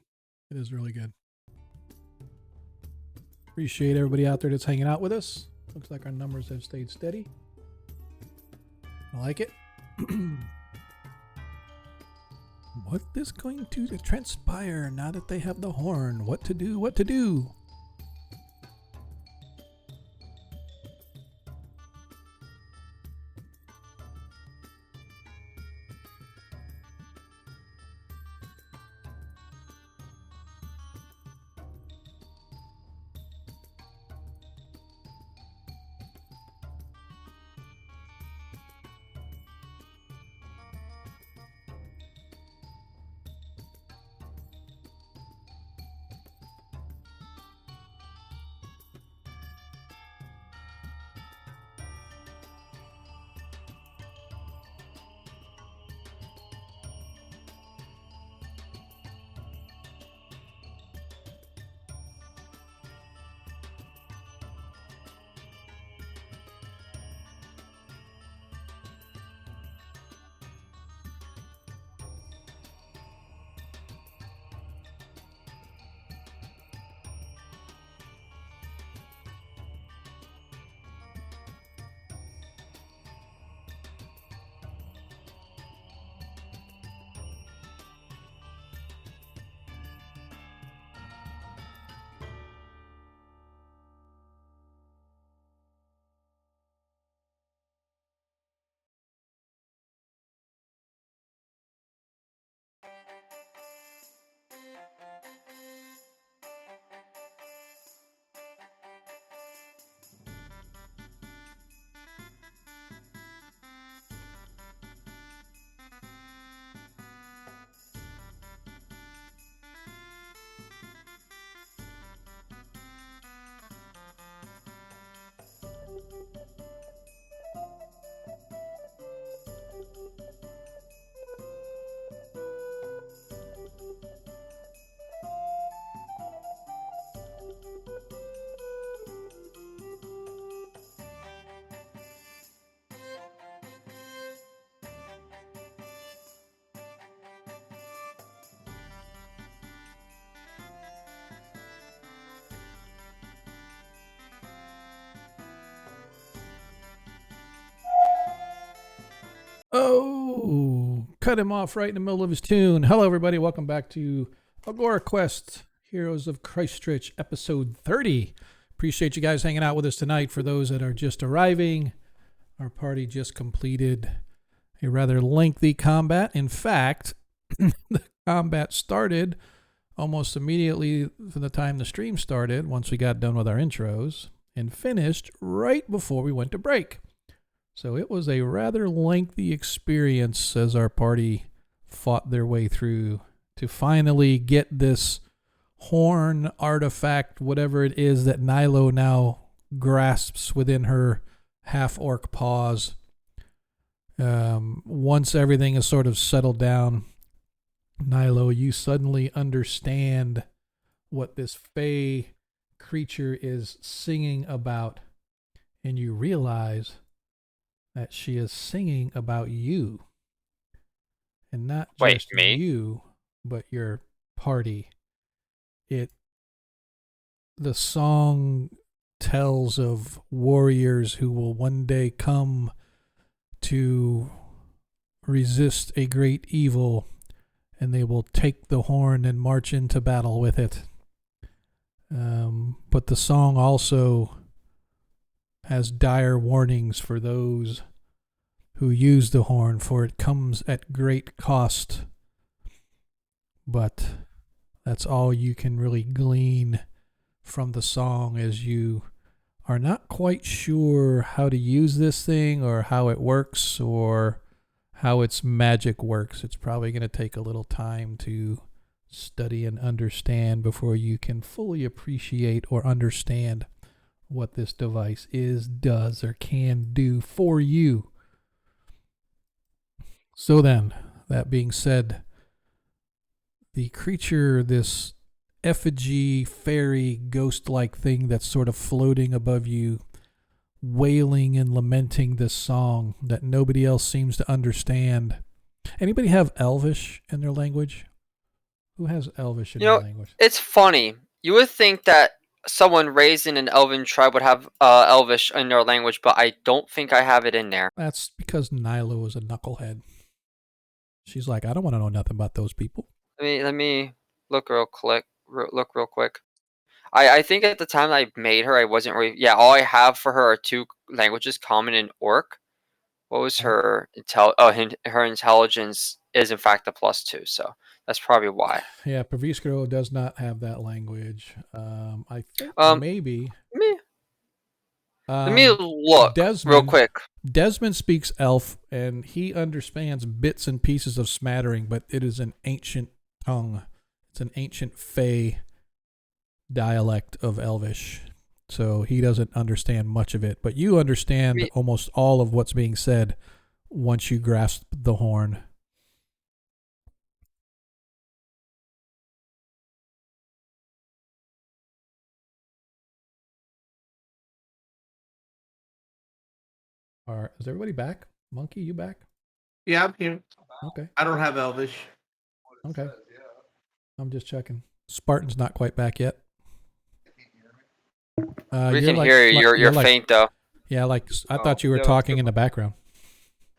A: It is really good. Appreciate everybody out there that's hanging out with us. Looks like our numbers have stayed steady. I like it. What is going to transpire now that they have the horn? What to do? What to do? Oh, cut him off right in the middle of his tune. Hello, everybody. Welcome back to Agora Quest, Heroes of Kreistrich, episode 30. Appreciate you guys hanging out with us tonight. For those that are just arriving, our party just completed a rather lengthy combat. In fact, the combat started almost immediately from the time the stream started, once we got done with our intros, and finished right before we went to break. So it was a rather lengthy experience as our party fought their way through to finally get this horn artifact, whatever it is that Nilo now grasps within her half-orc paws. Once everything is sort of settled down, Nilo, you suddenly understand what this fey creature is singing about, and you realize that she is singing about you. And not just
E: me?
A: you, but your party. The song tells of warriors who will one day come to resist a great evil, and they will take the horn and march into battle with it. But the song also has dire warnings for those who use the horn, for it comes at great cost. But that's all you can really glean from the song, as you are not quite sure how to use this thing or how it works or how its magic works. It's probably going to take a little time to study and understand before you can fully appreciate or understand what this device is, does, or can do for you. So then, that being said, the creature, this effigy, fairy, ghost-like thing that's sort of floating above you, wailing and lamenting this song that nobody else seems to understand. Anybody have Elvish in their language? Who has Elvish in their language?
E: It's funny. You would think that someone raised in an elven tribe would have Elvish in their language, but I don't think I have it in there.
A: That's because Nilo is a knucklehead. She's like, I don't want to know nothing about those people.
E: Let me look real quick. I think at the time I made her, I wasn't really. Yeah, all I have for her are two languages, Common and Orc. What was her her intelligence is in fact a +2, so that's probably why.
A: Yeah, Paviskro does not have that language. I think maybe.
E: Let me look real quick.
A: Desmond speaks Elf, and he understands bits and pieces of smattering, but it is an ancient tongue. It's an ancient Fey dialect of Elvish, so he doesn't understand much of it. But you understand almost all of what's being said once you grasp the horn. Is everybody back? Monkey, you back?
C: Yeah, I'm here.
A: Okay.
C: I don't have Elvish.
A: Okay. I'm just checking. Spartan's not quite back yet.
E: We can hear you. You're faint though.
A: Yeah, I thought you were talking in the background.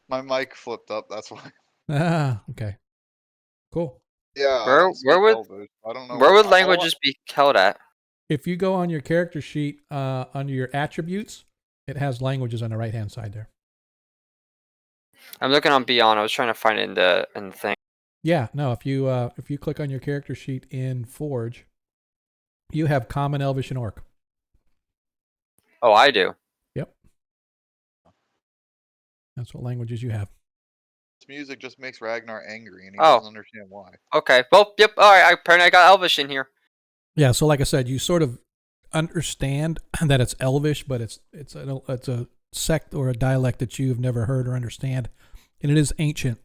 F: My mic flipped up. That's why.
A: Ah, okay. Cool.
F: Yeah.
E: Where would languages be held at?
A: If you go on your character sheet under your attributes, it has languages on the right hand side there.
E: I'm looking on Beyond. I was trying to find it in the thing.
A: Yeah, no. If you click on your character sheet in Forge, you have Common, Elvish, and Orc.
E: Oh, I do.
A: Yep. That's what languages you have.
F: This music just makes Ragnar angry, and he doesn't understand why.
E: Okay. Well, yep. All right. Apparently, I got Elvish in here.
A: Yeah. So, like I said, you sort of understand that it's Elvish, but it's a sect or a dialect that you've never heard or understand, and it is ancient.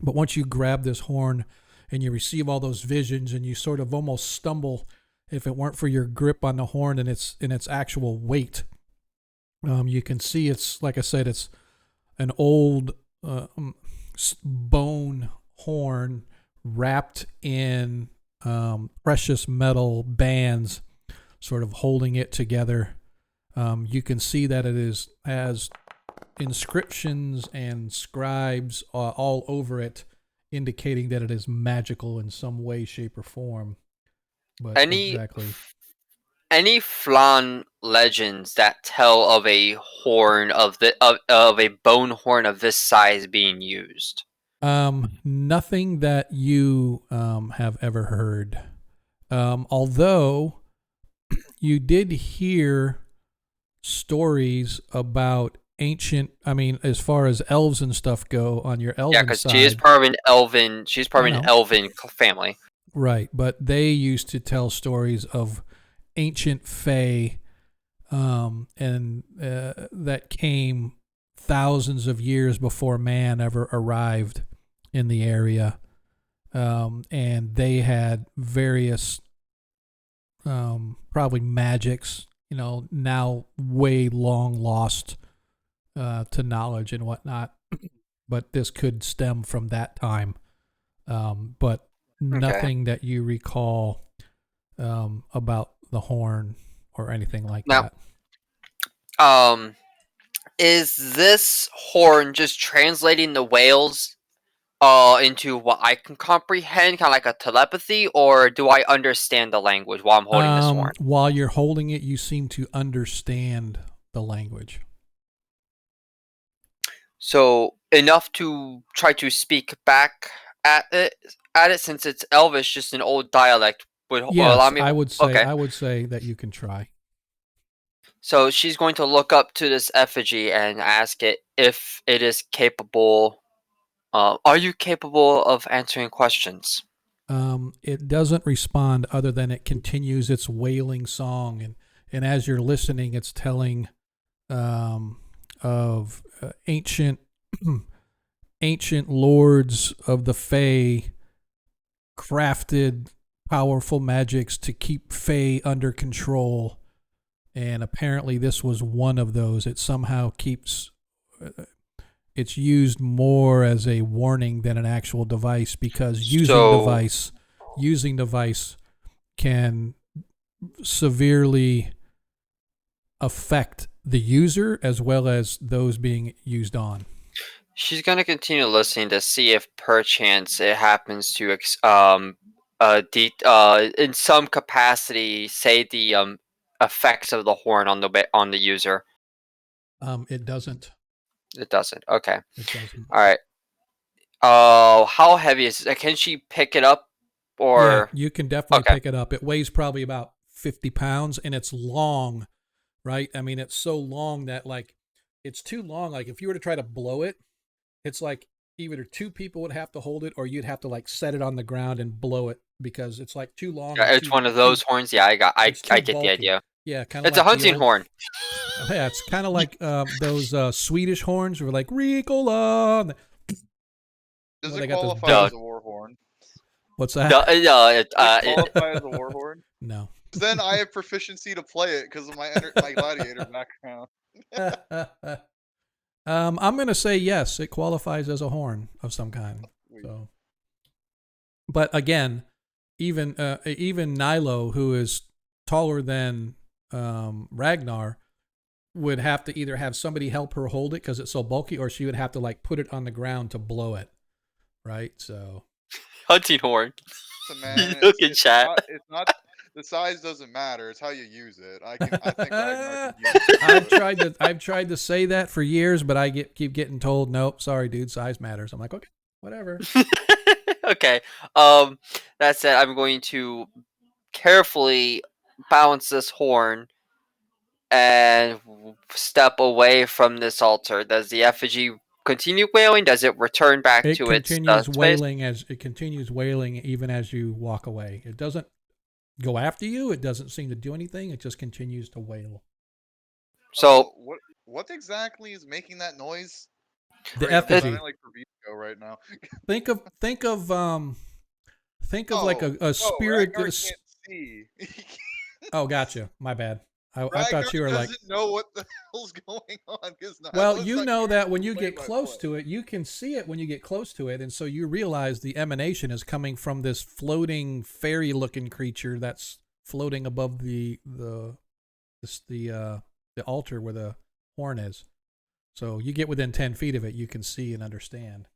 A: But once you grab this horn and you receive all those visions, and you sort of almost stumble if it weren't for your grip on the horn and its actual weight. You can see it's, like I said, it's an old bone horn wrapped in precious metal bands, sort of holding it together. You can see that it has inscriptions and scribes all over it, indicating that it is magical in some way, shape, or form. But
E: Any
A: exactly.
E: any flan legends that tell of a horn of a bone horn of this size being used?
A: Nothing that you have ever heard. Although you did hear stories about as far as elves and stuff go on your elven
E: Yeah, because
A: side.
E: she is part of an elven. She's part of
A: I
E: an
A: know.
E: elven family.
A: Right, but they used to tell stories of ancient fae, and that came thousands of years before man ever arrived in the area, and they had various, probably magics, now way long lost to knowledge and whatnot, but this could stem from that time, but nothing that you recall about the horn or anything like
E: Now,
A: that.
E: is this horn just translating the whales into what I can comprehend, kind of like a telepathy, or do I understand the language while I'm holding this horn?
A: While you're holding it, you seem to understand the language.
E: So enough to try to speak back at it, since it's Elvish, just an old dialect would
A: Yes,
E: allow me.
A: I would say.
E: Okay.
A: I would say that you can try.
E: So she's going to look up to this effigy and ask it if it is capable. Are you capable of answering questions?
A: It doesn't respond other than it continues its wailing song, and as you're listening, it's telling of ancient ancient lords of the Fae crafted powerful magics to keep Fae under control, and apparently this was one of those. It somehow keeps. It's used more as a warning than an actual device, because using device can severely affect the user as well as those being used on.
E: She's going to continue listening to see if perchance it happens to in some capacity say the effects of the horn on the user.
A: It doesn't.
E: It doesn't. Okay.
A: It doesn't.
E: All right. How heavy is it? Can she pick it up, or?
A: Yeah, you can definitely pick it up. It weighs probably about 50 pounds, and it's long, right? I mean, it's so long that, like, it's too long. Like, if you were to try to blow it, it's like either two people would have to hold it, or you'd have to, like, set it on the ground and blow it, because it's, like, too long.
E: Yeah, it's one of those horns. Yeah, I get
A: bulky.
E: The idea.
A: Yeah, kind of.
E: It's like a hunting horn.
A: Yeah, it's kind of like those Swedish horns were like Ricola.
F: Does it qualify as a war horn?
A: What's that?
F: Does it qualify as a war horn?
A: No.
F: Then I have proficiency to play it because of my gladiator background.
A: I'm gonna say yes. It qualifies as a horn of some kind. So, but again, even Nilo, who is taller than Ragnar, would have to either have somebody help her hold it because it's so bulky, or she would have to, like, put it on the ground to blow it. Right. So.
E: Hunting horn.
F: So, man,
E: Look at chat.
F: It's not the size doesn't matter. It's how you use it. I think Ragnar can use it.
A: I've tried to say that for years, but I keep getting told, nope, sorry, dude, size matters. I'm like, okay, whatever.
E: Okay. That said, I'm going to carefully balance this horn and step away from this altar. Does the effigy continue wailing? Does it return back to its space?
A: It continues wailing even as you walk away. It doesn't go after you. It doesn't seem to do anything. It just continues to wail.
E: So
F: what exactly is making that noise?
A: The effigy.
F: I'm like Fabio right now.
A: Think of like a spirit.
F: Ragnar can't see.
A: Oh, gotcha. My bad. I thought you were like.
F: Doesn't know what the hell's going on.
A: Well, you know that when you get close to it, you can see it when you get close to it, and so you realize the emanation is coming from this floating fairy-looking creature that's floating above the altar where the horn is. So you get within 10 feet of it, you can see and understand.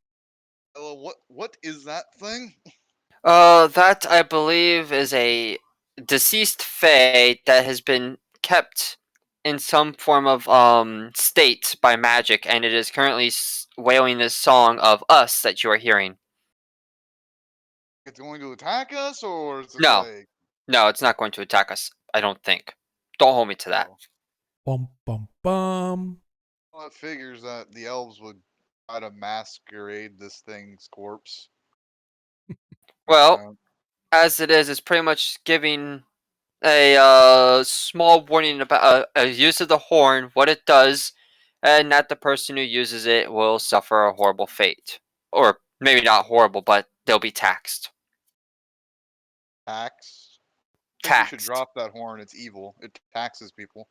F: What is that thing?
E: That I believe is a deceased fae that has been kept in some form of state by magic, and it is currently wailing this song of us that you are hearing.
F: It's going to attack us, or is it
E: No,
F: like?
E: no, it's not going to attack us. I don't think. Don't hold me to that.
F: Oh.
A: Bum, bum, bum.
F: Well, it figures that the elves would try to masquerade this thing's corpse.
E: Well,
F: Uh,
E: as it is, it's pretty much giving a small warning about a use of the horn, what it does, and that the person who uses it will suffer a horrible fate. Or maybe not horrible, but they'll be taxed.
F: tax. I think we should
E: Taxed.
F: drop that horn. It's evil. It taxes people.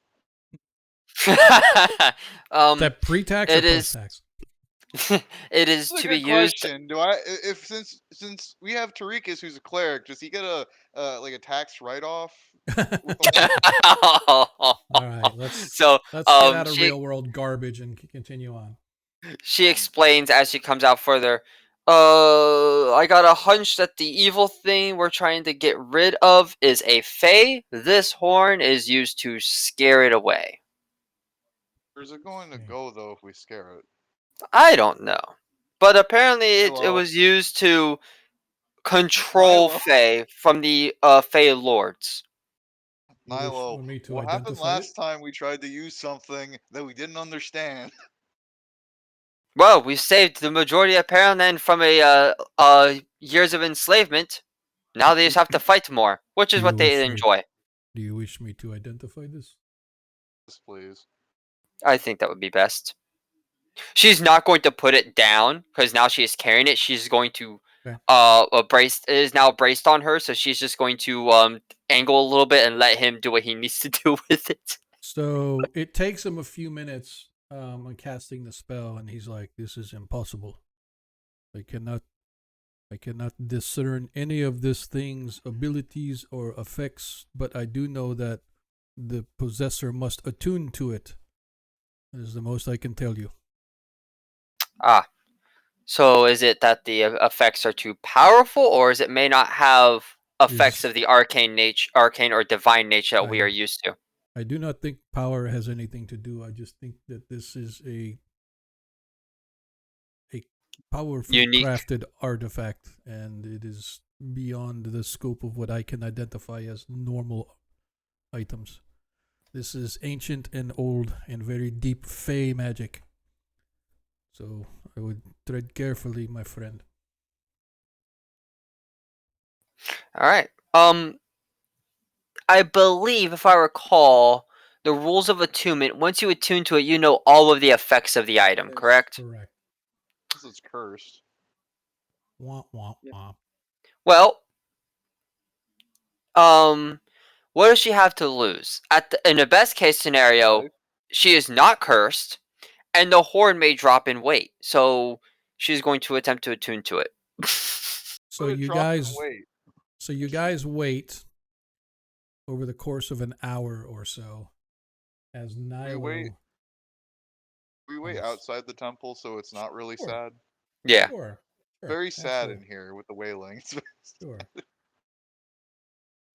A: That pre-tax or
E: It is.
A: post-tax?
E: It is
F: That's a
E: to be
F: good
E: used.
F: question. Do I, if since we have Tarikas, who's a cleric, does he get a like a tax write off with the horn?
A: All right, let's
E: So
A: get out of
E: she
A: real world garbage and continue on.
E: she explains as she comes out further. I got a hunch that the evil thing we're trying to get rid of is a fae. This horn is used to scare it away.
F: Where's it going to
A: Okay.
F: go though if we scare it?
E: I don't know, but apparently it
F: Milo.
E: was used to control
F: Milo.
E: fae from the fae lords.
A: You wish
F: Nilo,
A: for me to
F: what happened
A: identify it?
F: last time we tried to use something that we didn't understand?
E: Well, we saved the majority of Paraland from years of enslavement. Now they just have to fight more, which is
A: Do
E: what
A: you
E: they
A: wish me-
E: enjoy.
A: Do you wish me to identify this?
F: Yes, please.
E: I think that would be best. She's not going to put it down because now she is carrying it. She's going to
A: Okay.
E: brace it is now braced on her, so she's just going to angle a little bit and let him do what he needs to do with it.
A: So it takes him a few minutes on casting the spell, and he's like, "This is impossible. I cannot discern any of this thing's abilities or effects, but I do know that the possessor must attune to it. That is the most I can tell you."
E: Ah, so is it that the effects are too powerful, or is it may not have effects of the arcane or divine nature that we are used to?
A: I do not think power has anything to do. I just think that this is a powerfully
E: Unique.
A: crafted artifact, and it is beyond the scope of what I can identify as normal items. This is ancient and old and very deep fey magic. So I would tread carefully, my friend.
E: All right. I believe, if I recall, the rules of attunement. Once you attune to it, you know all of the effects of the item.
A: That's
E: Correct?
A: Correct.
F: This is cursed.
A: Womp womp womp.
E: Well, what does she have to lose? In the best case scenario,
F: Life.
E: she is not cursed, and the horn may drop in weight. So she's going to attempt to attune to it.
A: So
F: Put it
A: you
F: drop and
A: guys
F: wait.
A: So you guys wait over the course of an hour or so as Nilo.
F: wait. We wait
A: Yes.
F: outside the temple, so it's not really
A: Sure.
F: sad.
E: Yeah.
A: Sure.
F: Very sad in
A: absolutely.
F: here with the wailing.
A: Sure.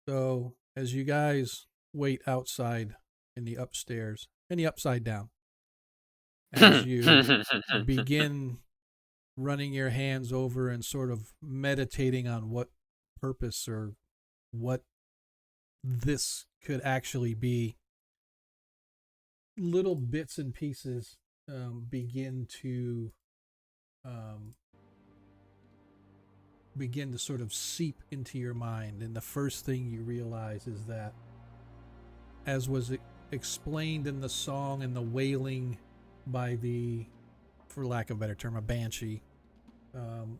A: So as you guys wait outside in the upstairs, in the upside down, as you begin running your hands over and sort of meditating on what purpose or what this could actually be, little bits and pieces begin to sort of seep into your mind, and the first thing you realize is that, as was explained in the song and the wailing by the, for lack of a better term, a banshee,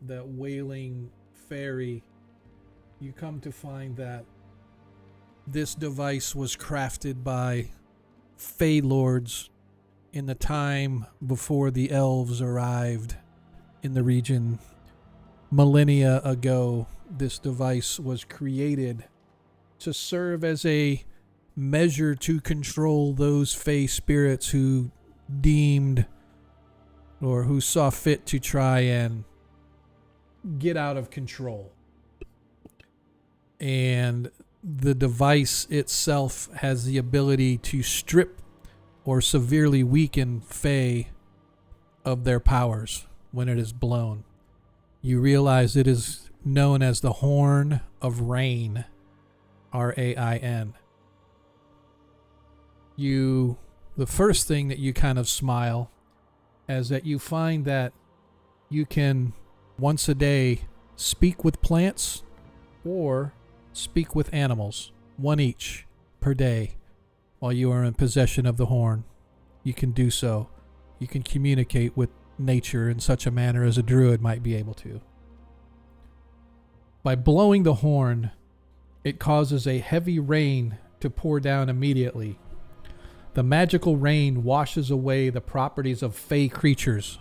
A: that wailing fairy, you come to find that this device was crafted by Fey Lords in the time before the elves arrived in the region. Millennia ago, this device was created to serve as a measure to control those Fey spirits who deemed or who saw fit to try and get out of control. And the device itself has the ability to strip or severely weaken Fae of their powers when it is blown. You realize it is known as the Horn of Rain, R-A-I-N. The first thing that you kind of smile is that you find that you can once a day speak with plants or speak with animals, one each per day, while you are in possession of the horn. You can do so. You can communicate with nature in such a manner as a druid might be able to. By blowing the horn, it causes a heavy rain to pour down immediately. The magical rain washes away the properties of Fey creatures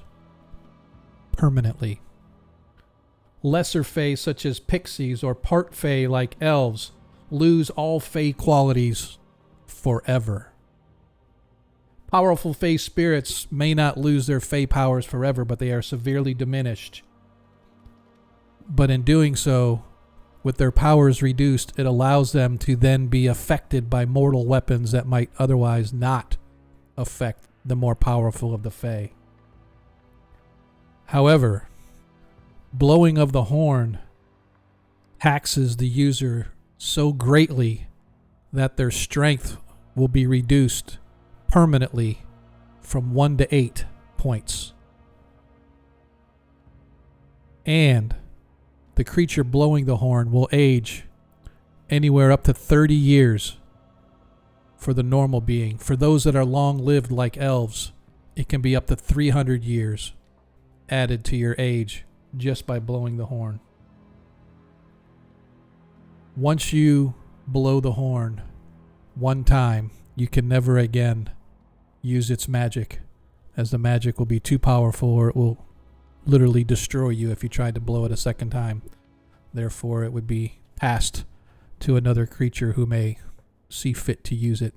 A: permanently. Lesser Fey such as pixies or part Fey like elves lose all Fey qualities forever. Powerful Fey spirits may not lose their Fey powers forever, but they are severely diminished. But in doing so, with their powers reduced, it allows them to then be affected by mortal weapons that might otherwise not affect the more powerful of the Fey. However, blowing of the horn taxes the user so greatly that their strength will be reduced permanently from 1 to 8 points. And the creature blowing the horn will age anywhere up to 30 years for the normal being. For those that are long-lived like elves, it can be up to 300 years added to your age just by blowing the horn. Once you blow the horn one time, you can never again use its magic, as the magic will be too powerful or it will literally destroy you if you tried to blow it a second time. Therefore, it would be passed to another creature who may see fit to use it.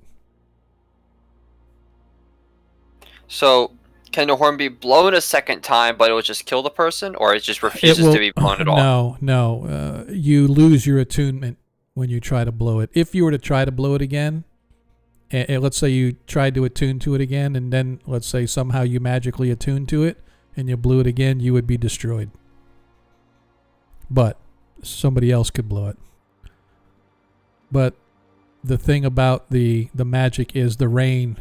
E: So, can the horn be blown a second time, but it will just kill the person, or it just refuses to be blown at all?
A: No. You lose your attunement when you try to blow it. If you were to try to blow it again, and let's say you tried to attune to it again, and then let's say somehow you magically attuned to it, and you blew it again, you would be destroyed. But somebody else could blow it. But the thing about the magic is the rain.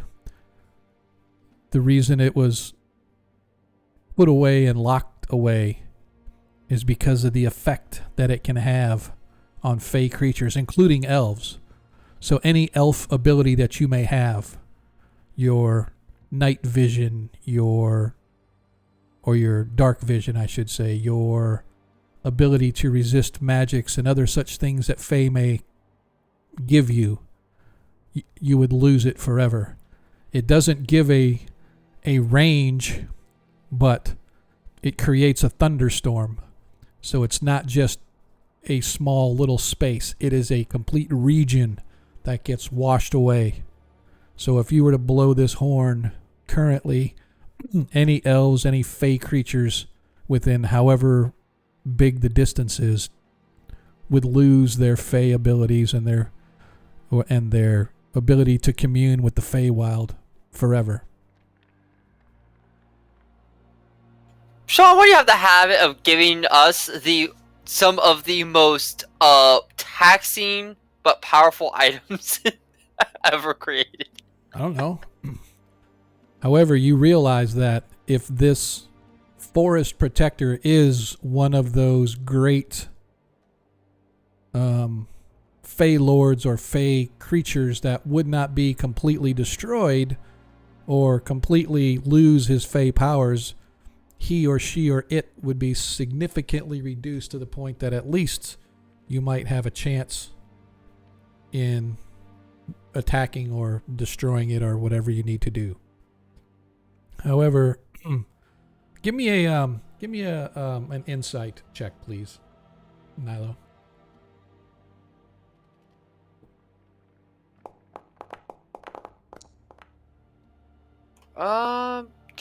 A: The reason it was put away and locked away is because of the effect that it can have on Fey creatures, including elves. So any elf ability that you may have, your night vision, your dark vision, I should say, your ability to resist magics and other such things that Fey may give you, you would lose it forever. It doesn't give a range, but it creates a thunderstorm. So it's not just a small little space. It is a complete region that gets washed away. So if you were to blow this horn currently, any elves, any Fey creatures within however big the distance is would lose their Fey abilities and their ability to commune with the Feywild forever.
E: Sean, why do you have the habit of giving us some of the most taxing but powerful items ever created?
A: I don't know. However, you realize that if this forest protector is one of those great Fey lords or Fey creatures that would not be completely destroyed or completely lose his Fey powers, he or she or it would be significantly reduced to the point that at least you might have a chance in attacking or destroying it or whatever you need to do. However, give me an insight check, please, Nilo.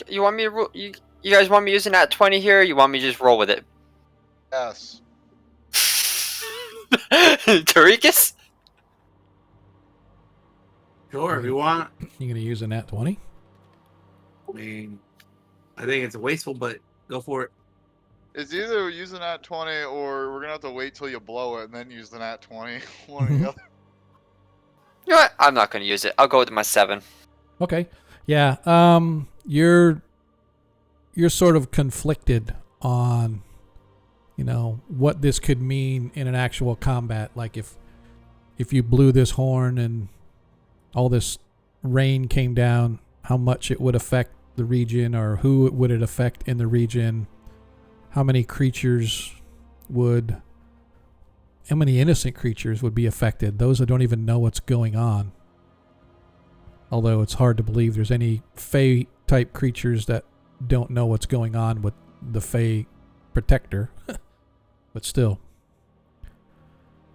E: You want me to You guys want me using that 20 here? Or you want me to just roll with it?
F: Yes.
E: Tarikas?
C: Sure, if you want.
A: You gonna use a nat 20?
C: I mean, I think it's wasteful, but go for it.
F: It's either using that 20 or we're gonna have to wait till you blow it and then use the nat 20. One or the other.
E: You know what? I'm not going to use it. I'll go with my 7.
A: Okay. Yeah. You're sort of conflicted on, what this could mean in an actual combat. Like if you blew this horn and all this rain came down, how much it would affect the region, or who would it affect in the region? How many innocent creatures would be affected? Those that don't even know what's going on. Although it's hard to believe there's any Fey type creatures that don't know what's going on with the Fey protector. But still,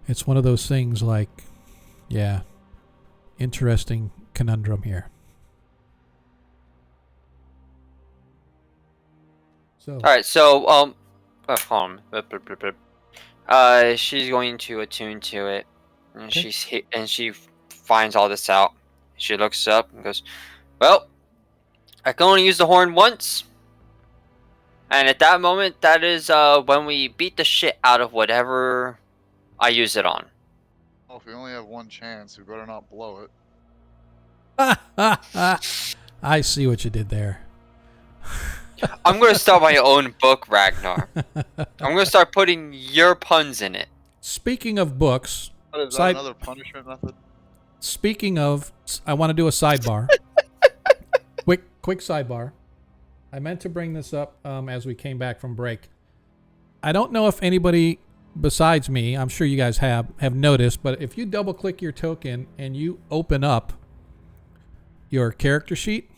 A: it's one of those things like, yeah, interesting conundrum here. So,
E: All right, so hold on. She's going to attune to it, and
A: Okay.
E: she finds all this out. She looks up and goes, "Well, I can only use the horn once." And at that moment, that is when we beat the shit out of whatever I use it on.
F: Well, if we only have one chance, we better not blow it.
A: I see what you did there.
E: I'm going to start my own book, Ragnar. I'm going to start putting your puns in it.
A: Speaking of books,
F: What, is that
A: Side-
F: another punishment method?
A: speaking of, I want to do a sidebar. Quick sidebar. I meant to bring this up as we came back from break. I don't know if anybody besides me, I'm sure you guys have noticed, but if you double click your token and you open up your character sheet,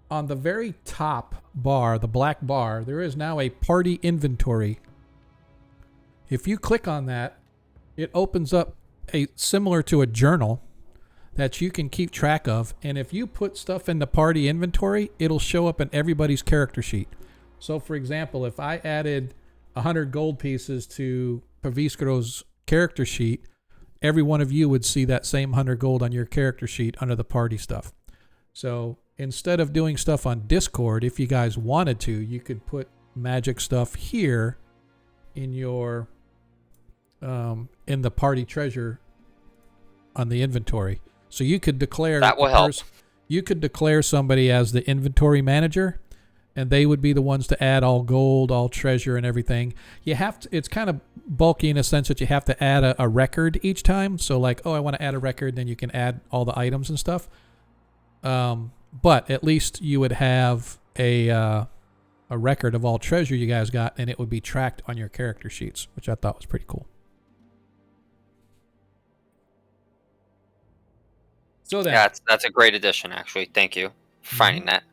A: on the very top bar, the black bar, there is now a party inventory. If you click on that, it opens up similar to a journal that you can keep track of. And if you put stuff in the party inventory, it'll show up in everybody's character sheet. So for example, if I added 100 gold pieces to Paviskro's character sheet, every one of you would see that same 100 gold on your character sheet under the party stuff. So instead of doing stuff on Discord, if you guys wanted to, you could put magic stuff here in your in the party treasure on the inventory. So you could declare
E: That will help.
A: You could declare somebody as the inventory manager, and they would be the ones to add all gold, all treasure, and everything. You have to. It's kind of bulky in a sense that you have to add a record each time. So like, oh, I want to add a record, then you can add all the items and stuff. But at least you would have a record of all treasure you guys got, and it would be tracked on your character sheets, which I thought was pretty cool. So then,
E: Yeah, that's a great addition, actually. Thank you for finding that.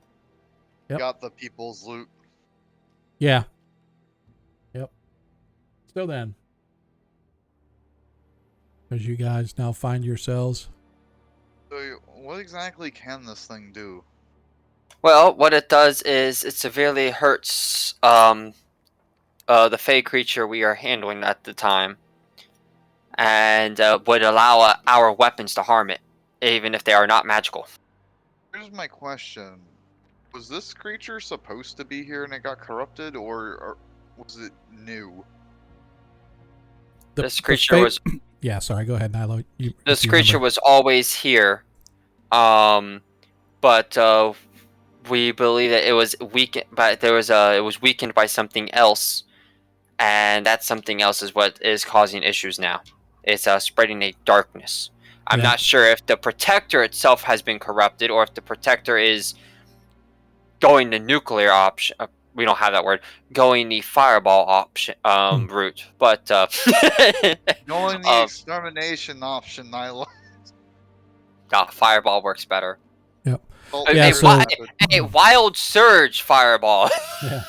A: Yep.
F: Got the people's loot.
A: yeah, yep. So then, as you guys now find yourselves,
F: So, what exactly can this thing do?
E: Well, what it does is it severely hurts the Fey creature we are handling at the time, and would allow our weapons to harm it, even if they are not magical.
F: Here's my question. Was this creature supposed to be here and it got corrupted, or was it new?
E: This creature was
A: yeah. Sorry, go ahead, Nilo.
E: this creature was always here, but we believe that it was weakened. But it was weakened by something else, and that something else is what is causing issues now. It's spreading a darkness. I'm
A: Yeah.
E: not sure if the protector itself has been corrupted, or if the protector is going the nuclear option. We don't have that word. Going the fireball option route, but
F: Going the extermination option, Nyla.
E: fireball works better.
A: Yep.
F: Well,
A: Yeah,
E: a,
A: so-
E: a wild surge fireball.
A: Yeah.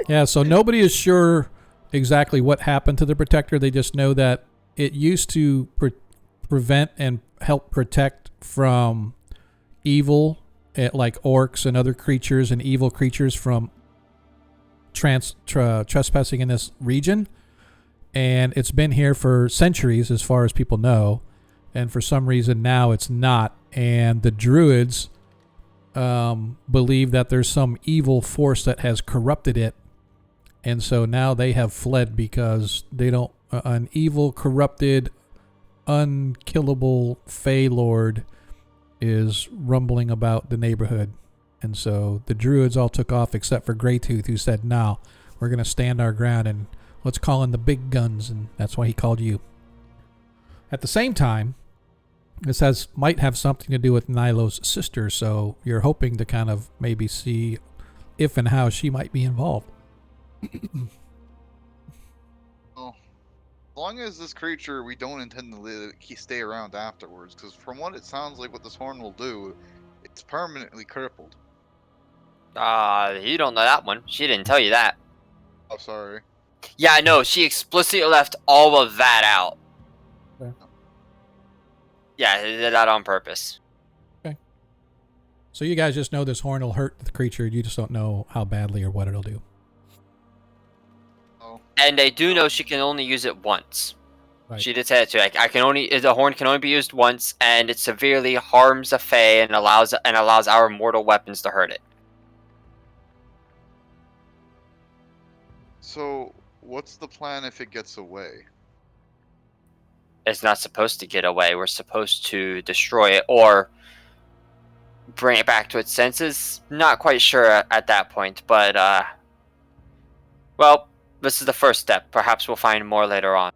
A: Yeah, so nobody is sure exactly what happened to the protector. They just know that it used to prevent and help protect from evil like orcs and other creatures and evil creatures from trespassing in this region. And it's been here for centuries as far as people know. And for some reason now it's not. And the druids believe that there's some evil force that has corrupted it. And so now they have fled because they don't... an evil, corrupted, unkillable Fey Lord is rumbling about the neighborhood. And so the druids all took off except for Greytooth, who said, no, we're going to stand our ground and let's call in the big guns. And that's why he called you. At the same time, this might have something to do with Nilo's sister. So you're hoping to kind of maybe see if and how she might be involved.
F: Well, as long as this creature, we don't intend to stay around afterwards, because from what it sounds like what this horn will do, it's permanently crippled.
E: You don't know that one. She didn't tell you that.
F: Oh, sorry.
E: Yeah, no, she explicitly left all of that out.
A: Okay.
E: Yeah, they did that on purpose.
A: So you guys just know this horn will hurt the creature. You just don't know how badly or what it'll do.
F: Oh.
E: And they do know she can only use it once.
A: Right.
E: She did say it too. Like, the horn can only be used once, and it severely harms a Fae and allows our mortal weapons to hurt it.
F: So, what's the plan if it gets away?
E: It's not supposed to get away. We're supposed to destroy it or bring it back to its senses. Not quite sure at that point, but well, this is the first step. Perhaps we'll find more later on.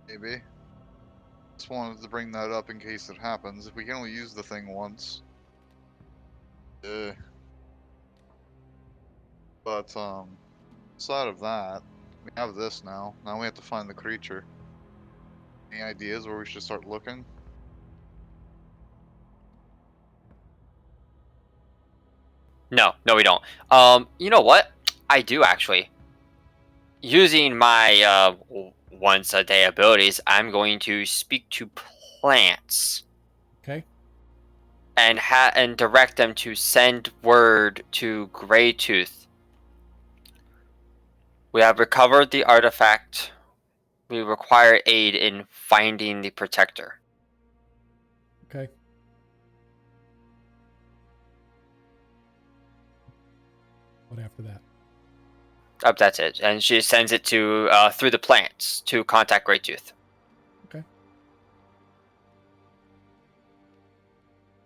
F: Maybe. Just wanted to bring that up in case it happens. If we can only use the thing once. But, aside of that, we have this now. Now we have to find the creature. Any ideas where we should start looking?
E: No, we don't. You know what? I do actually. Using my once a day abilities, I'm going to speak to plants.
A: Okay.
E: And direct them to send word to Greytooth. We have recovered the artifact. We require aid in finding the protector.
A: Okay. What after that?
E: That's it. And she sends it to through the plants to contact Greytooth.
A: Okay.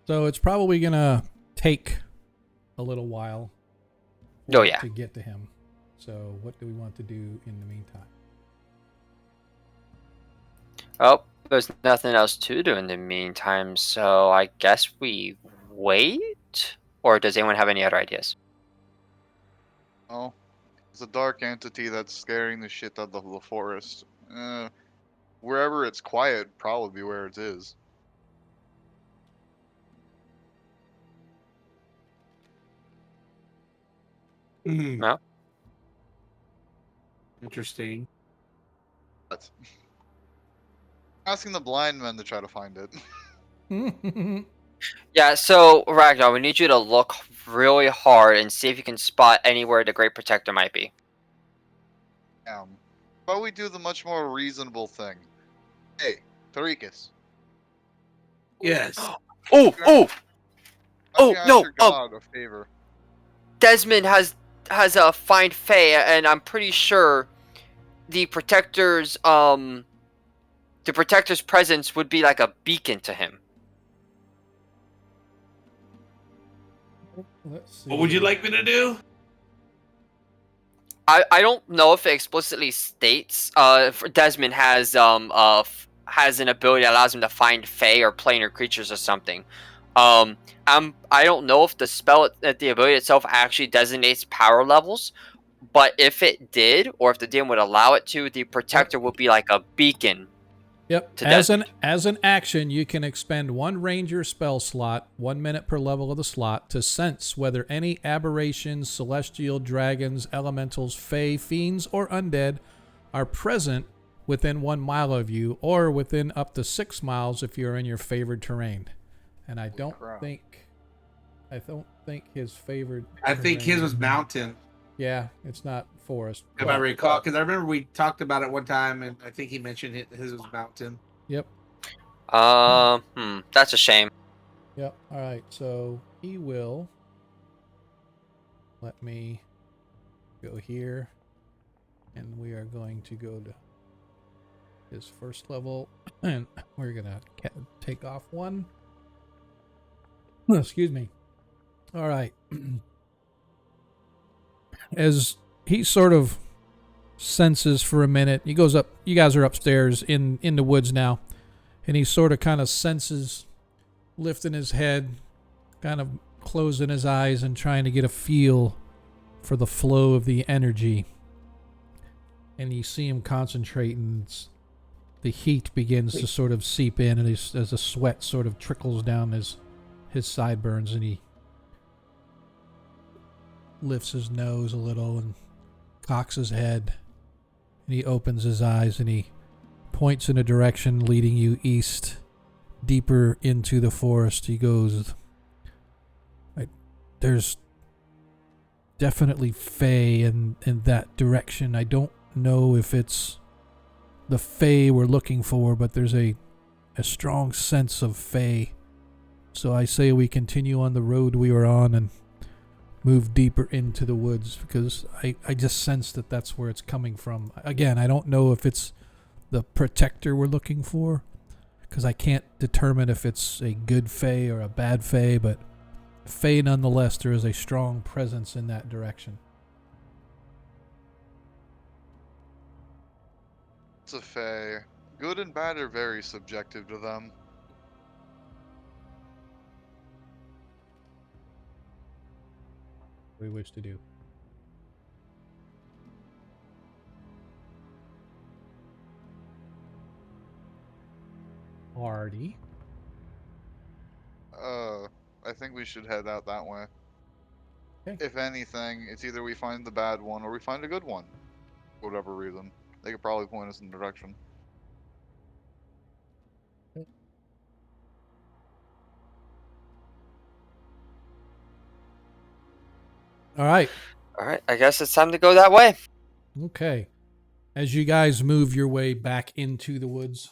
A: So it's probably gonna take a little while.
E: Oh yeah.
A: To get to him. So what do we want to do in the meantime?
E: Oh, there's nothing else to do in the meantime, so I guess we wait? Or does anyone have any other ideas?
F: Oh, it's a dark entity that's scaring the shit out of the forest. Wherever it's quiet, probably where it is.
E: No?
C: Interesting.
F: But asking the blind men to try to find it.
E: Yeah, so Ragnar, we need you to look really hard and see if you can spot anywhere the Great Protector might be.
F: But we do the much more reasonable thing. Hey, Tarikas.
C: Yes.
E: Oh,
F: Oh
E: no,
F: Your God a favor.
E: Desmond has a find Fae, and I'm pretty sure the Protector's presence would be like a beacon to him.
A: Let's see.
C: What would you like me to do?
E: I don't know if it explicitly states if Desmond has an ability that allows him to find Fae or planar creatures or something. I don't know if the spell that the ability itself actually designates power levels, but if it did, or if the DM would allow it to, the Protector would be like a beacon.
A: Yep. As an action, you can expend one ranger spell slot, 1 minute per level of the slot, to sense whether any aberrations, celestial, dragons, elementals, fae, fiends, or undead are present within 1 mile of you, or within up to 6 miles if you're in your favored terrain. And I don't think I don't think his favorite.
C: I think his was mountain,
A: Yeah, it's not forest.
C: if I recall, because I remember we talked about it one time, and I think he mentioned his was mountain.
A: Yep.
E: That's a shame.
A: Yep. All right. So he will let me go here, and we are going to go to his first level, and we're gonna take off one. Excuse me. All right. As he sort of senses for a minute, he goes up. You guys are upstairs in the woods now, and he sort of kind of senses, lifting his head, kind of closing his eyes and trying to get a feel for the flow of the energy. And you see him concentrating. The heat begins to sort of seep in, and as the sweat sort of trickles down his sideburns, and he lifts his nose a little and cocks his head, and he opens his eyes, and he points in a direction leading you east, deeper into the forest. He goes, there's definitely Fae in that direction. I don't know if it's the Fae we're looking for, but there's a strong sense of Fae. So I say we continue on the road we were on and move deeper into the woods, because I just sense that that's where it's coming from. Again, I don't know if it's the protector we're looking for, because I can't determine if it's a good Fae or a bad Fae, but Fae nonetheless, there is a strong presence in that direction.
F: It's a Fae. Good and bad are very subjective to them.
A: We wish to do. Artie.
F: I think we should head out that way.
A: Okay.
F: If anything, it's either we find the bad one or we find a good one. For whatever reason. They could probably point us in the direction.
A: All right.
E: All right, I guess it's time to go that way.
A: Okay. As you guys move your way back into the woods,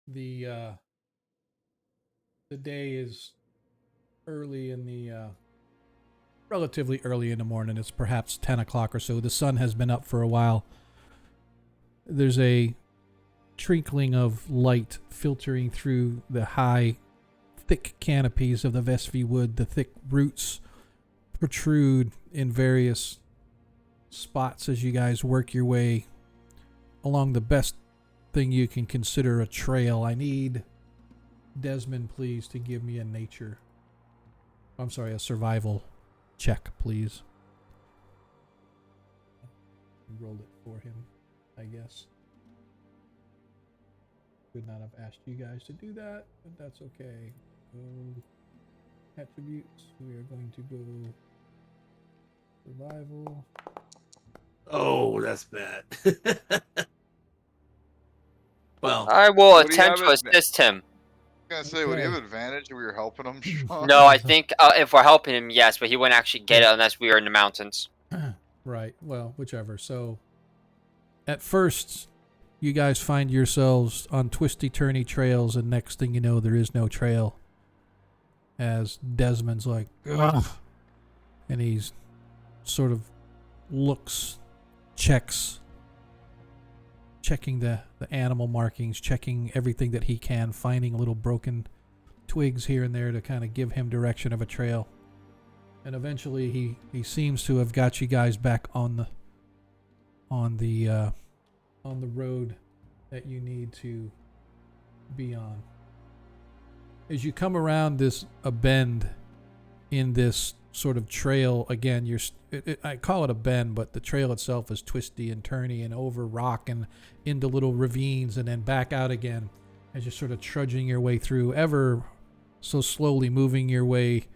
A: the day is early in the relatively early in the morning. It's perhaps 10 o'clock or so. The sun has been up for a while. There's a trickling of light filtering through the high, thick canopies of the Vesvi wood. The thick roots protrude in various spots as you guys work your way along the best thing you can consider a trail. I need Desmond, please, to give me a survival check, please. Rolled it for him, I guess. Could not have asked you guys to do that, but that's okay. Attributes, we are going to go survival.
C: Oh, that's bad. Well,
E: I will
F: What do you
E: attempt to
F: have
E: assist him.
F: I was gonna say, would you
A: Okay.
F: have advantage if we were helping him, Sean?
E: No, I think if we're helping him, yes, but he wouldn't actually get it unless we were in the mountains.
A: Right. Well, whichever. So, at first, you guys find yourselves on twisty-turny trails, and next thing you know, there is no trail. As Desmond's like, ugh, and he's sort of looks, checking the animal markings, checking everything that he can, finding little broken twigs here and there to kind of give him direction of a trail. And eventually he seems to have got you guys back on the road that you need to be on. As you come around a bend in this sort of trail, again, I call it a bend, but the trail itself is twisty and turny and over rock and into little ravines and then back out again as you're sort of trudging your way through, ever so slowly moving your way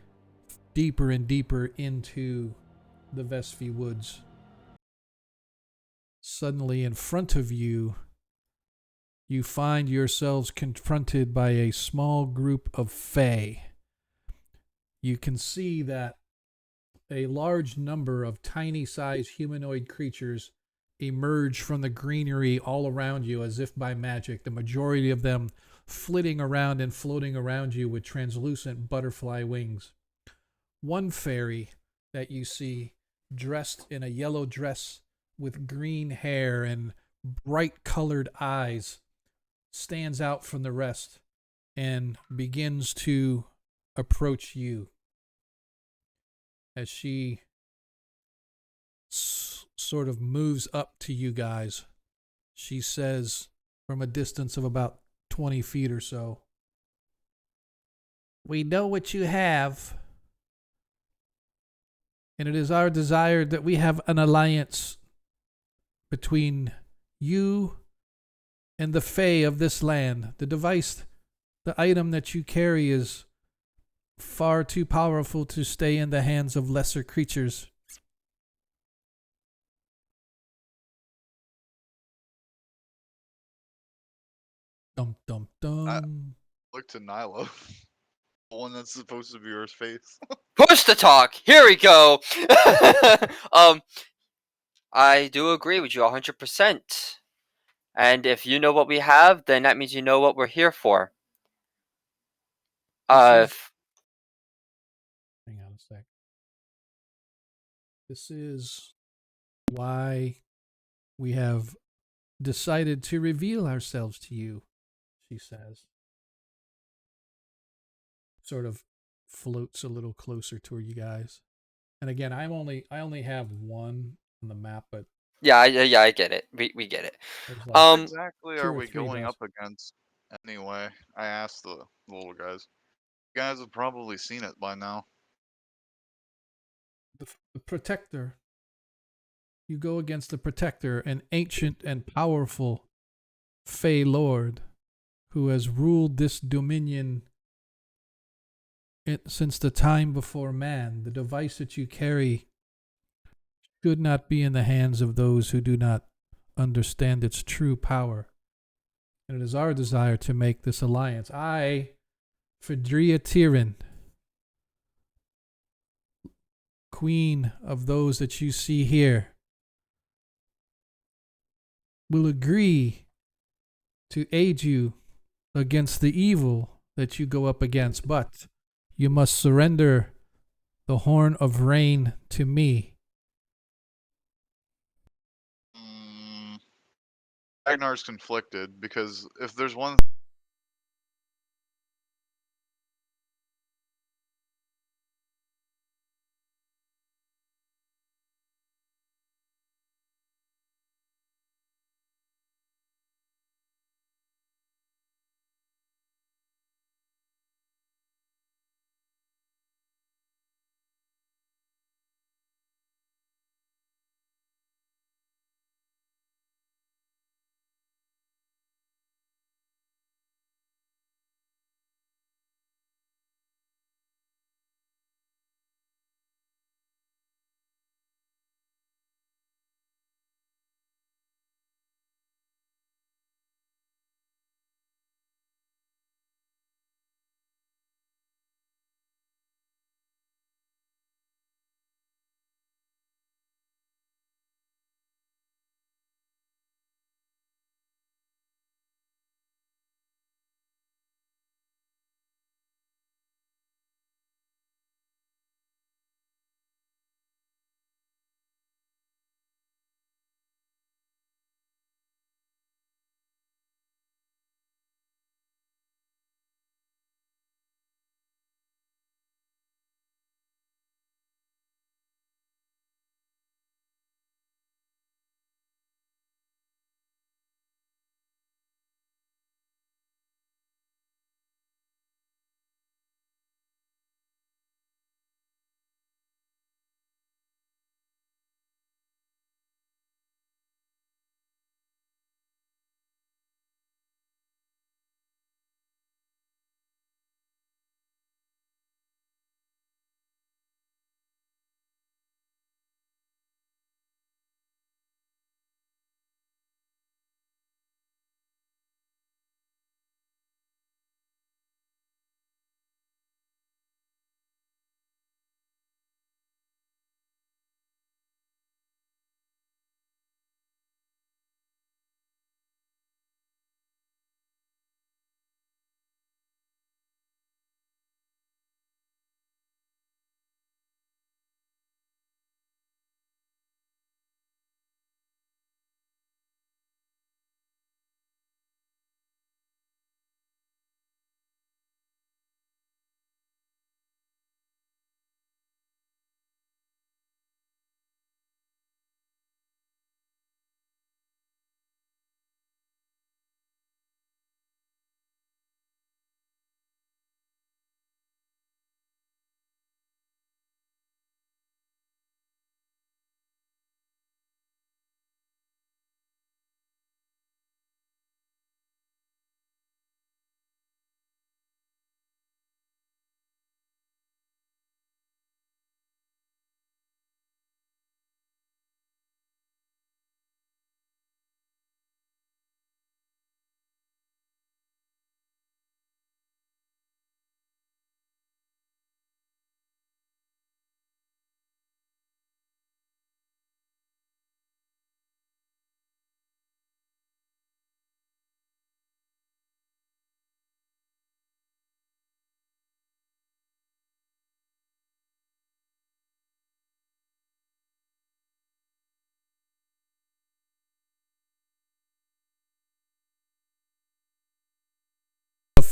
A: deeper and deeper into the Vesvi woods. Suddenly in front of you, you find yourselves confronted by a small group of Fae. you can see that a large number of tiny-sized humanoid creatures emerge from the greenery all around you as if by magic, the majority of them flitting around and floating around you with translucent butterfly wings. One fairy that you see, dressed in a yellow dress with green hair and bright colored eyes, stands out from the rest and begins to approach you. As she sort of moves up to you guys, she says from a distance of about 20 feet or so, "We know what you have, and it is our desire that we have an alliance between you and the Fae of this land. The device, the item that you carry is far too powerful to stay in the hands of lesser creatures." Dum dum dum.
F: Look to Nilo. The one that's supposed to be her face.
E: Push the talk. Here we go. I do agree with you 100%. And if you know what we have, then that means you know what we're here for.
A: Hang on a sec. This is why we have decided to reveal ourselves to you, she says. Sort of floats a little closer toward you guys. And again, I only have one on the map, but
E: yeah, I get it. We get it.
A: there's
F: What
A: like
F: exactly
A: two
F: are
A: or
F: we
A: three of
F: going
A: us.
F: up against anyway? I asked the little guys. You guys have probably seen it by now.
A: The Protector. You go against the Protector, an ancient and powerful Fey Lord who has ruled this dominion since the time before man. The device that you carry should not be in the hands of those who do not understand its true power. And it is our desire to make this alliance. I, Fedria Tyrin, queen of those that you see here, will agree to aid you against the evil that you go up against, but you must surrender the Horn of Rain to me.
F: Ragnar's conflicted because if there's one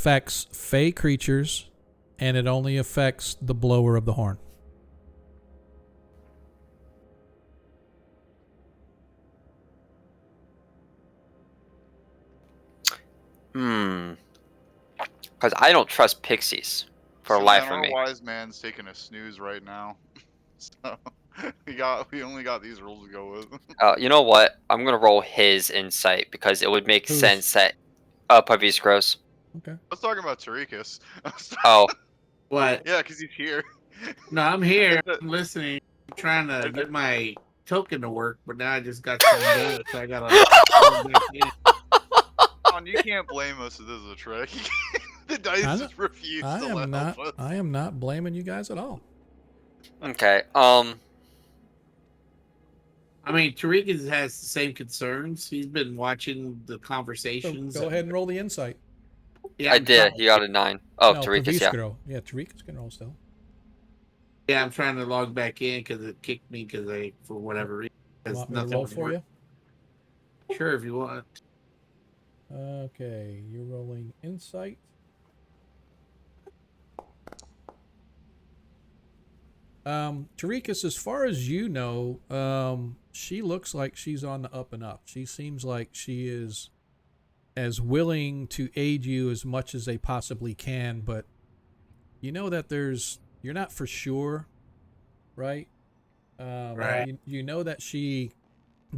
A: affects fey creatures, and it only affects the blower of the horn.
E: Because I don't trust pixies for
F: So,
E: life
F: man,
E: of
F: our
E: me.
F: wise man's taking a snooze right now. So we only got these rules to go with.
E: You know what? I'm gonna roll his insight because it would make
A: Who's-
E: sense that Puppies gross.
A: Okay.
F: I was talking about Tarikas.
E: Oh,
C: What?
F: Yeah, because he's here.
C: No, I'm here. I'm listening. I'm trying to get my token to work, but now I just got some done, so I gotta log back in.
F: John, you can't blame us if this is a trick. The dice
A: I
F: just refuse
A: I
F: to
A: am
F: help
A: not.
F: us.
A: I am not blaming you guys at all.
E: okay.
C: I mean, Tarikas has the same concerns. He's been watching the
A: So
C: conversations.
A: go ahead and roll the insight.
C: Yeah,
E: I
C: I'm
E: did.
C: trying-
E: He got a 9. Oh,
A: no,
E: Tarikas, yeah.
A: Paviscro. Yeah, Tarikas can roll still.
C: Yeah, I'm trying to log back in because it kicked me for whatever reason.
A: You
C: 'cause
A: want me to
C: nothing
A: roll
C: was
A: for you?
C: working. Sure, if you want.
A: Okay, you're rolling insight. Tarikas, as far as you know, she looks like she's on the up and up. She seems like she is as willing to aid you as much as they possibly can, but you know that you're not for sure, right?
C: Right.
A: You know that she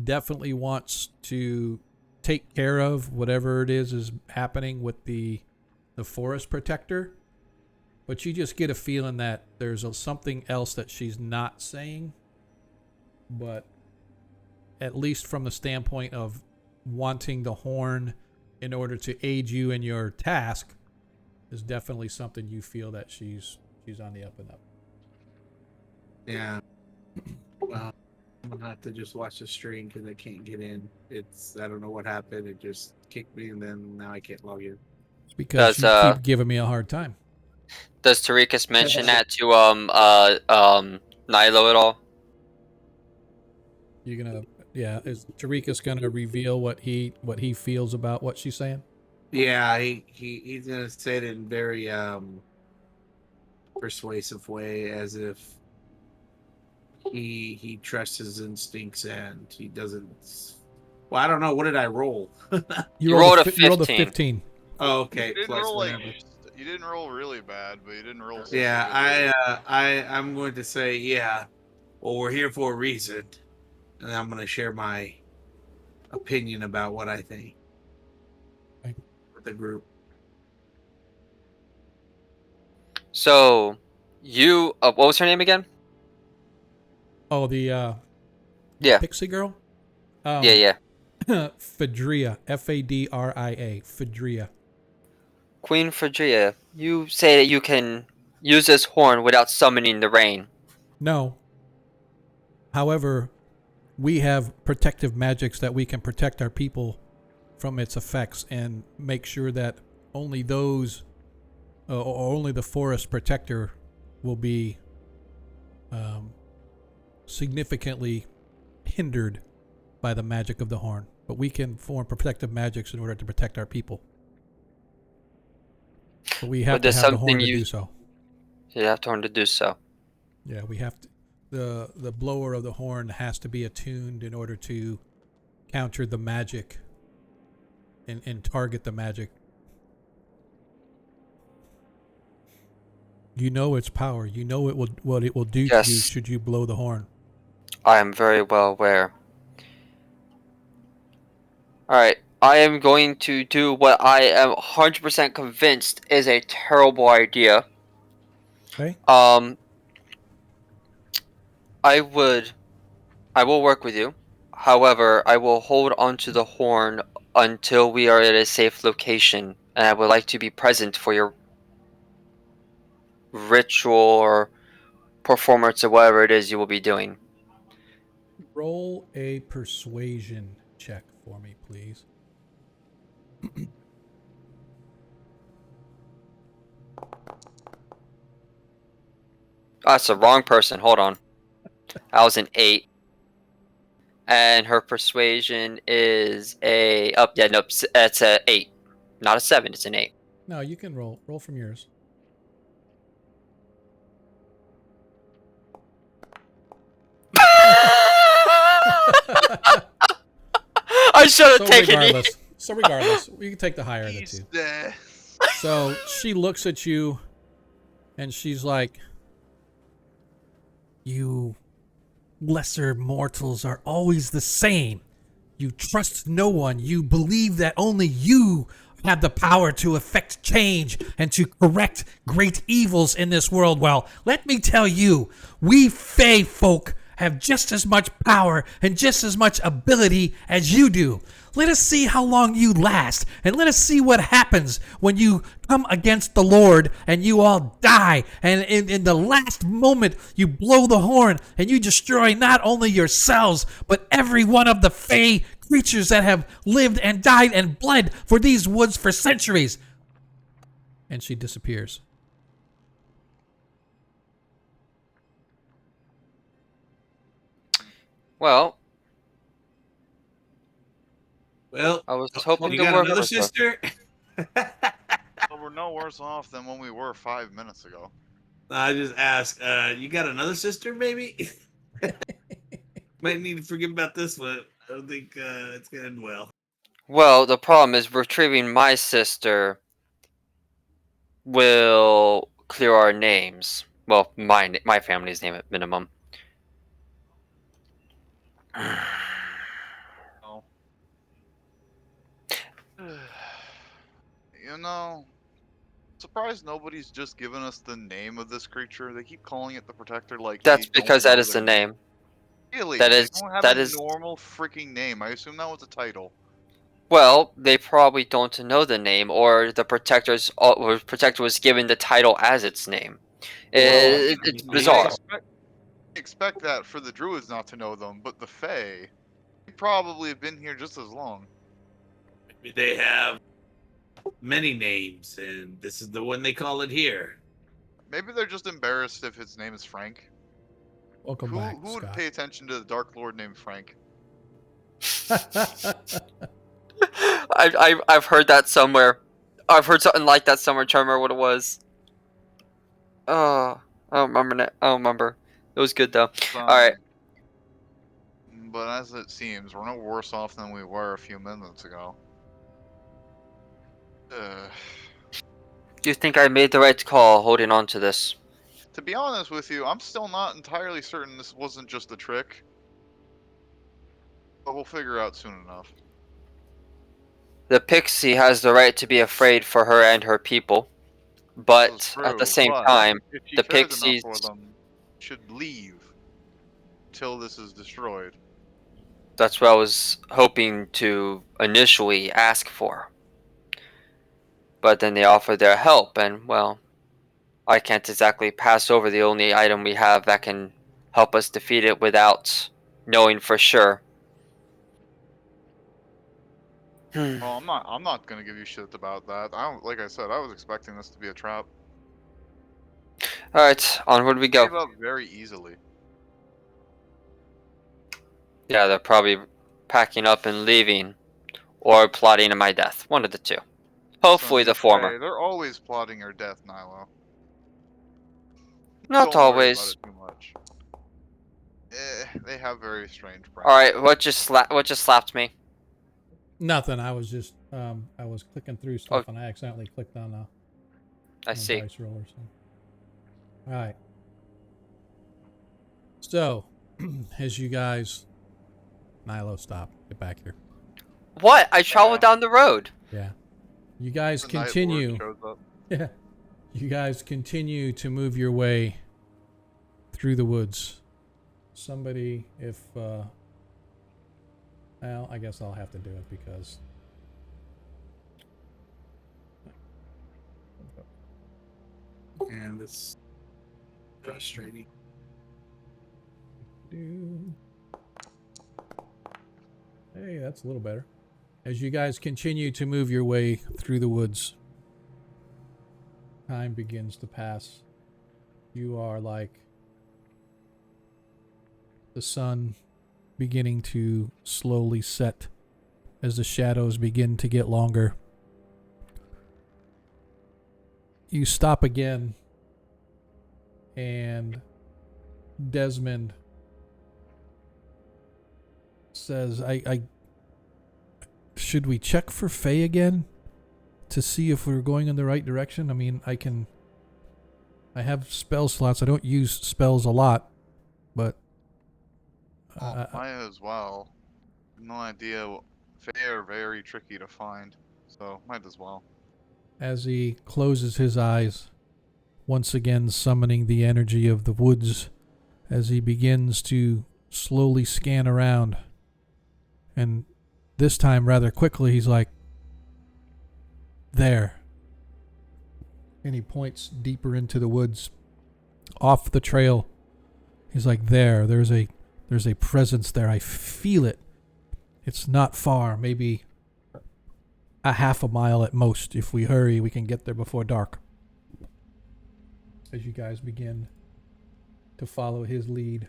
A: definitely wants to take care of whatever it is happening with the forest protector, but you just get a feeling that there's something else that she's not saying. But at least from the standpoint of wanting the horn in order to aid you in your task, is definitely something you feel that she's on the up and up.
C: Yeah. Well, I'm gonna have to just watch the stream because I can't get in. I don't know what happened. It just kicked me, and then now I can't log in.
A: It's because
E: Does
A: you keep giving me a hard time.
E: does Tarikas mention that to Nilo at all?
A: You're gonna, yeah. Is Tarikas gonna reveal what he feels about what she's saying?
C: Yeah, he's gonna say it in very persuasive way, as if he trusts his instincts and he doesn't. Well, I don't know. What did I roll?
E: You rolled a
A: You rolled a
E: 15.
A: 15.
C: Oh, okay.
F: You didn't
C: Plus
F: roll
C: whatever.
F: you didn't roll really bad, but you didn't roll.
C: Yeah, I'm going to say yeah. Well, we're here for a reason, and I'm going to share my opinion about what I think
A: Okay.
C: with the group.
E: So, you what was her name again?
A: Oh, the
E: Yeah.
A: pixie girl.
E: Yeah.
A: Fadria, Fadria, Fadria.
E: Queen Phrygia, you say that you can use this horn without summoning the rain.
A: No. However, we have protective magics that we can protect our people from its effects and make sure that only those, or only the forest protector, will be significantly hindered by the magic of the horn. But we can form protective magics in order to protect our people. But we have
E: But
A: to
E: there's
A: have the horn
E: something
A: to
E: you-
A: do so.
E: You have to learn to do so.
A: Yeah, we have to. The blower of the horn has to be attuned in order to counter the magic and target the magic. You know its power. You know what it will do to you
E: Yes.
A: should you blow the horn.
E: I am very well aware. Alright, I am going to do what I am 100% convinced is a terrible idea.
A: Okay?
E: I will work with you. However, I will hold onto the horn until we are at a safe location, and I would like to be present for your ritual or performance or whatever it is you will be doing.
A: Roll a persuasion check for me, please.
E: That's the wrong person. Hold on. That was an 8. And her persuasion is a... Oh, yeah, nope. It's a 8. Not a 7. It's an 8.
A: No, you can roll. Roll from yours.
E: I should have taken it.
A: So regardless, we can take the higher of the
F: He's
A: two.
F: dead.
A: So she looks at you and she's like, "You lesser mortals are always the same. You trust no one. You believe that only you have the power to effect change and to correct great evils in this world. Well, let me tell you, we Fey folk have just as much power and just as much ability as you do. Let us see how long you last, and let us see what happens when you come against the Lord and you all die. And in the last moment, you blow the horn and you destroy not only yourselves, but every one of the Fey creatures that have lived and died and bled for these woods for centuries." And she disappears.
C: Well,
E: I was hoping
C: you
E: to
C: got
E: work
C: another
E: with her.
C: sister?
F: Well, we're no worse off than when we were 5 minutes ago.
C: I just asked. You got another sister, maybe? Might need to forget about this one. I don't think it's gonna end well.
E: Well, the problem is retrieving my sister will clear our names. Well, my family's name at minimum.
F: No. You know, surprised nobody's just given us the name of this creature. They keep calling it the Protector like
E: That's
F: they don't
E: because that
F: know
E: is the
F: their
E: name.
F: Really?
E: That
F: They
E: is
F: don't have
E: that
F: a
E: is
F: normal freaking name. I assume that was a title.
E: well, they probably don't know the name, or the protector was given the title as its name. It's
C: Maybe.
F: I
E: bizarre.
F: expect that for the druids not to know them, but the Fae, they probably have been here just as long.
C: Maybe they have many names, and this is the one they call it here.
F: Maybe they're just embarrassed if his name is Frank.
A: Welcome
F: Who
A: back,
F: who would
A: Scott.
F: pay attention to the Dark Lord named Frank?
E: I've heard that somewhere. I've heard something like that somewhere. Trying to remember what it was. Oh, I don't remember. I don't remember. It was good though. All right.
F: But as it seems, we're no worse off than we were a few minutes ago.
E: Do you think I made the right call holding on to this?
F: To be honest with you, I'm still not entirely certain this wasn't just a trick. But we'll figure out soon enough.
E: The pixie has the right to be afraid for her and her people, but at the same time,
F: if she
E: the
F: cares
E: pixies.
F: enough for them, should leave till this is destroyed.
E: That's what I was hoping to initially ask for. But then they offered their help, and well, I can't exactly pass over the only item we have that can help us defeat it without knowing for sure.
F: Well, I'm not gonna give you shit about that. Like I said, I was expecting this to be a trap.
E: Alright, onward we go.
F: Gave up very easily.
E: Yeah, they're probably packing up and leaving, or plotting in my death. One of the two. Hopefully the former.
F: They're always plotting your death, Nilo.
E: Not
F: Don't worry about
E: always.
F: it too much. They have very strange practices.
E: Alright, what just slapped me?
A: Nothing. I was just I was clicking through stuff and I accidentally clicked on
E: I see.
A: dice roller. So. All right. So, as you guys, Nilo, stop. Get back here.
E: What? I traveled down the road.
A: Yeah. You guys
F: The Night Lord
A: continue.
F: shows up.
A: Yeah. You guys continue to move your way through the woods. Somebody, if well, I guess I'll have to do it because
C: And it's frustrating.
A: Hey, that's a little better. As you guys continue to move your way through the woods, time begins to pass. You are like the sun beginning to slowly set as the shadows begin to get longer. you stop again, and Desmond says, I should we check for Faye again to see if we're going in the right direction? I mean, I have spell slots. I don't use spells a lot, but
F: Might as well. No idea. Fae are very tricky to find, so might as well.
A: as he closes his eyes, once again summoning the energy of the woods, as he begins to slowly scan around, and this time rather quickly he's like, there. And he points deeper into the woods, off the trail. He's like, there's a presence there. I feel it. It's not far, maybe a half a mile at most. If we hurry, we can get there before dark. As you guys begin to follow his lead.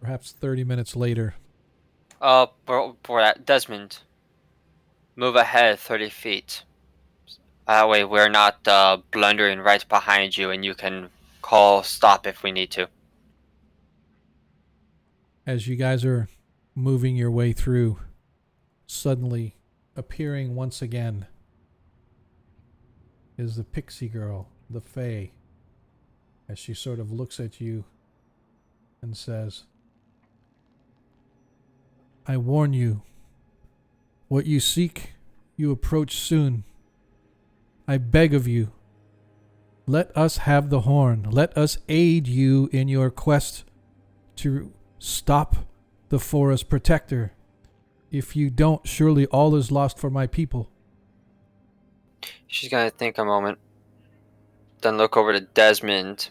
A: Perhaps 30 minutes later.
E: For that, Desmond, move ahead 30 feet. That way we're not blundering right behind you, and you can call stop if we need to.
A: As you guys are moving your way through, suddenly appearing once again is the pixie girl, the Fae, as she sort of looks at you and says, I warn you, what you seek, you approach soon. I beg of you, let us have the horn. Let us aid you in your quest to stop the forest protector. If you don't, surely all is lost for my people.
E: She's gonna think a moment, then look over to Desmond.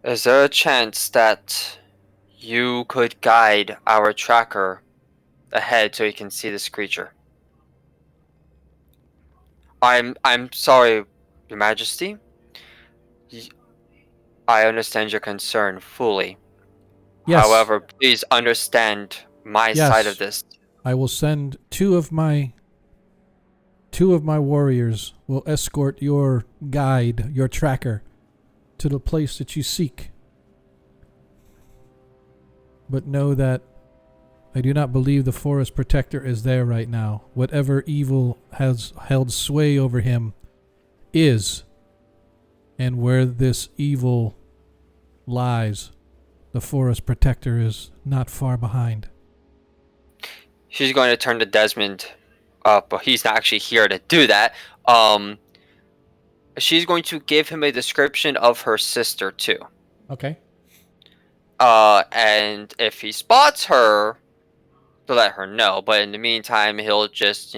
E: Is there a chance that you could guide our tracker ahead so he can see this creature? I'm sorry, Your Majesty. I understand your concern fully.
A: Yes.
E: However, please understand my side of this.
A: I will send two of my warriors will escort your guide, your tracker, to the place that you seek. But know that I do not believe the forest protector is there right now. Whatever evil has held sway over him is, and where this evil lies, the forest protector is not far behind.
E: She's going to turn to Desmond, but he's not actually here to do that. She's going to give him a description of her sister too.
A: Okay.
E: And if he spots her, to let her know. But in the meantime, he'll just,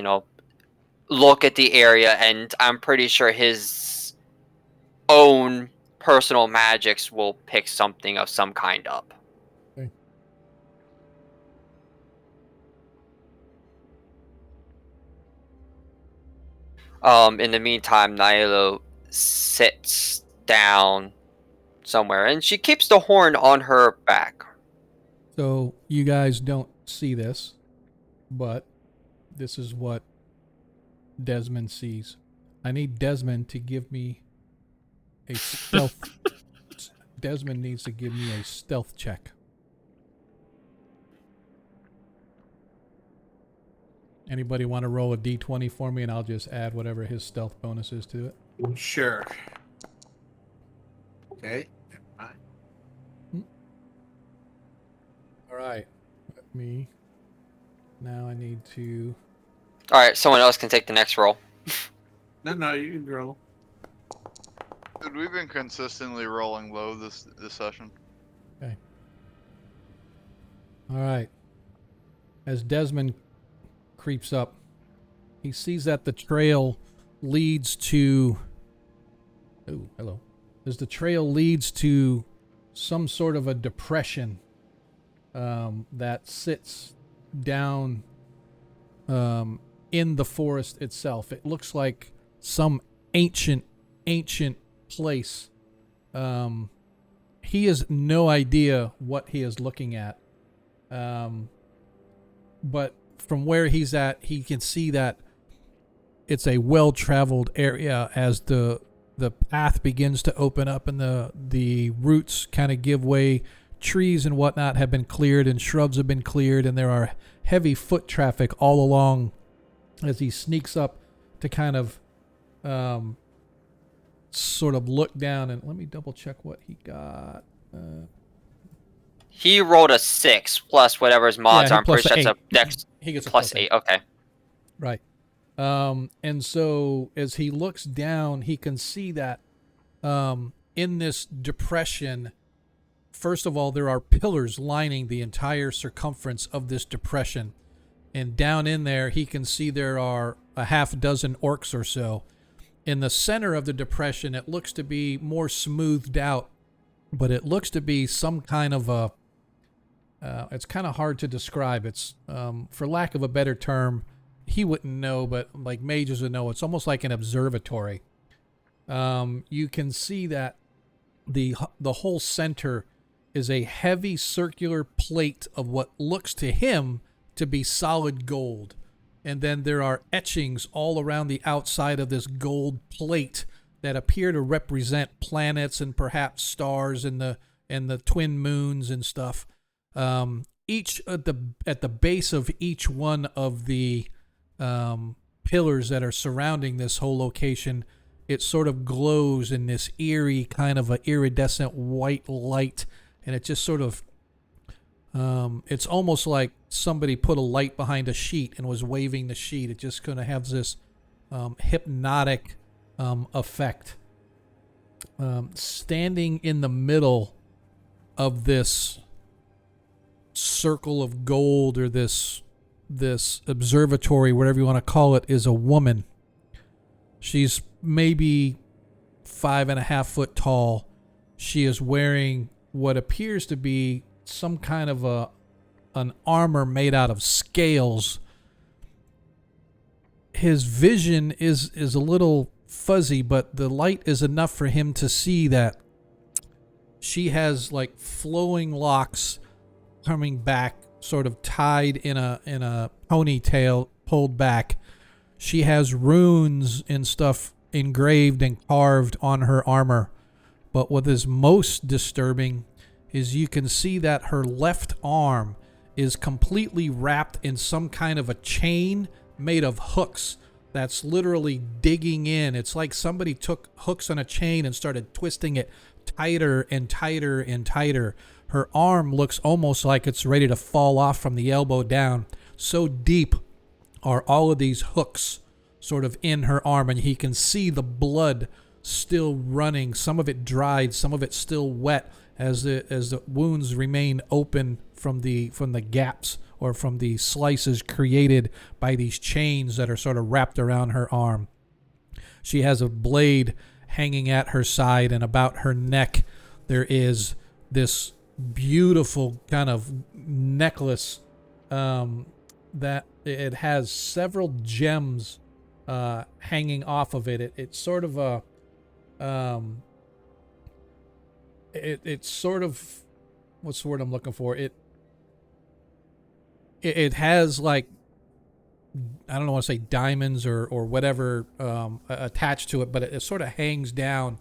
E: look at the area, and I'm pretty sure his own personal magics will pick something of some kind up.
A: Okay.
E: In the meantime, Nylo sits down somewhere, and she keeps the horn on her back.
A: So you guys don't see this, but this is what Desmond sees. I need Desmond to give me a stealth. Desmond needs to give me a stealth check. Anybody want to roll a d20 for me, and I'll just add whatever his stealth bonus is to it?
C: Sure. Okay.
A: All right. Let me. Now I need to.
E: All right, someone else can take the next roll.
C: No, you can roll.
F: Dude, we've been consistently rolling low this session.
A: Okay. All right. As Desmond creeps up, he sees that the trail leads to. Oh, hello. As the trail leads to some sort of a depression that sits down in the forest itself. It looks like some ancient place. He has no idea what he is looking at. But from where he's at, he can see that it's a well-traveled area as the path begins to open up and the roots kind of give way. Trees and whatnot have been cleared and shrubs have been cleared, and there are heavy foot traffic all along as he sneaks up to kind of sort of look down. And let me double check what he got.
E: He rolled a 6 plus whatever his mods
A: Yeah,
E: are. I'm pretty sure
A: plus
E: that's
A: a
E: a dex
A: He gets a
E: plus 8. Okay.
A: Right. And so as he looks down, he can see that in this depression, first of all, there are pillars lining the entire circumference of this depression. And down in there, he can see there are a half dozen orcs or so. In the center of the depression, it looks to be more smoothed out, but it looks to be some kind of a, it's kind of hard to describe. It's, for lack of a better term, he wouldn't know, but like mages would know, it's almost like an observatory. You can see that the whole center is a heavy circular plate of what looks to him to be solid gold. And then there are etchings all around the outside of this gold plate that appear to represent planets and perhaps stars and the twin moons and stuff. Each at the base of each one of the pillars that are surrounding this whole location, it sort of glows in this eerie kind of a iridescent white light, and it just sort of it's almost like somebody put a light behind a sheet and was waving the sheet. It just kind of has this hypnotic effect. Standing in the middle of this circle of gold, or this observatory, whatever you want to call it, is a woman. She's maybe 5.5 foot tall. She is wearing what appears to be some kind of an armor made out of scales. His vision is a little fuzzy, but the light is enough for him to see that she has like flowing locks coming back, sort of tied in a ponytail, pulled back. She has runes and stuff engraved and carved on her armor. But what is most disturbing is you can see that her left arm is completely wrapped in some kind of a chain made of hooks that's literally digging in. It's like somebody took hooks on a chain and started twisting it tighter and tighter and tighter. Her arm looks almost like it's ready to fall off from the elbow down. So deep are all of these hooks sort of in her arm, and he can see the blood still running, some of it dried, some of it still wet, as the wounds remain open from the gaps or from the slices created by these chains that are sort of wrapped around her arm. She has a blade hanging at her side, and about her neck there is this beautiful kind of necklace that it has several gems hanging off of it. It's sort of a it's sort of, what's the word I'm looking for? It has like, I don't want to say diamonds or whatever attached to it, but it sort of hangs down,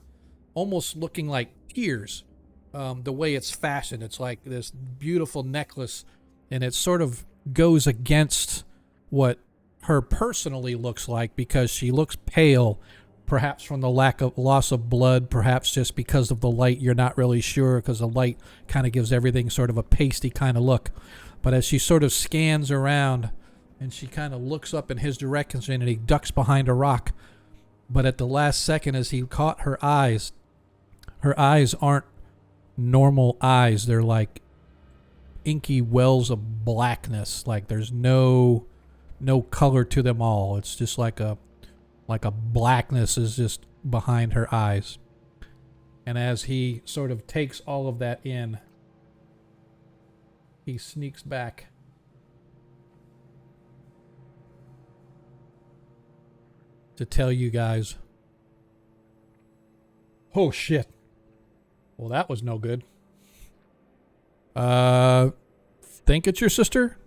A: almost looking like tears. The way it's fashioned, it's like this beautiful necklace, and it sort of goes against what her personally looks like, because she looks pale, perhaps from the loss of blood, perhaps just because of the light. You're not really sure, because the light kind of gives everything sort of a pasty kind of look. But as she sort of scans around and she kind of looks up in his direction, and he ducks behind a rock. But at the last second, as he caught her eyes aren't normal eyes. They're like inky wells of blackness. Like there's no color to them all. It's just like a blackness is just behind her eyes. And as he sort of takes all of that in, he sneaks back to tell you guys, oh shit, well that was no good. Think it's your sister?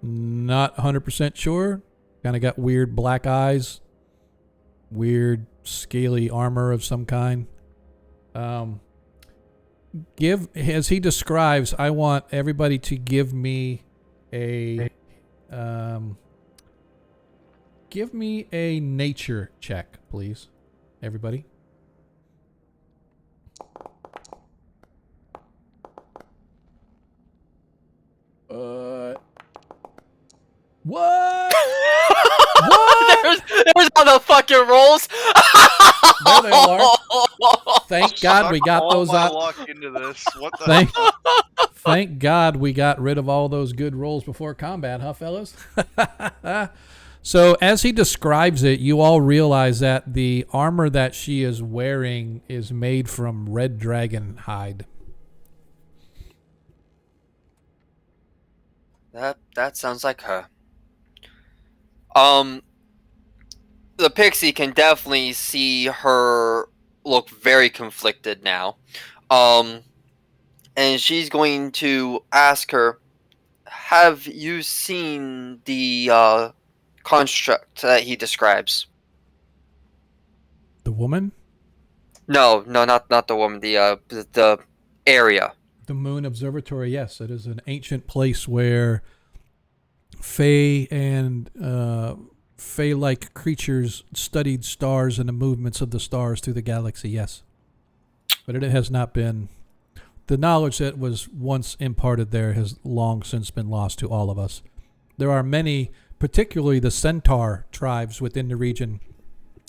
A: Not 100% sure. Kind of got weird black eyes, weird scaly armor of some kind. As he describes, I want everybody to give me a nature check, please. Everybody. What? What?
E: There's all the fucking rolls.
A: There they are. Thank God we got
F: all
A: those
F: my
A: out.
F: luck into this. What the
A: Thank God we got rid of all those good rolls before combat, huh, fellas? So as he describes it, you all realize that the armor that she is wearing is made from red dragon hide.
E: That sounds like her. The pixie can definitely see her look very conflicted now. And she's going to ask her, have you seen the construct that he describes?
A: The woman?
E: No, not the woman. The area.
A: The Moon Observatory, yes. It is an ancient place where Fae and Fae-like creatures studied stars and the movements of the stars through the galaxy, yes. But it has not been... The knowledge that was once imparted there has long since been lost to all of us. There are many, particularly the centaur tribes within the region,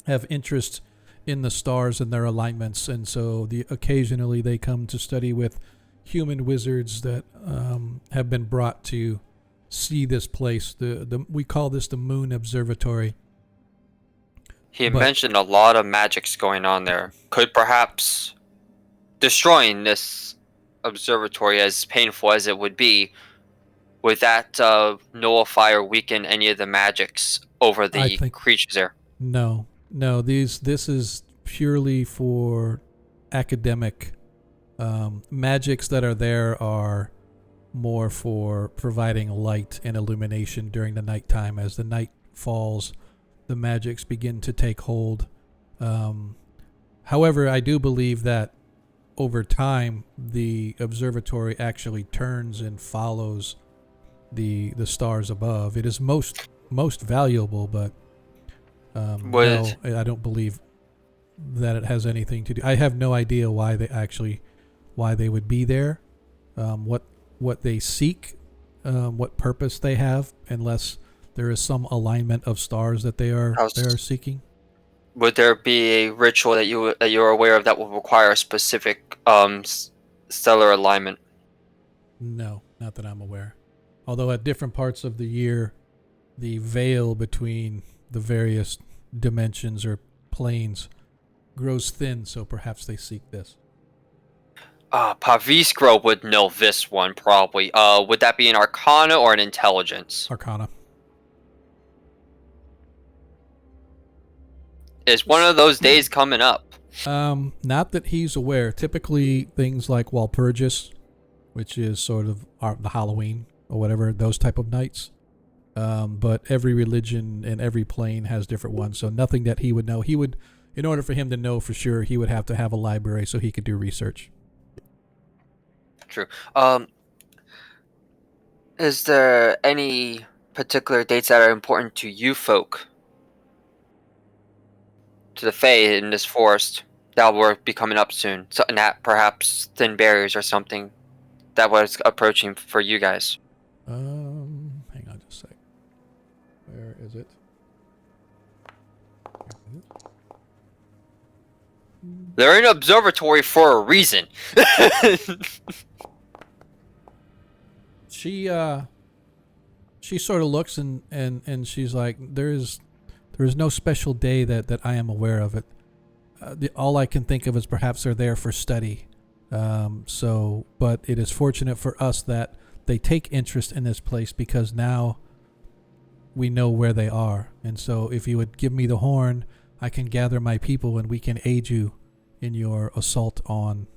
A: have interest in the stars and their alignments, and so occasionally they come to study with human wizards that have been brought to see this place. We call this the Moon Observatory.
E: He mentioned a lot of magics going on there. Could perhaps destroying this observatory, as painful as it would be, would that nullify or weaken any of the magics over the creatures there?
A: No. This is purely for academic. Magics that are there are more for providing light and illumination during the nighttime. As the night falls, the magics begin to take hold. However, I do believe that over time, the observatory actually turns and follows the stars above. It is most valuable, but no, I don't believe that it has anything to do. I have no idea why they would be there, what they seek, what purpose they have, unless there is some alignment of stars that they are seeking.
E: Would there be a ritual that you're aware of that will require a specific stellar alignment?
A: No, not that I'm aware. Although at different parts of the year, the veil between the various dimensions or planes grows thin, so perhaps they seek this.
E: Paviskro would know this one, probably. Would that be an Arcana or an Intelligence?
A: Arcana.
E: Is one of those days coming up?
A: Not that he's aware. Typically, things like Walpurgis, which is sort of the Halloween or whatever, those type of nights. But every religion and every plane has different ones, so nothing that he would know. He would, in order for him to know for sure, he would have to have a library so he could do research.
E: True. Is there any particular dates that are important to you folk? To the Fae in this forest that will be coming up soon? Something that perhaps thin barriers or something that was approaching for you guys.
A: Hang on just a sec. Where is it?
E: They're in an observatory for a reason.
A: She sort of looks and she's like, there is no special day that I am aware of it. All I can think of is perhaps they're there for study. But it is fortunate for us that they take interest in this place because now we know where they are. And so if you would give me the horn, I can gather my people and we can aid you in your assault on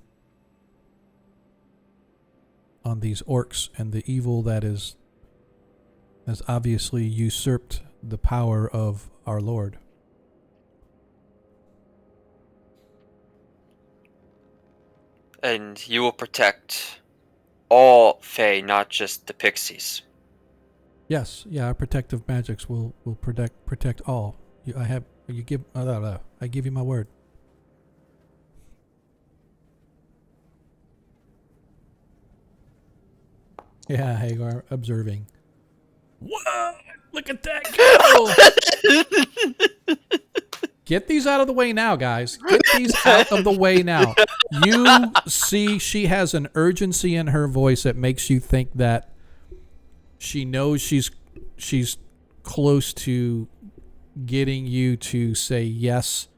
A: these orcs and the evil that is has obviously usurped the power of our Lord.
E: And you will protect all Fae, not just the pixies.
A: Yes, yeah, our protective magics will protect all. I give you my word. Yeah, Hagar observing. Whoa! Look at that girl! Get these out of the way now, guys. Get these out of the way now. You see, she has an urgency in her voice that makes you think that she knows she's close to getting you to say yes.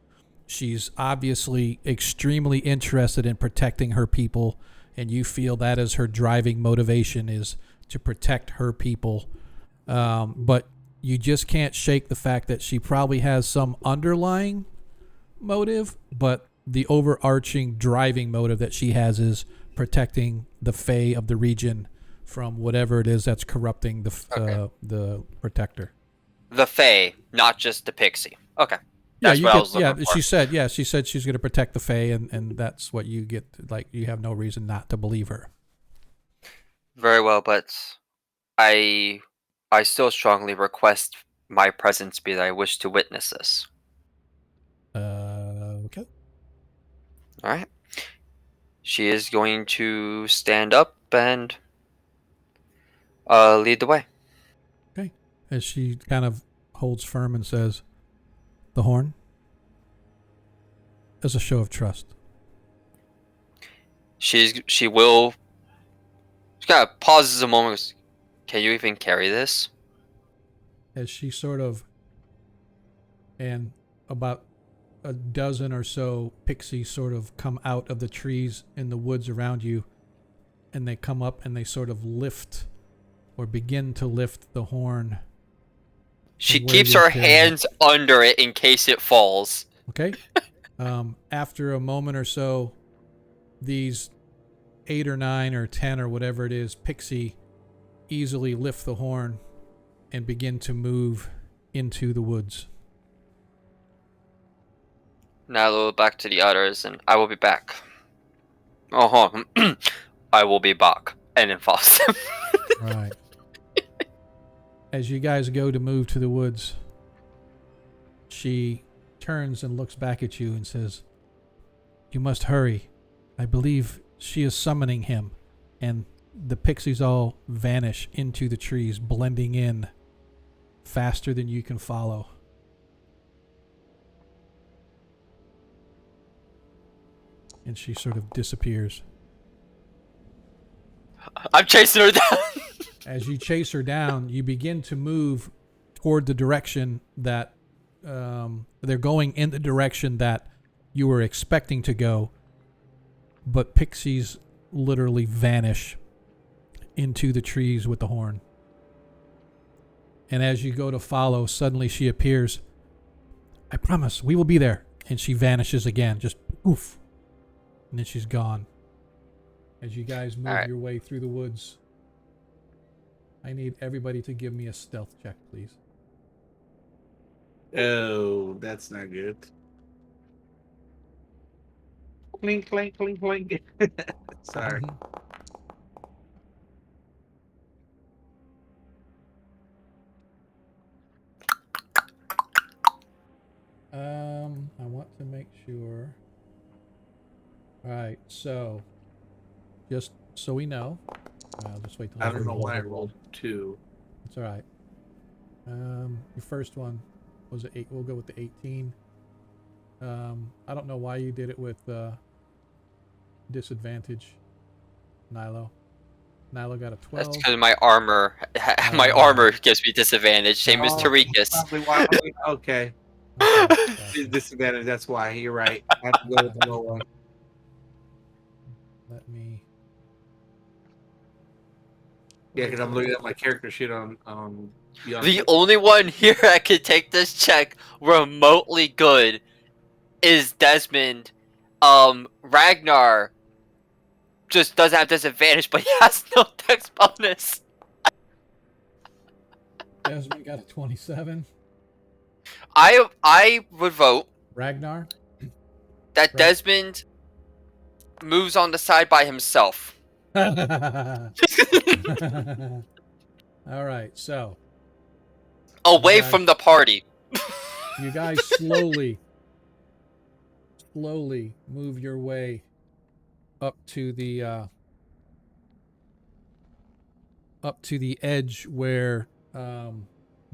A: She's obviously extremely interested in protecting her people, and you feel that is her driving motivation, is to protect her people. But you just can't shake the fact that she probably has some underlying motive, but the overarching driving motive that she has is protecting the Fae of the region from whatever it is that's corrupting the protector.
E: The Fae, not just the pixie. Okay.
A: Yeah,
E: That's what I was looking for.
A: she said she's going to protect the Fae, and that's what you get. Like, you have no reason not to believe her.
E: Very well, but I still strongly request my presence be that I wish to witness this.
A: Okay.
E: All right. She is going to stand up and lead the way.
A: Okay. As she kind of holds firm and says, "The horn," as a show of trust.
E: She kind of pauses a moment. Can you even carry this?
A: As she sort of, and about a dozen or so pixies sort of come out of the trees in the woods around you, and they come up and they sort of lift or begin to lift the horn.
E: She keeps her hands under it in case it falls.
A: Okay. After a moment or so, these 8 or 9 or 10 or whatever it is pixie easily lift the horn and begin to move into the woods.
E: Now we'll back to the others, and I will be back. Oh, I will be back, and then falls.
A: Right. As you guys go to move to the woods, she turns and looks back at you and says, "You must hurry. I believe she is summoning him." And the pixies all vanish into the trees, blending in faster than you can follow. And she sort of disappears.
E: I'm chasing her down.
A: As you chase her down, you begin to move toward the direction that they're going, in the direction that you were expecting to go, but pixies literally vanish into the trees with the horn. And as you go to follow, suddenly she appears. "I promise, we will be there." And she vanishes again, just poof. And then she's gone. As you guys move your way through the woods, I need everybody to give me a stealth check, please.
C: Oh, that's not good. Clink, clink, clink, clink. Sorry.
A: I want to make sure. All right, so just so we know, I'll just wait till
C: I don't know why I rolled 2.
A: It's all right. Your first one was an 8. We'll go with the 18. I don't know why you did it with disadvantage, Nilo. Nilo got a 12.
E: That's because my armor gives me disadvantage. Same as Tarikas.
C: Probably why. Okay. Disadvantage. That's why. You're right. I have to go with the low one.
A: Let me.
C: Yeah, because I'm looking at my character sheet on
E: The only one here that could take this check remotely good is Desmond. Ragnar just doesn't have disadvantage, but he has no dex bonus.
A: Desmond got a 27.
E: I would vote
A: Ragnar.
E: that
A: Right.
E: Desmond moves on the side by himself.
A: All right, so
E: Away
A: guys-
E: from the party.
A: you guys slowly move your way up to the edge where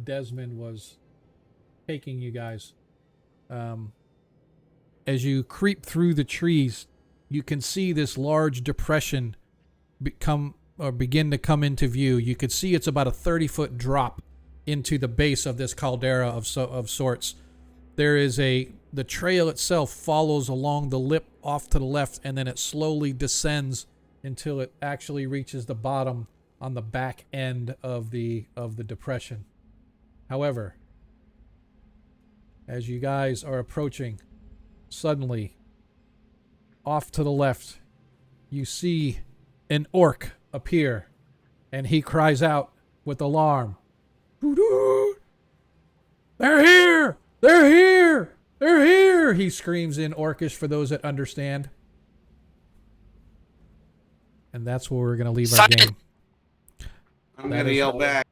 A: Desmond was taking you guys. As you creep through the trees, you can see this large depression begin to come into view. You could see it's about a 30-foot drop into the base of this caldera of sorts. There is the trail itself follows along the lip off to the left, and then it slowly descends until it actually reaches the bottom on the back end of the depression. However, as you guys are approaching, suddenly, off to the left, you see an orc appear, and he cries out with alarm. They're here! They're here! They're here! He screams in Orcish for those that understand. And that's where we're going to leave our game.
C: I'm going to yell back.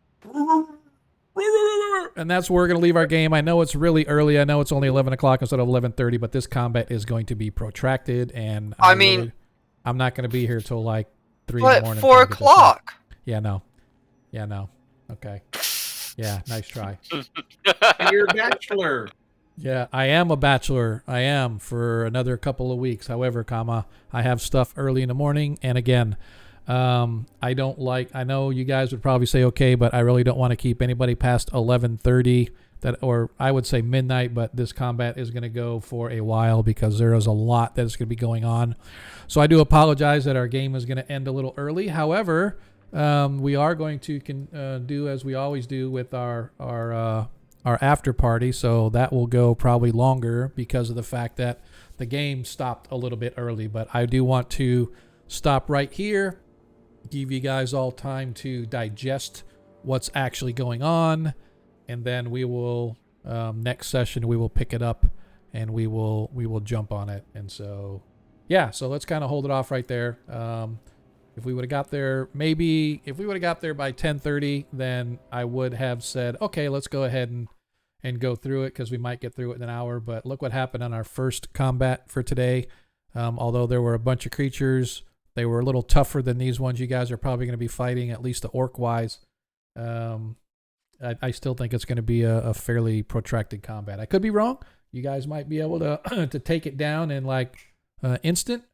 A: And that's where we're going to leave our game. I know it's really early. I know it's only 11 o'clock instead of 11:30, but this combat is going to be protracted, and I'm not going to be here till like 3 in the morning.
E: 4 o'clock.
A: Yeah, no. Okay. Yeah, nice try.
C: You're a bachelor.
A: Yeah, I am a bachelor. I am for another couple of weeks. However, I have stuff early in the morning, and again, I know you guys would probably say okay, but I really don't want to keep anybody past 11:30 or I would say midnight, but this combat is going to go for a while because there is a lot that is going to be going on. So I do apologize that our game is going to end a little early. However, we are going to do as we always do with our after party, so that will go probably longer because of the fact that the game stopped a little bit early. But I do want to stop right here, give you guys all time to digest what's actually going on, and then we will next session we will pick it up and we will jump on it. And so so let's kind of hold it off right there. If we would have got there by 10:30, then I would have said, okay, let's go ahead and go through it because we might get through it in an hour. But look what happened on our first combat for today. Although there were a bunch of creatures, they were a little tougher than these ones you guys are probably going to be fighting, at least the orc-wise. I still think it's going to be a fairly protracted combat. I could be wrong. You guys might be able to to take it down in like instant,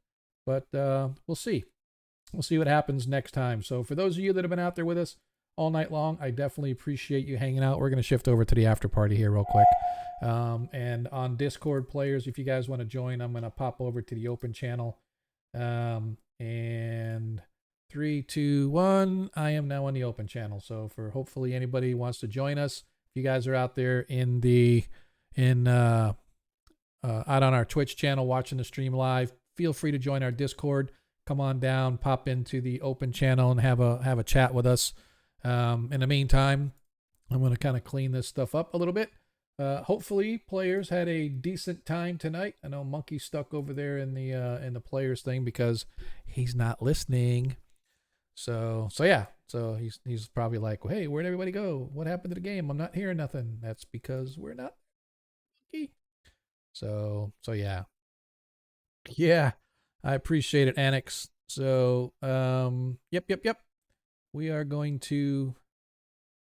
A: but we'll see. We'll see what happens next time. So for those of you that have been out there with us all night long, I definitely appreciate you hanging out. We're going to shift over to the after party here real quick. And on Discord players, if you guys want to join, I'm going to pop over to the open channel. And 3, 2, 1, I am now on the open channel. So for hopefully anybody who wants to join us, if you guys are out there out on our Twitch channel watching the stream live, feel free to join our Discord. Come on down, pop into the open channel and have a chat with us. In the meantime, I'm going to kind of clean this stuff up a little bit. Hopefully players had a decent time tonight. I know Monkey's stuck over there in the players thing because he's not listening. So yeah. So he's probably like, well, hey, where'd everybody go? What happened to the game? I'm not hearing nothing. That's because we're not Monkey. So yeah. Yeah. I appreciate it, Annex. So, yep. We are going to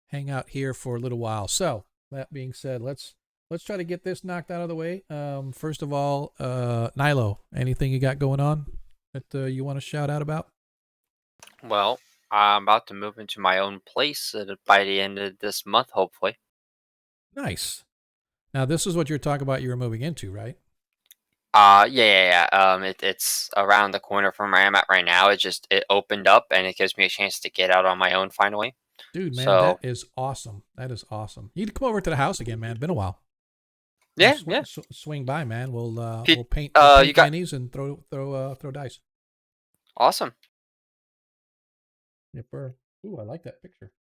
A: hang out here for a little while. So, that being said, let's try to get this knocked out of the way. First of all, Nilo, anything you got going on that you want to shout out about?
E: Well, I'm about to move into my own place by the end of this month, hopefully.
A: Nice. Now, this is what you're talking about you were moving into, right?
E: Yeah. It's around the corner from where I'm at right now. It opened up and it gives me a chance to get out on my own finally.
A: Dude, man,
E: So,
A: that is awesome. That is awesome. You need to come over to the house again, man. It's been a while.
E: yeah.
A: Swing by, man. We'll
E: Pete,
A: paint
E: you got-
A: pennies and throw dice.
E: Awesome.
A: Yep. Ooh, I like that picture.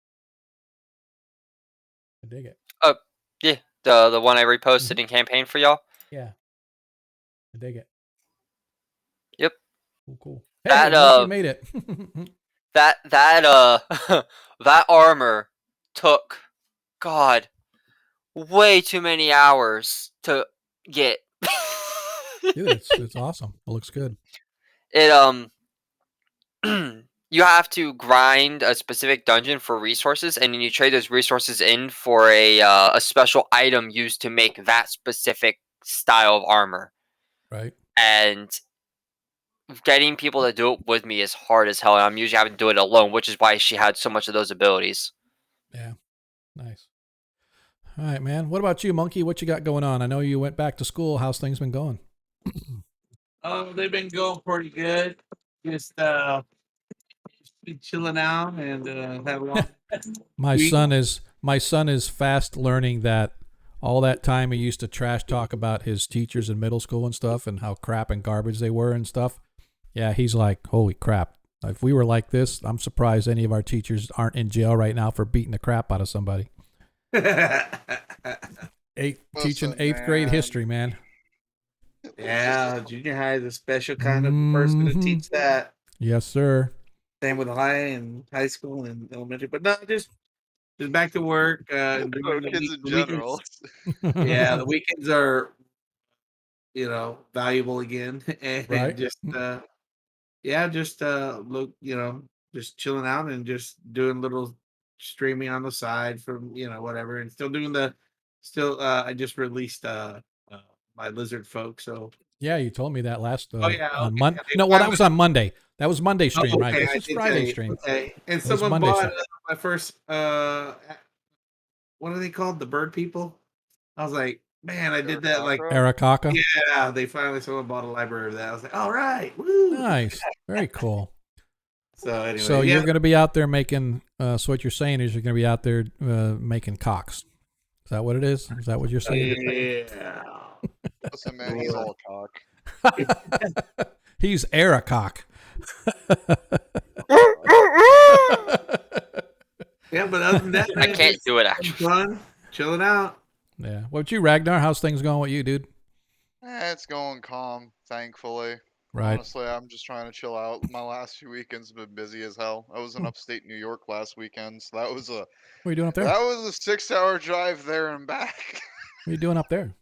A: dig it.
E: Yeah, the one I reposted in campaign for y'all.
A: Yeah. I dig it.
E: Yep.
A: Cool. Hey,
E: That
A: Monkey made it.
E: that that armor took, God, way too many hours to get.
A: Dude, it's awesome. It looks good.
E: It you have to grind a specific dungeon for resources, and then you trade those resources in for a special item used to make that specific style of armor.
A: Right.
E: And getting people to do it with me is hard as hell, and I'm usually having to do it alone, which is why she had so much of those abilities.
A: Yeah. Nice. All right, man. What about you, Monkey? What you got going on? I know you went back to school. How's things been going?
C: They've been going pretty good. Just been chilling out and having all
A: My
C: We-
A: son is fast learning that all that time he used to trash talk about his teachers in middle school and stuff and how crap and garbage they were and stuff. Yeah, he's like, holy crap. If we were like this, I'm surprised any of our teachers aren't in jail right now for beating the crap out of somebody. Teaching eighth grade
B: man.
A: history, man.
C: Yeah, junior high is a special kind of person to teach that.
A: Yes, sir.
C: Same with high school and elementary. But no, just back to work.
F: Oh,
C: During the
F: kids
C: week-
F: in
C: the
F: general.
C: weekends- yeah, the weekends are, valuable again, and
A: Right.
C: just look, just chilling out and just doing little streaming on the side from whatever, and still doing I just released my lizard folk. So
A: Yeah, you told me that last
C: Oh, yeah,
A: on
C: okay.
A: Monday.
C: Yeah, they
A: No, well, that
C: found
A: was on Monday. That was Monday stream, right?
C: okay,
A: This
C: I
A: is
C: did
A: Friday
C: tell you.
A: stream.
C: Okay, and
A: It was
C: someone
A: Monday
C: bought
A: stream.
C: my first what are they called? The bird people. I was like, man, I did that like
A: Arakaka.
C: yeah. Someone bought a library of that. I was like, all right, woo.
A: Nice. Very cool.
C: So anyway,
A: So
C: yeah.
A: you're going to be out there making, so what you're saying is you're going to be out there making cocks. Is that what it is? Is that what you're saying?
C: Yeah.
F: Listen, man, he's all cock.
A: He's Aracock.
C: Yeah, but other than that,
E: I
C: man,
E: can't
C: just
E: do it
C: having
E: actually.
C: fun, chilling out.
A: Yeah. What about you, Ragnar? How's things going with you, dude?
F: It's going calm, thankfully.
A: Right.
F: Honestly, I'm just trying to chill out. My last few weekends have been busy as hell. I was in upstate New York last weekend, so that was a
A: What are you doing up there? What
F: that was a 6-hour drive there and back.
A: are you doing up there?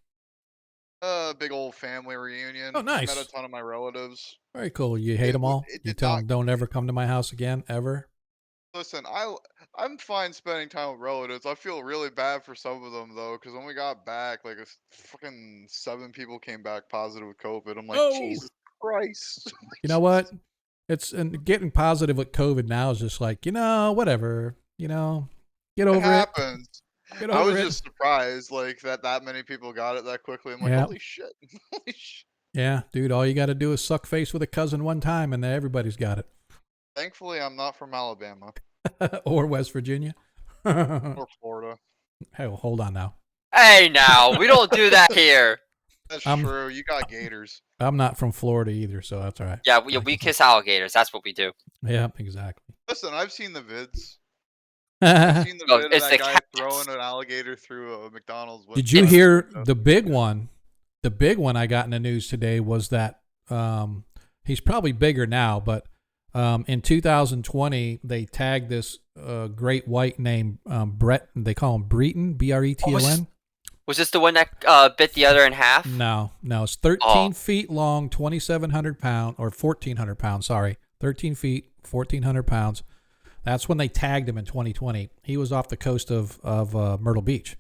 F: Big old family reunion.
A: Oh, nice.
F: Met a ton of my relatives.
A: Very cool. You hate
F: It
A: them
F: wa-
A: all?
F: it
A: You
F: did
A: tell
F: not-
A: them don't ever come to my house again, ever?
F: Listen, I'm fine spending time with relatives. I feel really bad for some of them though, because when we got back, like fucking 7 people came back positive with COVID. I'm like,
A: Oh.
F: Jesus Christ.
A: You know what? And getting positive with COVID now is just like, whatever. Get
F: It
A: over it.
F: happens.
A: Get
F: I
A: over
F: was
A: it.
F: just surprised, like that many people got it that quickly. I'm like,
A: Yeah.
F: holy shit, holy shit.
A: Yeah, dude, all you got to do is suck face with a cousin one time and then everybody's got it.
F: Thankfully, I'm not from Alabama
A: Or West Virginia.
F: or Florida.
A: Hey, well, hold on now.
E: Hey, now we don't do that here.
F: That's
A: I'm-
F: true. You got gators.
A: I'm not from Florida either, so that's all right.
E: Yeah, we kiss alligators. That's what we do.
A: Yeah, exactly.
F: Listen, I've seen the vids. I've seen the
E: Oh,
F: vid of
E: it's
F: that
E: the
F: guy
E: cats.
F: throwing an alligator through a McDonald's window.
A: Did you hear the big one? The big one I got in the news today was that he's probably bigger now, but in 2020 they tagged this great white named Brett. They call him Breton, Bretln.
E: Was this the one that bit the other in half?
A: No, it's 13 feet long, 2,700 pounds, or 1,400 pounds. Sorry, 13 feet, 1,400 pounds. That's when they tagged him in 2020. He was off the coast of Myrtle Beach,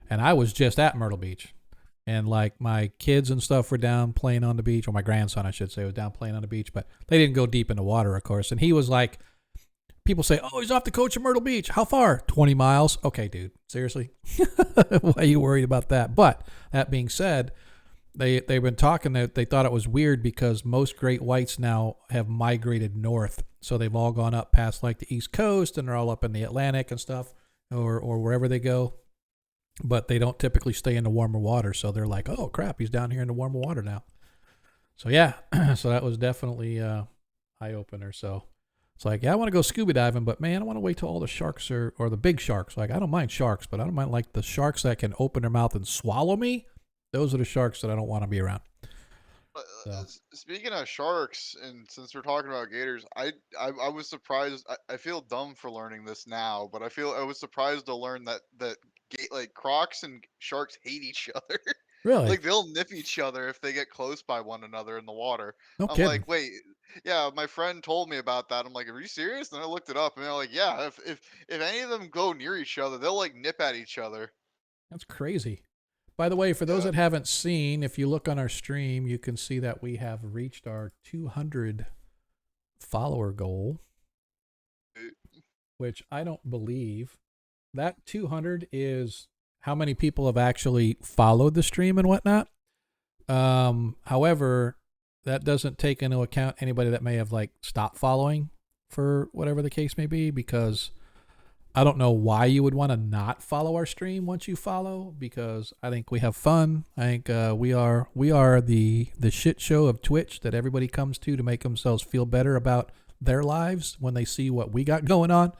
A: and I was just at Myrtle Beach. And like my kids and stuff were down playing on the beach, or my grandson, I should say, was down playing on the beach, but they didn't go deep in the water, of course. And he was like, people say, oh, he's off the coast of Myrtle Beach. How far? 20 miles. Okay, dude, seriously? Why are you worried about that? But that being said, they've been talking that they thought it was weird because most great whites now have migrated north. So they've all gone up past like the East Coast and they're all up in the Atlantic and stuff, or wherever they go. But they don't typically stay in the warmer water. So they're like, oh, crap, he's down here in the warmer water now. So, yeah. So that was definitely eye-opener. So It's like, yeah, I want to go scuba diving, but man, I want to wait till all the sharks or the big sharks. Like, I don't mind sharks, but I don't mind like the sharks that can open their mouth and swallow me. Those are the sharks that I don't want to be around. So.
F: Speaking of sharks, and since we're talking about gators, I was surprised. I feel dumb for learning this now, but I was surprised to learn that like crocs and sharks hate each other.
A: Really?
F: Like they'll nip each other if they get close by one another in the water.
A: No
F: I'm
A: kidding.
F: like, wait, yeah, my friend told me about that. I'm like, are you serious? And I looked it up, and they're like, yeah, if any of them go near each other, they'll like nip at each other.
A: That's crazy. By the way, for those
F: Yeah.
A: that haven't seen, if you look on our stream, you can see that we have reached our 200 follower goal, which I don't believe. That 200 is how many people have actually followed the stream and whatnot. However, that doesn't take into account anybody that may have like stopped following for whatever the case may be, because I don't know why you would want to not follow our stream once you follow, because I think we have fun. I think we are the shit show of Twitch that everybody comes to make themselves feel better about their lives when they see what we got going on.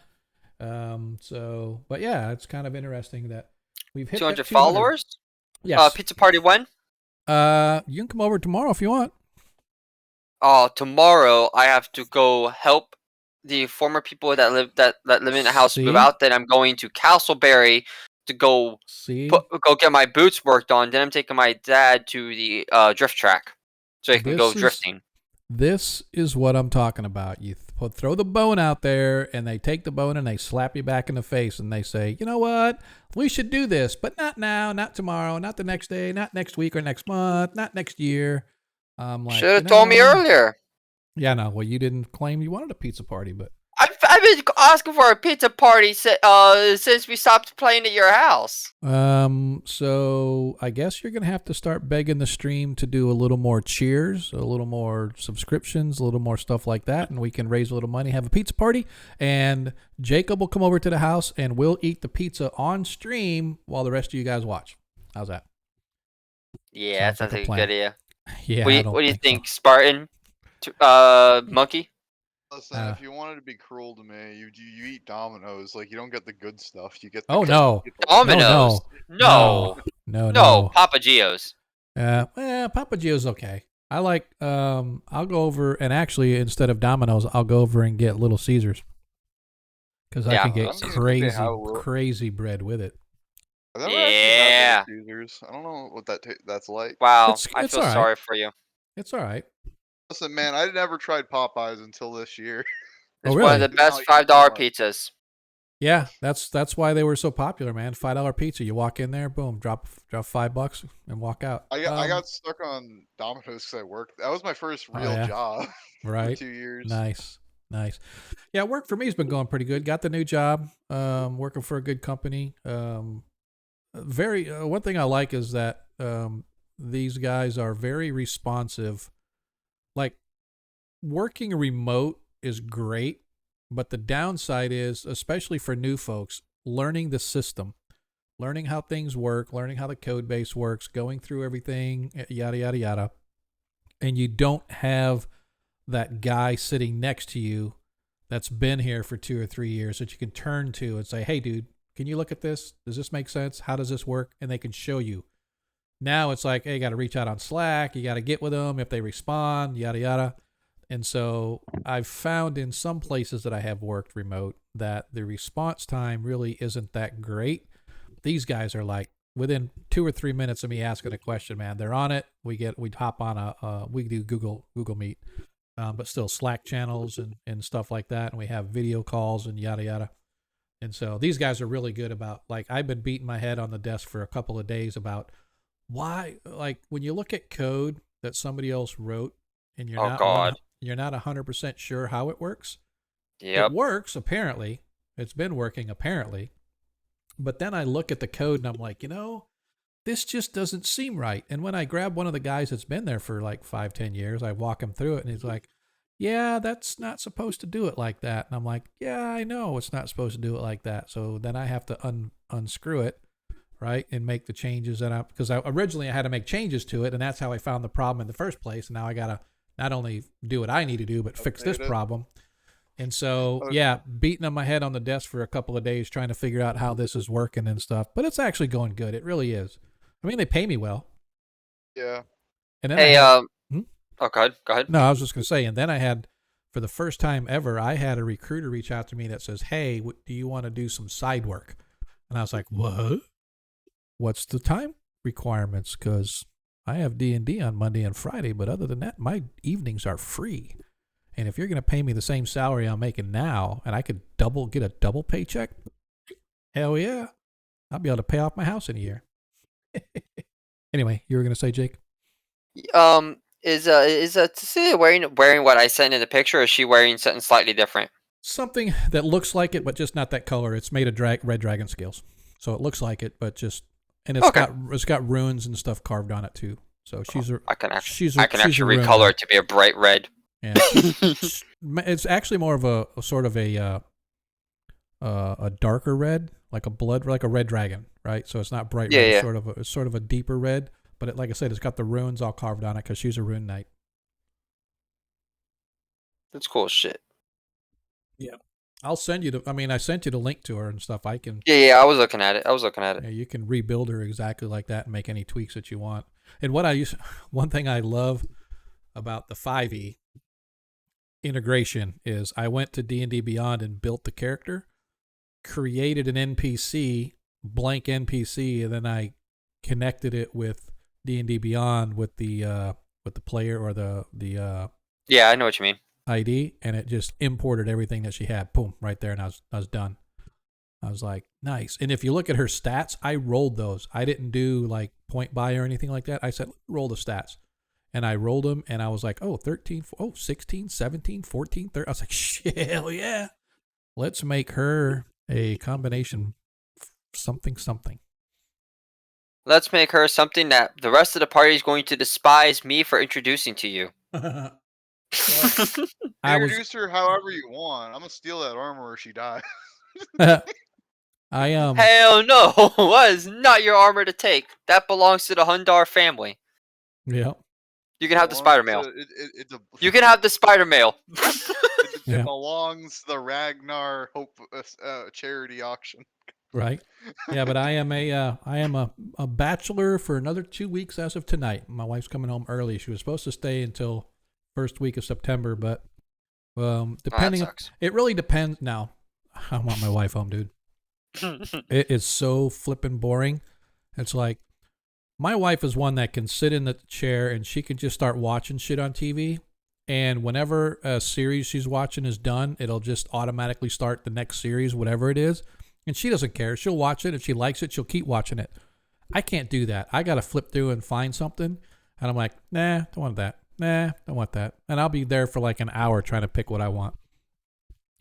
A: But yeah, it's kind of interesting that we've hit
E: 200
A: that 200
E: followers.
A: Yes.
E: Pizza party when?
A: You can come over tomorrow if you want.
E: Tomorrow I have to go help the former people that live in the house move out. Then I'm going to Castleberry to go get my boots worked on. Then I'm taking my dad to the drift track so he can go drifting.
A: This is what I'm talking about. You throw the bone out there, and they take the bone and they slap you back in the face, and they say, you know what? We should do this, but not now, not tomorrow, not the next day, not next week or next month, not next year. Like,
E: should have told me earlier.
A: Yeah, no. Well, you didn't claim you wanted a pizza party, but
E: I've been asking for a pizza party since we stopped playing at your house.
A: So I guess you're gonna have to start begging the stream to do a little more cheers, a little more subscriptions, a little more stuff like that, and we can raise a little money, have a pizza party, and Jacob will come over to the house and we'll eat the pizza on stream while the rest of you guys watch. How's that?
E: Yeah, that sounds like a good idea.
A: Yeah.
E: What do you think, Spartan? Monkey?
F: Listen, if you wanted to be cruel to me, you eat Domino's. Like, you don't get the good stuff. You get the
A: no.
E: Domino's. No. Papa Gio's.
A: Papa Gio's okay. I like, I'll go over, and actually, instead of Domino's, I'll go over and get Little Caesars. Because I can get crazy bread with it.
F: I've never actually had Little Caesars. I don't know what that's like.
E: Wow, I feel sorry for you.
A: It's all right.
F: Listen, man, I never tried Popeyes until this year.
E: It's one of the best $5 pizzas.
A: Yeah, that's why they were so popular, man. $5 pizza. You walk in there, boom, drop $5 and walk out.
F: I got stuck on Domino's because I worked. That was my first real job.
A: Right.
F: For 2 years.
A: Nice. Yeah, work for me has been going pretty good. Got the new job. Working for a good company. One thing I like is that these guys are very responsive. Like, working remote is great, but the downside is, especially for new folks, learning the system, learning how things work, learning how the code base works, going through everything, yada, yada, yada. And you don't have that guy sitting next to you that's been here for 2 or 3 years that you can turn to and say, hey, dude, can you look at this? Does this make sense? How does this work? And they can show you. Now it's like, hey, you got to reach out on Slack. You got to get with them if they respond, yada, yada. And so I've found in some places that I have worked remote that the response time really isn't that great. These guys are like, within 2 or 3 minutes of me asking a question, man, they're on it. We hop on we do Google Meet, but still Slack channels and stuff like that. And we have video calls and yada, yada. And so these guys are really good about, like, I've been beating my head on the desk for a couple of days about why, like, when you look at code that somebody else wrote and you're not 100% sure how it works.
E: Yep.
A: It works, apparently. It's been working, apparently. But then I look at the code and I'm like, this just doesn't seem right. And when I grab one of the guys that's been there for like 5-10 years, I walk him through it and he's like, yeah, that's not supposed to do it like that. And I'm like, yeah, I know it's not supposed to do it like that. So then I have to unscrew it, right, and make the changes because originally I had to make changes to it, and that's how I found the problem in the first place. And now I got to not only do what I need to do, but fix this problem. And so, yeah, beating on my head on the desk for a couple of days trying to figure out how this is working and stuff. But it's actually going good. It really is. I mean, they pay me well.
F: Yeah.
A: And then
E: Hey,
A: oh,
E: go ahead. Go ahead.
A: no, I was just going to say, and then I had, for the first time ever, I had a recruiter reach out to me that says, hey, do you want to do some side work? And I was like, what? What's the time requirements? Because I have D&D on Monday and Friday, but other than that, my evenings are free. And if you're going to pay me the same salary I'm making now, and I could get a double paycheck, hell yeah, I'll be able to pay off my house in a year. Anyway, you were going to say, Jake?
E: Is Cecilia wearing what I sent in the picture, or is she wearing something slightly different?
A: Something that looks like it, but just not that color. It's made of red dragon scales, so it looks like it, but just it's got runes and stuff carved on it too. So
E: I can actually recolor
A: rune.
E: it to be a bright red.
A: Yeah, it's actually more of a sort of a darker red, like a red dragon, right? So it's not bright red.
E: Yeah.
A: It's sort of a deeper red, but like I said, it's got the runes all carved on it because she's a rune knight.
E: That's cool as shit.
A: Yeah, I'll send you I sent you the link to her and stuff. I can.
E: Yeah, I was looking at it.
A: Yeah, you can rebuild her exactly like that and make any tweaks that you want. And one thing I love about the 5e integration is I went to D&D Beyond and built the character, created an NPC, blank NPC, and then I connected it with D&D Beyond with the player or the
E: yeah, I know what you mean.
A: ID, and it just imported everything that she had. Boom, right there, and I was done. I was like, nice. And if you look at her stats, I rolled those. I didn't do like point buy or anything like that. I said, roll the stats. And I rolled them, and I was like, 16, 17, 14, 13. I was like, hell yeah. Let's make her a combination something.
E: Let's make her something that the rest of the party is going to despise me for introducing to you.
F: Introduce her however you want. I'm gonna steal that armor or she dies.
E: Hell no! That is not your armor to take. That belongs to the Hundar family.
A: Yeah.
E: You can have the spider mail. You can
F: It
E: have the spider mail.
A: Yeah.
F: belongs to the Ragnar Hope charity auction.
A: Right. Yeah, but I am a bachelor for another 2 weeks as of tonight. My wife's coming home early. She was supposed to stay until first week of September, but depending, it really depends. Now, I want my wife home, dude. It is so flippin' boring. It's like my wife is one that can sit in the chair and she can just start watching shit on TV. And whenever a series she's watching is done, it'll just automatically start the next series, whatever it is. And she doesn't care. She'll watch it. If she likes it, she'll keep watching it. I can't do that. I got to flip through and find something. And I'm like, nah, don't want that. Nah, don't want that. And I'll be there for like an hour trying to pick what I want.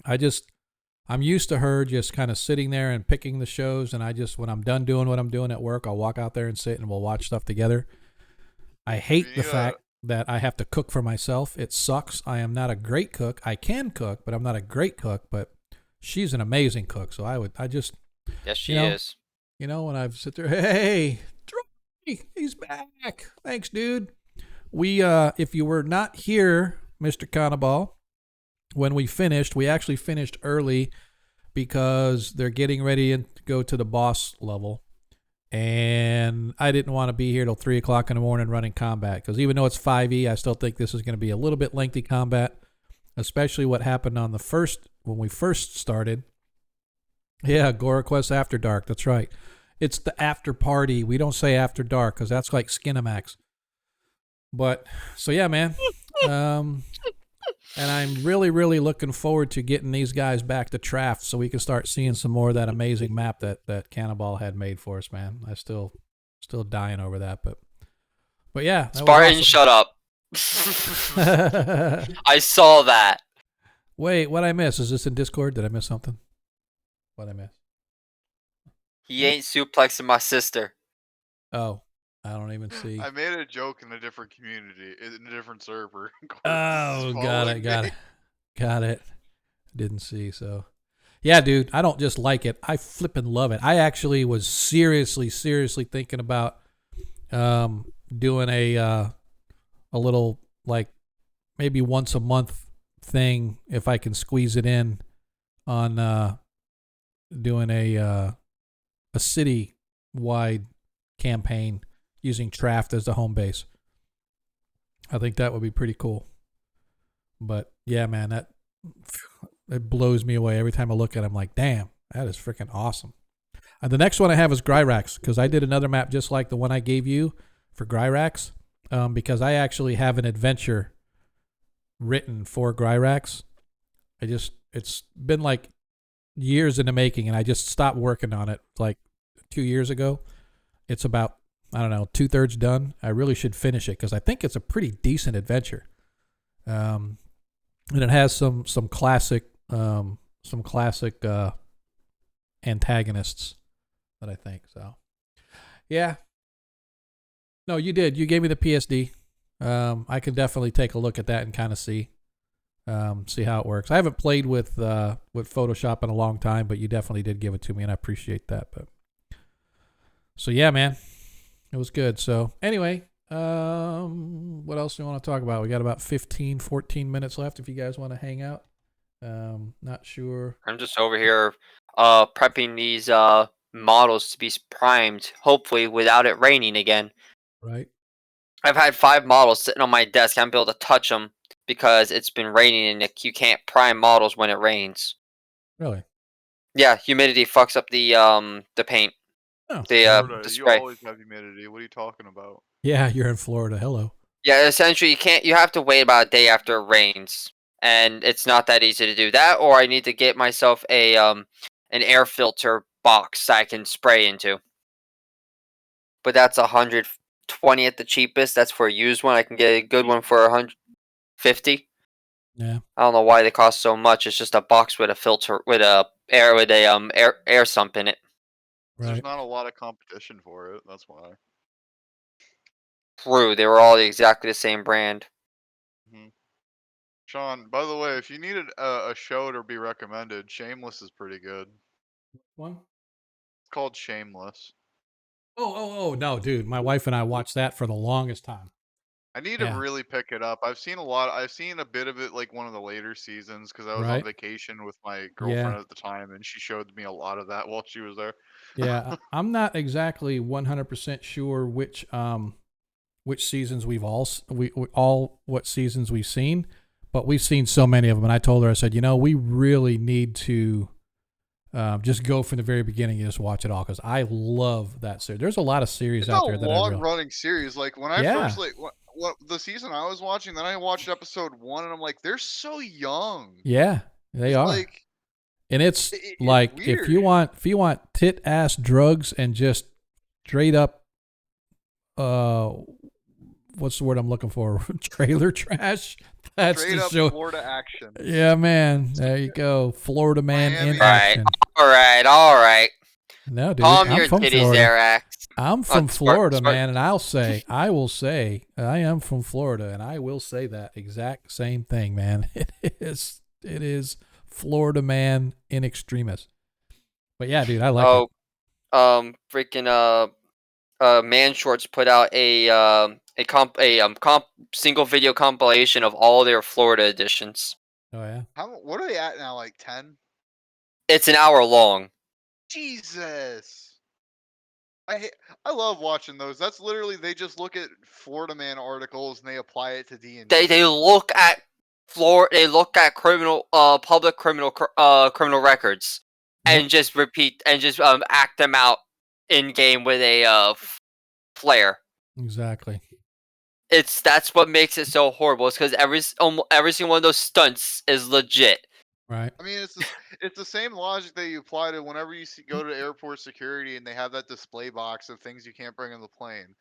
A: I'm used to her just kind of sitting there and picking the shows. And when I'm done doing what I'm doing at work, I'll walk out there and sit and we'll watch stuff together. I hate the fact that I have to cook for myself. It sucks. I am not a great cook. I can cook, but I'm not a great cook. But she's an amazing cook. So
E: Yes, she is.
A: You know, when I've sit there, hey, Troy, he's back. Thanks, dude. We, if you were not here, Mr. Cannibal, when we actually finished early because they're getting ready to go to the boss level. And I didn't want to be here till 3 o'clock in the morning running combat because even though it's 5e, I still think this is going to be a little bit lengthy combat, especially what happened on when we first started. Yeah, Agora Quest After Dark. That's right. It's the after party. We don't say after dark because that's like Skinamax. But so yeah, man. And I'm really, really looking forward to getting these guys back to Traft so we can start seeing some more of that amazing map that Cannibal had made for us, man. I still dying over that, but yeah.
E: Spartan,
A: awesome.
E: Shut up. I saw that.
A: Wait, what I miss? Is this in Discord? Did I miss something? What I miss?
E: He ain't suplexing my sister.
A: Oh, I don't even see.
F: I made a joke in a different community, in a different server.
A: Oh, got it. Didn't see, so. Yeah, dude, I don't just like it. I flippin' love it. I actually was seriously thinking about doing a little, like, maybe once a month thing if I can squeeze it in on doing a city-wide campaign using Traft as the home base. I think that would be pretty cool. But yeah, man, it blows me away every time I look at it. I'm like, damn, that is freaking awesome. And the next one I have is Gryrax, because I did another map just like the one I gave you for Gryrax, because I actually have an adventure written for Gryrax. It's been like years in the making, and I just stopped working on it like 2 years ago. It's about, I don't know, 2/3 done. I really should finish it because I think it's a pretty decent adventure. And it has some classic antagonists that I think so. Yeah. No, you did. You gave me the PSD. I can definitely take a look at that and kind of see how it works. I haven't played with Photoshop in a long time, but you definitely did give it to me, and I appreciate that. But so yeah, man, it was good. So anyway, what else do we want to talk about? We got about 14 minutes left if you guys want to hang out. Not sure.
E: I'm just over here prepping these models to be primed, hopefully without it raining again.
A: Right.
E: I've had 5 models sitting on my desk. I haven't been able to touch them because it's been raining and you can't prime models when it rains.
A: Really?
E: Yeah, humidity fucks up the paint.
A: Oh.
F: Florida,
E: The
F: you
E: spray.
F: always have humidity. What are you talking about?
A: Yeah, you're in Florida. Hello.
E: Yeah, essentially you have to wait about a day after it rains. And it's not that easy to do that, or I need to get myself a an air filter box I can spray into. But that's $120 at the cheapest. That's for a used one. I can get a good one for $150.
A: Yeah.
E: I don't know why they cost so much. It's just a box with a filter with a air sump in it.
F: There's
A: Right.
F: not a lot of competition for it. That's why.
E: True, they were all exactly the same brand.
F: Sean, by the way, if you needed a show to be recommended, Shameless is pretty good.
A: One.
F: It's called Shameless.
A: Oh, no, dude. My wife and I watched that for the longest time.
F: I need
A: Yeah.
F: to really pick it up. I've seen a bit of it like one of the later seasons because I was on
A: Right.
F: vacation with my
A: Yeah.
F: girlfriend at the time, and she showed me a lot of that while she was there.
A: Yeah, I'm not exactly 100% sure which seasons what seasons we've seen, but we've seen so many of them. And I told her, I said, we really need to just go from the very beginning and just watch it all because I love that series. There's a lot of series
F: It's
A: out
F: a
A: there that I really.
F: long-running series. Like when I
A: Yeah.
F: first what the season I was watching, then I watched episode 1, and I'm like, they're so young.
A: Yeah, they
F: It's
A: are.
F: like,
A: and it's
F: it's
A: like
F: weird.
A: if you want tit ass drugs and just straight up what's the word I'm looking for? Trailer trash. That's
F: Straight
A: the
F: up
A: show.
F: Florida action.
A: Yeah, man. There you go. Florida man
F: Miami.
A: in action.
E: All right.
A: No, dude.
E: Calm
A: I'm
E: your
A: from
E: titties
A: Florida.
E: there, Axe.
A: I'm from Florida,
E: smart.
A: man, and I will say, I am from Florida, and I will say that exact same thing, man. It is Florida man in extremis. But yeah, dude, I like it.
E: Freaking Man Shorts put out a single video compilation of all their Florida editions.
A: Oh yeah.
F: What are they at now? Like 10?
E: It's an hour long.
F: Jesus. I love watching those. That's literally they just look at Florida Man articles and they apply it to D&D.
E: They look at They look at public criminal records and just repeat and just act them out in game with a flare.
A: Exactly.
E: That's what makes it so horrible. It's because every single one of those stunts is legit.
A: Right.
F: I mean, it's the same logic that you apply to whenever you go to airport security and they have that display box of things you can't bring on the plane.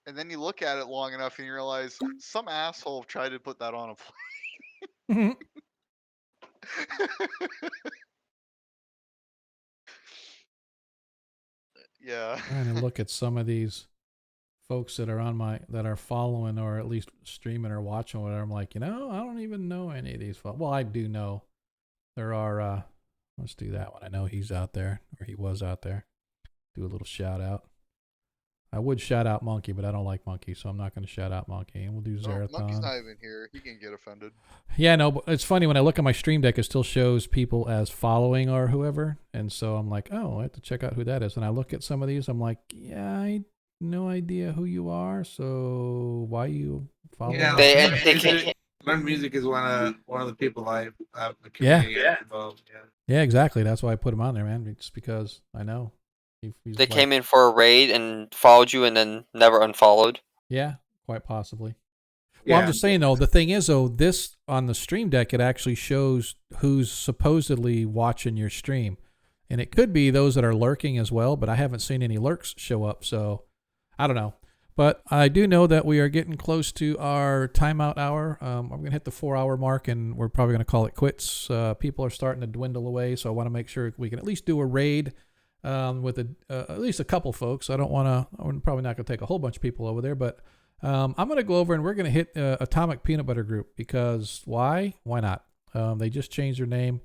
F: And then you look at it long enough and you realize some asshole tried to put that on a plane. Yeah.
A: Trying to look at some of these folks that are following or at least streaming or watching or whatever. I'm like, I don't even know any of these folks. Well, I do know there are. Let's do that one. I know he's out there or he was out there. Do a little shout out. I would shout out Monkey, but I don't like Monkey, so I'm not going to shout out Monkey. And we'll do
F: No,
A: Zerathon.
F: Monkey's not even here. He can get offended.
A: Yeah, no, but it's funny when I look at my stream deck, it still shows people as following or whoever, and so I'm like, oh, I have to check out who that is. And I look at some of these, I'm like, yeah, I no idea who you are, so why you follow?
C: Yeah,
E: They can't.
C: Learn Music is one of the people I have the
A: Yeah.
C: community involved. Yeah.
A: Yeah, exactly. That's why I put him on there, man. Just because I know he's
E: They
A: like-
E: came in for a raid and followed you and then never unfollowed.
A: Yeah, quite possibly. Well, I'm just saying though. The thing is though, this on the stream deck, it actually shows who's supposedly watching your stream, and it could be those that are lurking as well. But I haven't seen any lurks show up, so I don't know. But I do know that we are getting close to our timeout hour. I'm going to hit the 4-hour mark, and we're probably going to call it quits. People are starting to dwindle away, so I want to make sure we can at least do a raid with at least a couple folks. I'm probably not going to take a whole bunch of people over there, but I'm going to go over and we're going to hit Atomic Peanut Butter Group because why? Why not? They just changed their name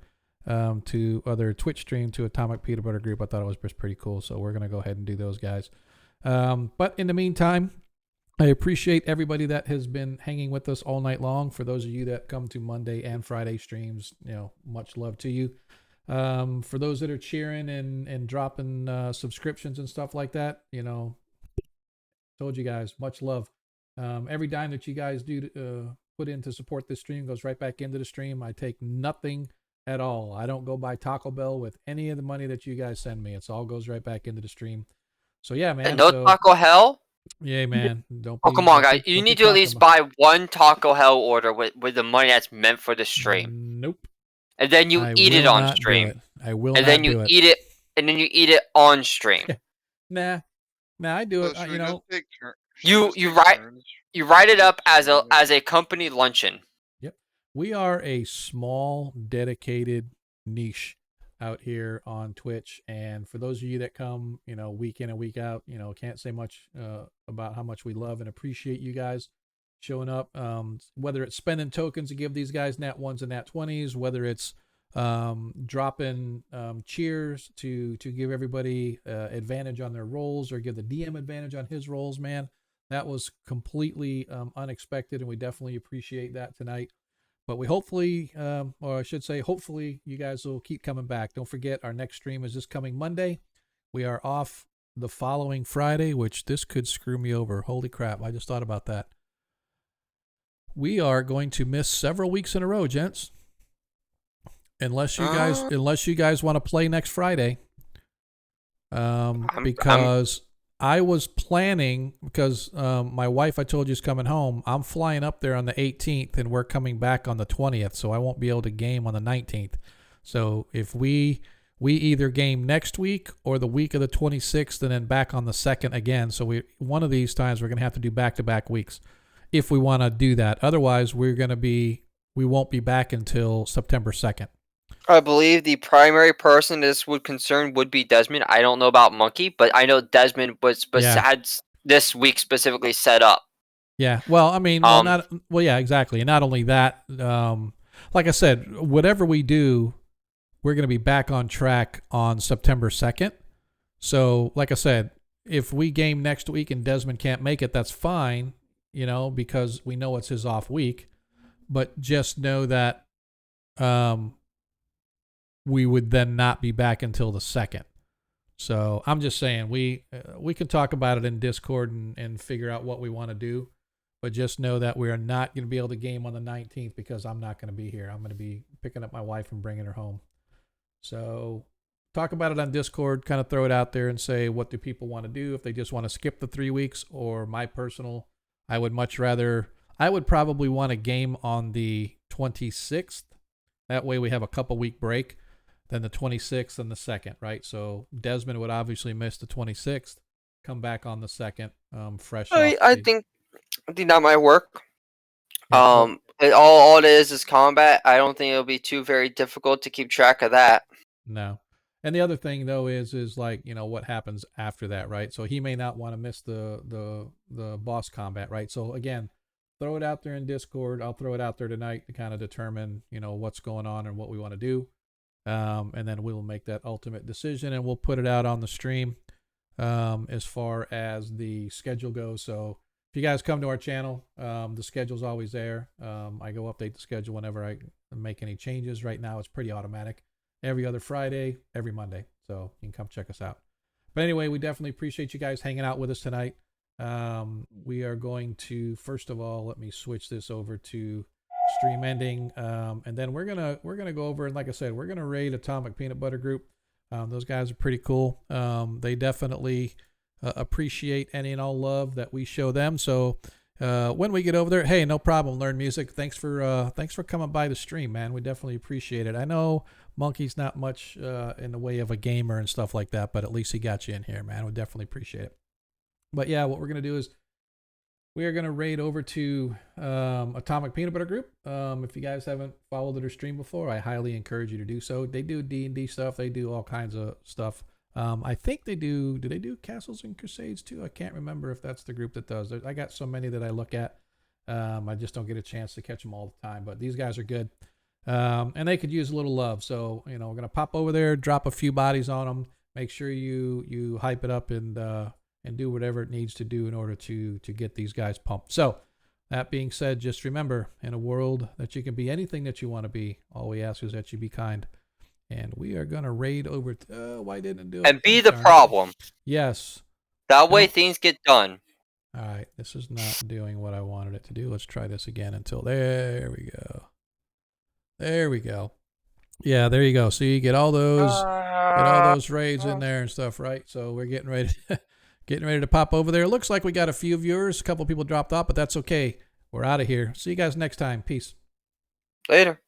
A: to their Twitch stream to Atomic Peanut Butter Group. I thought it was just pretty cool, so we're going to go ahead and do those guys. But in the meantime, I appreciate everybody that has been hanging with us all night long. For those of you that come to Monday and Friday streams, much love to you. For those that are cheering and dropping subscriptions and stuff like that, told you guys, much love. Every dime that you guys do put in to support this stream goes right back into the stream. I take nothing at all. I don't go buy Taco Bell with any of the money that you guys send me. It all goes right back into the stream. So yeah, man.
E: And no Taco Hell?
A: Yeah, man. Don't.
E: Oh, come on, guys. You need to at least buy one Taco Hell order with the money that's meant for the stream.
A: Nope.
E: And then you eat it on stream.
A: I will.
E: And then you eat it. And then you eat it on stream.
A: Nah, I do it.
E: You write it up as a company luncheon.
A: Yep. We are a small, dedicated niche out here on Twitch, and for those of you that come, week in and week out, can't say much about how much we love and appreciate you guys showing up. Whether it's spending tokens to give these guys nat 1s and nat 20s, whether it's dropping cheers to give everybody advantage on their rolls or give the DM advantage on his rolls, man, that was completely unexpected, and we definitely appreciate that tonight. But we hopefully, or I should say, hopefully you guys will keep coming back. Don't forget, our next stream is this coming Monday. We are off the following Friday, which this could screw me over. Holy crap, I just thought about that. We are going to miss several weeks in a row, gents. Unless you guys want to play next Friday. Because I was planning, because my wife, I told you, is coming home. I'm flying up there on the 18th, and we're coming back on the 20th, so I won't be able to game on the 19th. So if we either game next week or the week of the 26th, and then back on the 2nd again. So one of these times we're going to have to do back-to-back weeks if we want to do that. Otherwise, we won't be back until September 2nd.
E: I believe the primary person this would concern would be Desmond. I don't know about Monkey, but I know Desmond had this week specifically set up.
A: Yeah. Well, I mean, yeah, exactly. And not only that, like I said, whatever we do, we're going to be back on track on September 2nd. So, like I said, if we game next week and Desmond can't make it, that's fine, because we know it's his off week. But just know that we would then not be back until the 2nd. So I'm just saying we can talk about it in Discord and figure out what we want to do, but just know that we are not going to be able to game on the 19th because I'm not going to be here. I'm going to be picking up my wife and bringing her home. So talk about it on Discord, kind of throw it out there and say, what do people want to do? If they just want to skip the 3 weeks, or I would probably want a game on the 26th. That way we have a couple week break. Then the 26th and the 2nd, right? So Desmond would obviously miss the 26th, come back on the 2nd, fresh.
E: I think that might work.
A: Yeah.
E: All it is combat. I don't think it'll be too very difficult to keep track of that.
A: No. And the other thing though is like, what happens after that, right? So he may not want to miss the boss combat, right? So again, throw it out there in Discord. I'll throw it out there tonight to kind of determine, what's going on and what we want to do. And then we'll make that ultimate decision, and we'll put it out on the stream. as far as the schedule goes. So if you guys come to our channel, the schedule's always there. I go update the schedule whenever I make any changes. Right now, it's pretty automatic. Every other Friday, every Monday. So you can come check us out. But anyway, we definitely appreciate you guys hanging out with us tonight. We are going to, first of all, let me switch this over to stream ending, and then we're gonna go over, and like I said, we're gonna raid Atomic Peanut Butter Group. Those guys are pretty cool. They definitely appreciate any and all love that we show them. So when we get over there, hey, no problem. Learn music. Thanks for coming by the stream, man. We definitely appreciate it. I know Monkey's not much in the way of a gamer and stuff like that, but at least he got you in here, man. We definitely appreciate it. But yeah, what we're gonna do is we are going to raid over to Atomic Peanut Butter Group. If you guys haven't followed their stream before, I highly encourage you to do so. They do D&D stuff. They do all kinds of stuff. I think they do they do Castles and Crusades too? I can't remember if that's the group that does. I got so many that I look at. I just don't get a chance to catch them all the time. But these guys are good. And they could use a little love. So, we're going to pop over there, drop a few bodies on them. Make sure you hype it up and do whatever it needs to do in order to get these guys pumped. So, that being said, just remember, in a world that you can be anything that you want to be, all we ask is that you be kind. And we are going to raid over... why didn't it do it?
E: And be the problem.
A: Yes.
E: That way things get done.
A: All right, this is not doing what I wanted it to do. Let's try this again until... There we go. There we go. Yeah, there you go. So you get all those raids in there and stuff, right? So we're getting ready to pop over there. It looks like we got a few viewers. A couple people dropped off, but that's okay. We're out of here. See you guys next time. Peace.
E: Later.